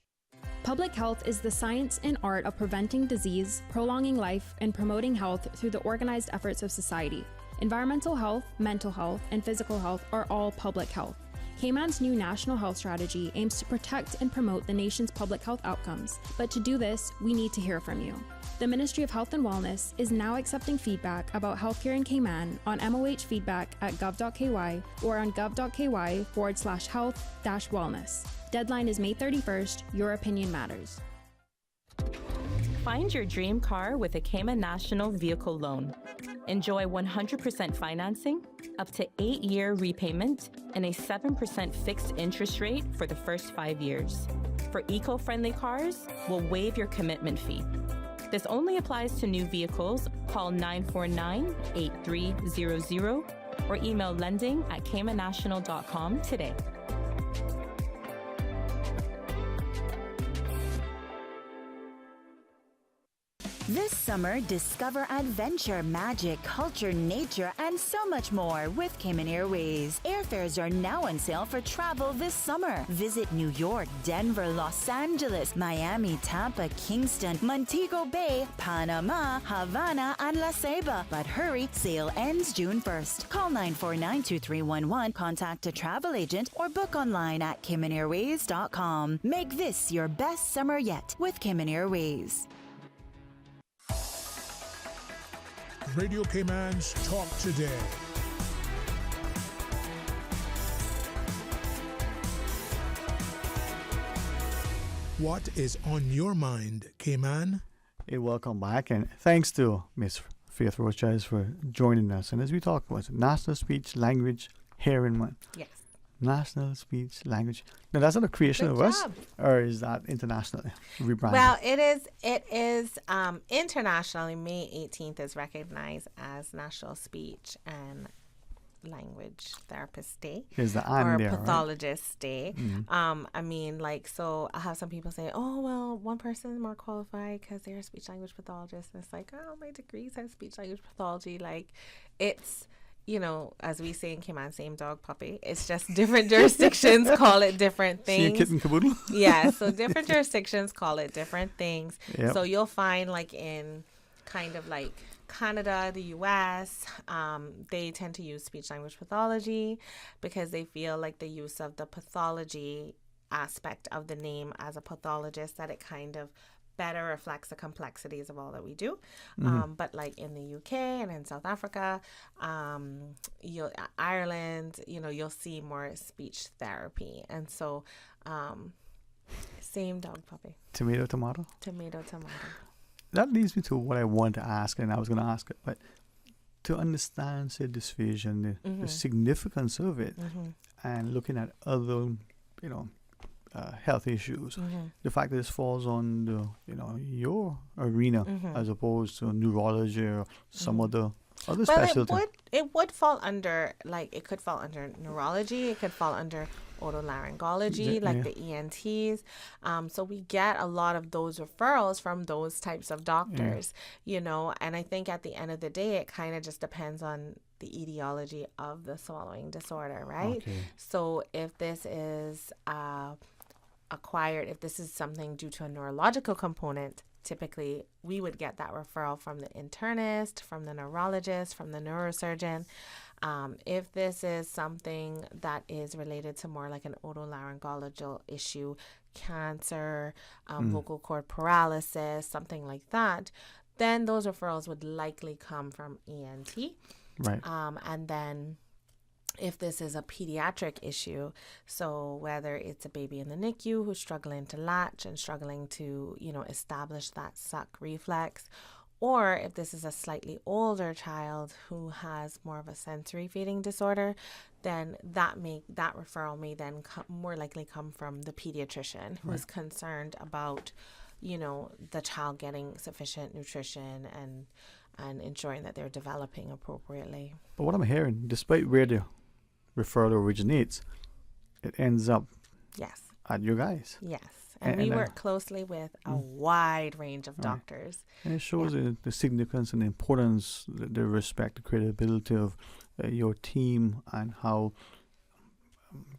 Public health is the science and art of preventing disease, prolonging life, and promoting health through the organized efforts of society. Environmental health, mental health, and physical health are all public health. Cayman's new national health strategy aims to protect and promote the nation's public health outcomes, but to do this, we need to hear from you. The Ministry of Health and Wellness is now accepting feedback about healthcare in Cayman on mohfeedback@gov.ky or on gov.ky/health-wellness. Deadline is May 31st. Your opinion matters. Find your dream car with a Cayman National Vehicle Loan. Enjoy 100% financing, up to 8-year repayment, and a 7% fixed interest rate for the first 5 years. For eco-friendly cars, we'll waive your commitment fee. This only applies to new vehicles. Call 949-8300 or email lending@caymannational.com today. This summer, discover adventure, magic, culture, nature, and so much more with Cayman Airways. Airfares are now on sale for travel this summer. Visit New York, Denver, Los Angeles, Miami, Tampa, Kingston, Montego Bay, Panama, Havana, and La Ceiba. But hurry, sale ends June 1st. Call 949-2311, contact a travel agent, or book online at CaymanAirways.com. Make this your best summer yet with Cayman Airways. Radio Cayman's Talk Today. What is on your mind, Cayman? Hey, welcome back, and thanks to Miss Faith Rochas for joining us. And as we talk about National Speech Language Hearing Month. Yes. National Speech Language. Now, that's not a creation Good of us, job. or is that internationally rebranded? Well, it is internationally. May 18th is recognized as National Speech and Language Therapist Day. Is the or there, Pathologist right? Day. Mhm. I mean, like, so I have some people say, oh, well, one person is more qualified because they're a speech language pathologist. And it's like, oh, my degree says speech language pathology. Like, it's, you know, as we say in Cayman, same dog puppy. It's just different jurisdictions call it different things. See a kitten caboodle? Yeah, so different jurisdictions call it different things. Yep. So you'll find, like, in kind of like Canada, the US, they tend to use speech language pathology because they feel like the use of the pathology aspect of the name as a pathologist, that it kind of better reflects the complexities of all that we do. But like in the UK and in South Africa, Ireland, you'll see more speech therapy. And so same dog puppy. Tomato, tomato? Tomato, tomato. That leads me to what I want to ask, and I was going to ask it, but to understand, say, dysphagia and the significance of it, and looking at other, health issues, the fact that this falls on the, your arena as opposed to neurology or some other specialty. It would fall under, like, it could fall under neurology, it could fall under otolaryngology, like the ENTs. So we get a lot of those referrals from those types of doctors, and I think at the end of the day, it kind of just depends on the etiology of the swallowing disorder, right? Okay. So if this is acquired, if this is something due to a neurological component, typically we would get that referral from the internist, from the neurologist, from the neurosurgeon. If this is something that is related to more like an otolaryngological issue, cancer, vocal cord paralysis, something like that, then those referrals would likely come from ENT. Right. And then if this is a pediatric issue, so whether it's a baby in the NICU who's struggling to latch and struggling to, establish that suck reflex, or if this is a slightly older child who has more of a sensory feeding disorder, then that referral may then more likely come from the pediatrician who's concerned about, the child getting sufficient nutrition and ensuring that they're developing appropriately. But what I'm hearing, despite where the referral originates, it ends up at you guys. Yes. And we work closely with a wide range of doctors. And it shows the significance and the importance, the respect, the credibility of your team, and how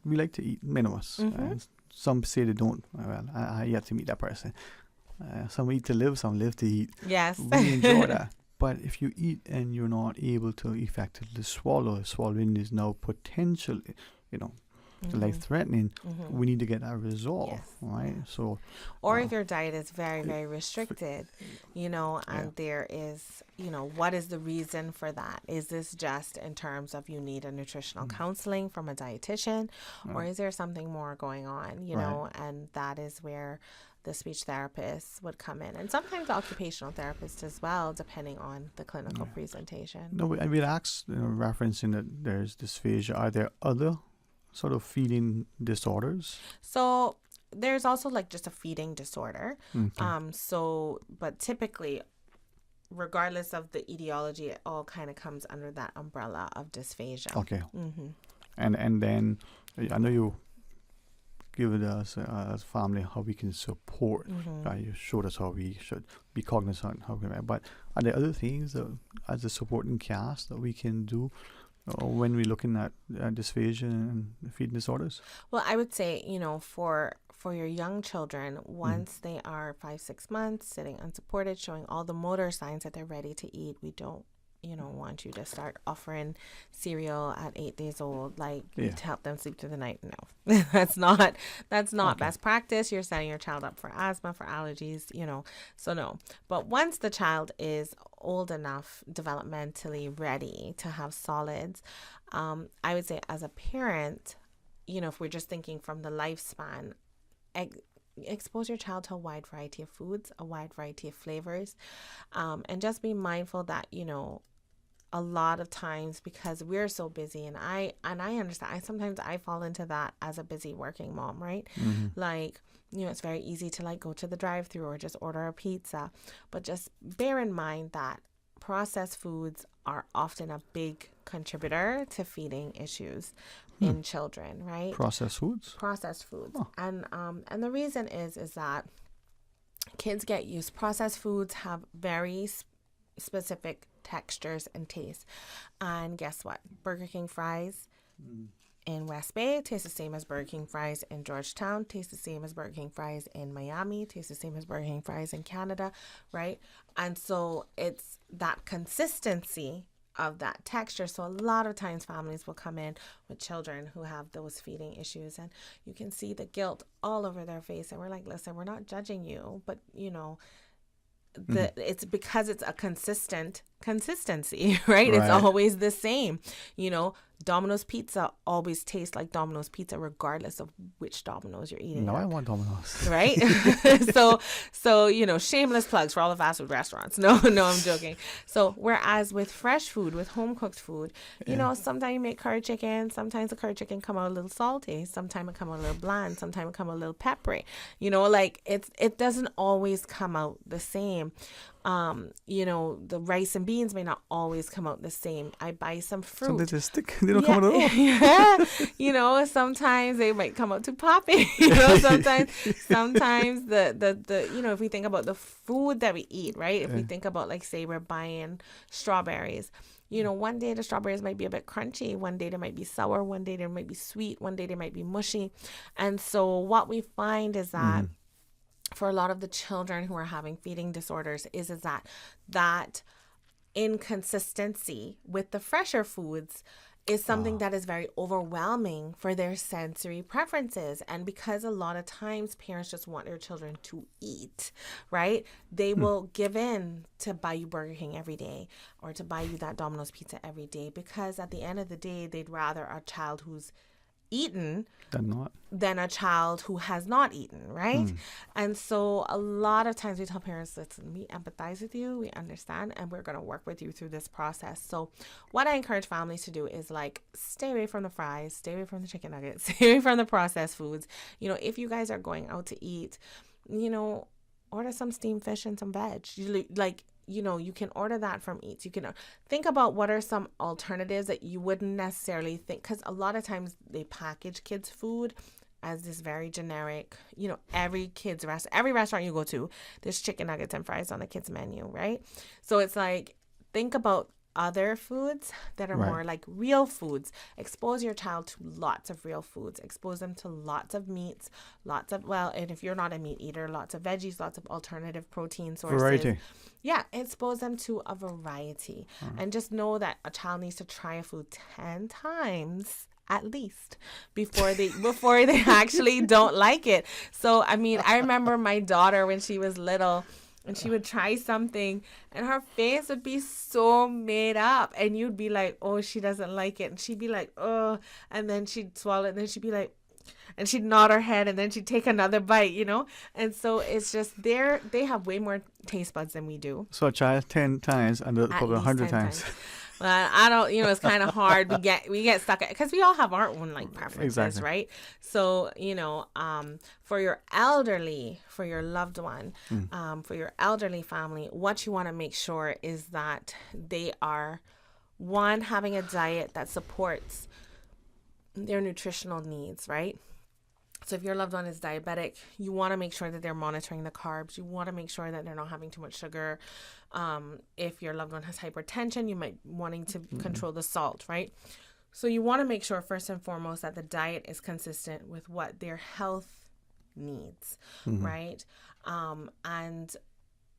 we like to eat, many of us. some say they don't. Well, I yet to meet that person. Some eat to live, some live to eat. Yes. We enjoy that. But if you eat and you're not able to effectively swallow, swallowing is now potentially, life-threatening. We need to get that resolved, right? So, or if your diet is very, very restricted, and there is, what is the reason for that? Is this just in terms of you need a nutritional counseling from a dietitian, or is there something more going on, and that is where the speech therapist would come in, and sometimes the occupational therapist as well, depending on the clinical presentation. No, we'd ask, referencing that there's dysphagia. Are there other sort of feeding disorders? So there's also like just a feeding disorder. Okay. But typically, regardless of the etiology, it all kind of comes under that umbrella of dysphagia. Okay. And then I know you given us as a family how we can support. You showed us how we should be cognizant, but are there other things as a supporting cast that we can do when we're looking at dysphagia and feeding disorders? Well, I would say, for your young children, once they are 5-6 months, sitting unsupported, showing all the motor signs that they're ready to eat, we don't want you to start offering cereal at 8 days old, to help them sleep through the night. No, that's not best practice. You're setting your child up for asthma, for allergies, so no. But once the child is old enough, developmentally ready to have solids, I would say as a parent, if we're just thinking from the lifespan, expose your child to a wide variety of foods, a wide variety of flavors, and just be mindful that, a lot of times, because we're so busy, and I understand, sometimes I fall into that as a busy working mom, right? It's very easy to go to the drive-thru or just order a pizza, but just bear in mind that processed foods are often a big contributor to feeding issues in children, right? Processed foods? Processed foods. And the reason is that kids get used. Processed foods have very specific textures and tastes. And guess what? Burger King fries in West Bay taste the same as Burger King fries in Georgetown, taste the same as Burger King fries in Miami, taste the same as Burger King fries in Canada, right? And so it's that consistency of that texture. So a lot of times families will come in with children who have those feeding issues, and you can see the guilt all over their face, and we're like, listen, we're not judging you, but it's because it's a consistency, right? It's always the same. Domino's pizza always tastes like Domino's pizza regardless of which Domino's you're eating. No, I want Domino's. Right? So shameless plugs for all the fast food restaurants. No, I'm joking. So whereas with fresh food, with home cooked food, sometimes you make curry chicken, sometimes the curry chicken come out a little salty, sometimes it come out a little bland, sometimes it come out a little peppery. It doesn't always come out the same. The rice and beans may not always come out the same. I buy some fruit. Some they just stick. They don't come out at all. Yeah. Sometimes they might come out too poppy. Sometimes the if we think about the food that we eat, right? If we think about, say we're buying strawberries, one day the strawberries might be a bit crunchy, one day they might be sour, one day they might be sweet, one day they might be mushy. And so what we find is that for a lot of the children who are having feeding disorders is that inconsistency with the fresher foods is something that is very overwhelming for their sensory preferences. And because a lot of times parents just want their children to eat, right? They will give in to buy you Burger King every day or to buy you that Domino's pizza every day, because at the end of the day, they'd rather a child who's eaten than a child who has not eaten, right? And so a lot of times we tell parents, listen, we empathize with you, we understand, and we're going to work with you through this process. So what I encourage families to do is stay away from the fries, stay away from the chicken nuggets, stay away from the processed foods. If you guys are going out to eat, order some steamed fish and some veg. You can order that from Eats. You can think about what are some alternatives that you wouldn't necessarily think, because a lot of times they package kids' food as this very generic, every restaurant you go to, there's chicken nuggets and fries on the kids' menu, right? So it's think about other foods that are Right. more like real foods. Expose your child to lots of real foods. Expose them to lots of meats, and if you're not a meat eater, lots of veggies, lots of alternative protein sources. Variety. Yeah, expose them to a variety. And just know that a child needs to try a food 10 times at least before they actually don't like it. So, I mean, I remember my daughter when she was little, and she would try something and her face would be so made up, and you'd be like, oh, she doesn't like it, and she'd be like, oh, and then she'd swallow it, and then she'd be like, and she'd nod her head, and then she'd take another bite, and so it's just they have way more taste buds than we do. So a child 10 times and the At probably least 100 10 times. Well, I don't, it's kind of hard. We get stuck because we all have our own like preferences, Exactly. right? So, for your elderly, for your loved one, for your elderly family, what you want to make sure is that they are, one, having a diet that supports their nutritional needs, right? So if your loved one is diabetic, you want to make sure that they're monitoring the carbs. You want to make sure that they're not having too much sugar. If your loved one has hypertension, you might wanting to control the salt, right? So you want to make sure first and foremost that the diet is consistent with what their health needs, right? And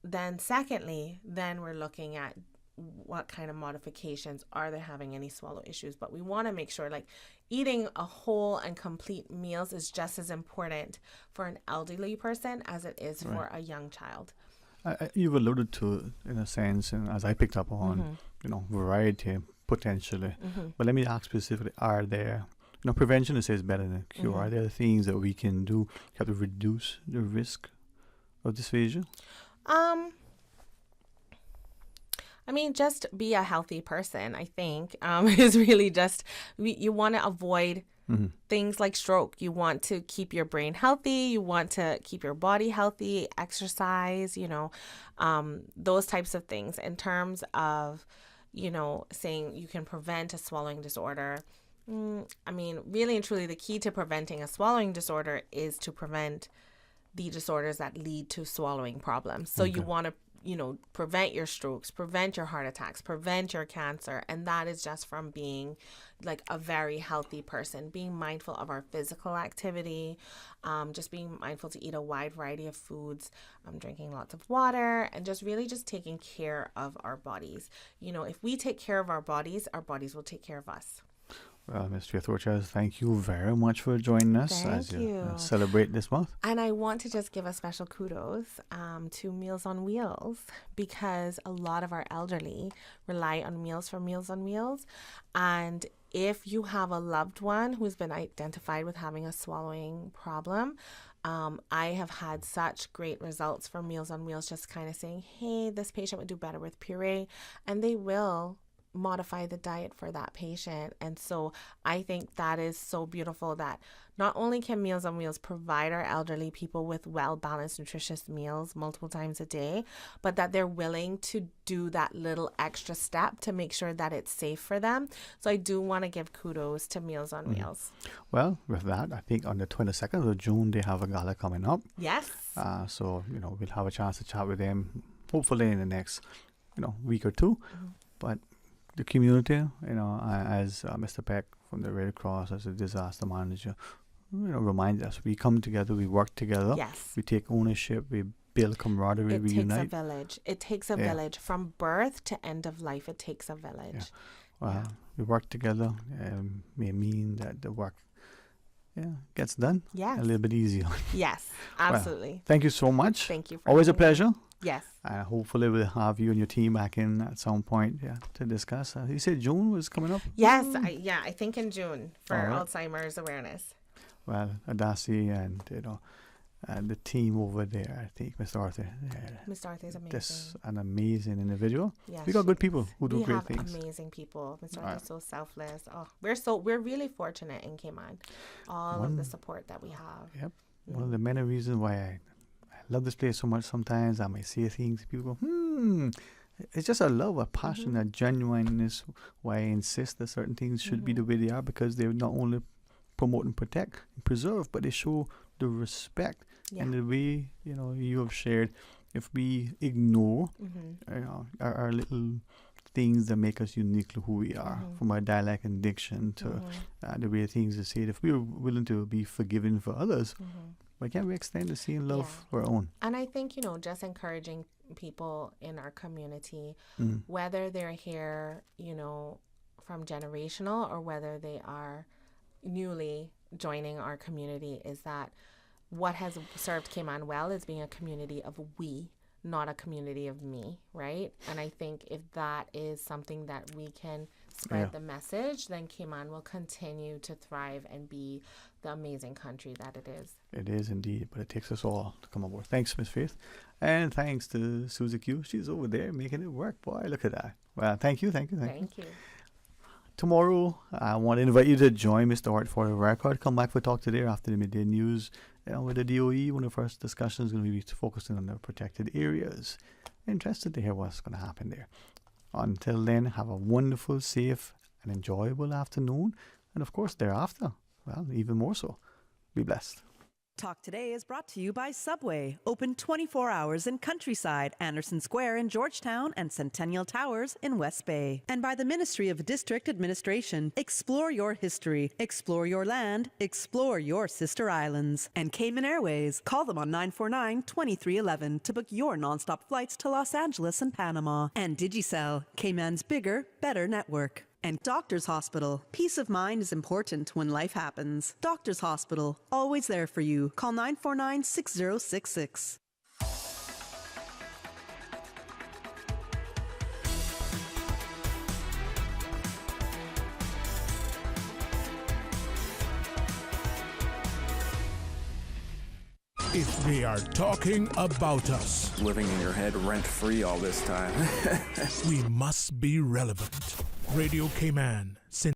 then secondly, then we're looking at what kind of modifications are they having, any swallow issues. But we want to make sure like eating a whole and complete meals is just as important for an elderly person as it is for a young child. You've alluded to it in a sense, and as I picked up on, variety potentially. But let me ask specifically, are there, prevention is better than cure. Are there things that we can do to reduce the risk of dysphagia? I mean, just be a healthy person, I think, is really just, you want to avoid things like stroke. You want to keep your brain healthy. You want to keep your body healthy, exercise, those types of things. In terms of, saying you can prevent a swallowing disorder, I mean, really and truly, the key to preventing a swallowing disorder is to prevent the disorders that lead to swallowing problems. So you want to, prevent your strokes, prevent your heart attacks, prevent your cancer. And that is just from being like a very healthy person, being mindful of our physical activity, just being mindful to eat a wide variety of foods, drinking lots of water, and just really just taking care of our bodies. If we take care of our bodies will take care of us. Well, Ms. Thorchez, thank you very much for joining us as you celebrate this month. And I want to just give a special kudos to Meals on Wheels, because a lot of our elderly rely on meals for Meals on Wheels. And if you have a loved one who's been identified with having a swallowing problem, I have had such great results from Meals on Wheels, just kind of saying, hey, this patient would do better with puree, and they will modify the diet for that patient. And so I think that is so beautiful that not only can Meals on Wheels provide our elderly people with well-balanced, nutritious meals multiple times a day, but that they're willing to do that little extra step to make sure that it's safe for them. So I do want to give kudos to Meals on Wheels. Well, with that, I think on the 22nd of June, they have a gala coming up. Yes. So, we'll have a chance to chat with them, hopefully in the next, week or two. But the community, as Mr. Peck from the Red Cross, as a disaster manager, reminds us, we come together, we work together, we take ownership, we build camaraderie, we unite. It takes a village. It takes a village. From birth to end of life, it takes a village. Well, we work together, may mean that the work gets done a little bit easier. Yes, absolutely. Well, thank you so much. Thank you for always a having me. pleasure. Yes. Hopefully we'll have you and your team back in at some point to discuss. You said June was coming up? Yes, I think in June for Alzheimer's awareness. Well, Adasi and the team over there, I think, Mr. Arthur. Mr. Arthur is amazing. Just an amazing individual. Yes, we got good people who do great things. We have amazing people. Mr. Arthur is so selfless. Oh, we're really fortunate in Cayman. All of the support that we have. Yep. One of the many reasons why I love this place so much. Sometimes I may say things, people go, it's just a love, a passion, a genuineness why I insist that certain things should be the way they are, because they not only promote and protect and preserve, but they show the respect and the way, you have shared. If we ignore our little things that make us uniquely who we are, from our dialect and diction to the way things are said. If we're willing to be forgiving for others, why can't we extend the same love for our own? And I think, just encouraging people in our community, whether they're here, from generational or whether they are newly joining our community, is that what has served Cayman well is being a community of we, not a community of me, right? And I think if that is something that we can spread the message, then Cayman will continue to thrive and be the amazing country that it is. It is indeed, but it takes us all to come aboard. Thanks, Miss Faith. And thanks to Susie Q. She's over there making it work. Boy, look at that. Well, thank you. Thank you. Tomorrow, I want to invite you to join Mr. Art for the record. Come back for Talk Today after the midday news. With the DOE, one of the first discussions is going to be focusing on the protected areas. Interested to hear what's going to happen there. Until then, have a wonderful, safe, and enjoyable afternoon. And of course, thereafter, well, even more so. Be blessed. Talk Today is brought to you by Subway, open 24 hours in Countryside, Anderson Square in Georgetown, and Centennial Towers in West Bay. And by the Ministry of District Administration, explore your history, explore your land, explore your sister islands. And Cayman Airways, call them on 949-2311 to book your nonstop flights to Los Angeles and Panama. And Digicel, Cayman's bigger, better network. And Doctors Hospital. Peace of mind is important when life happens. Doctors Hospital, always there for you. Call 949-6066. If they are talking about us, living in your head rent-free all this time, we must be relevant. Radio Cayman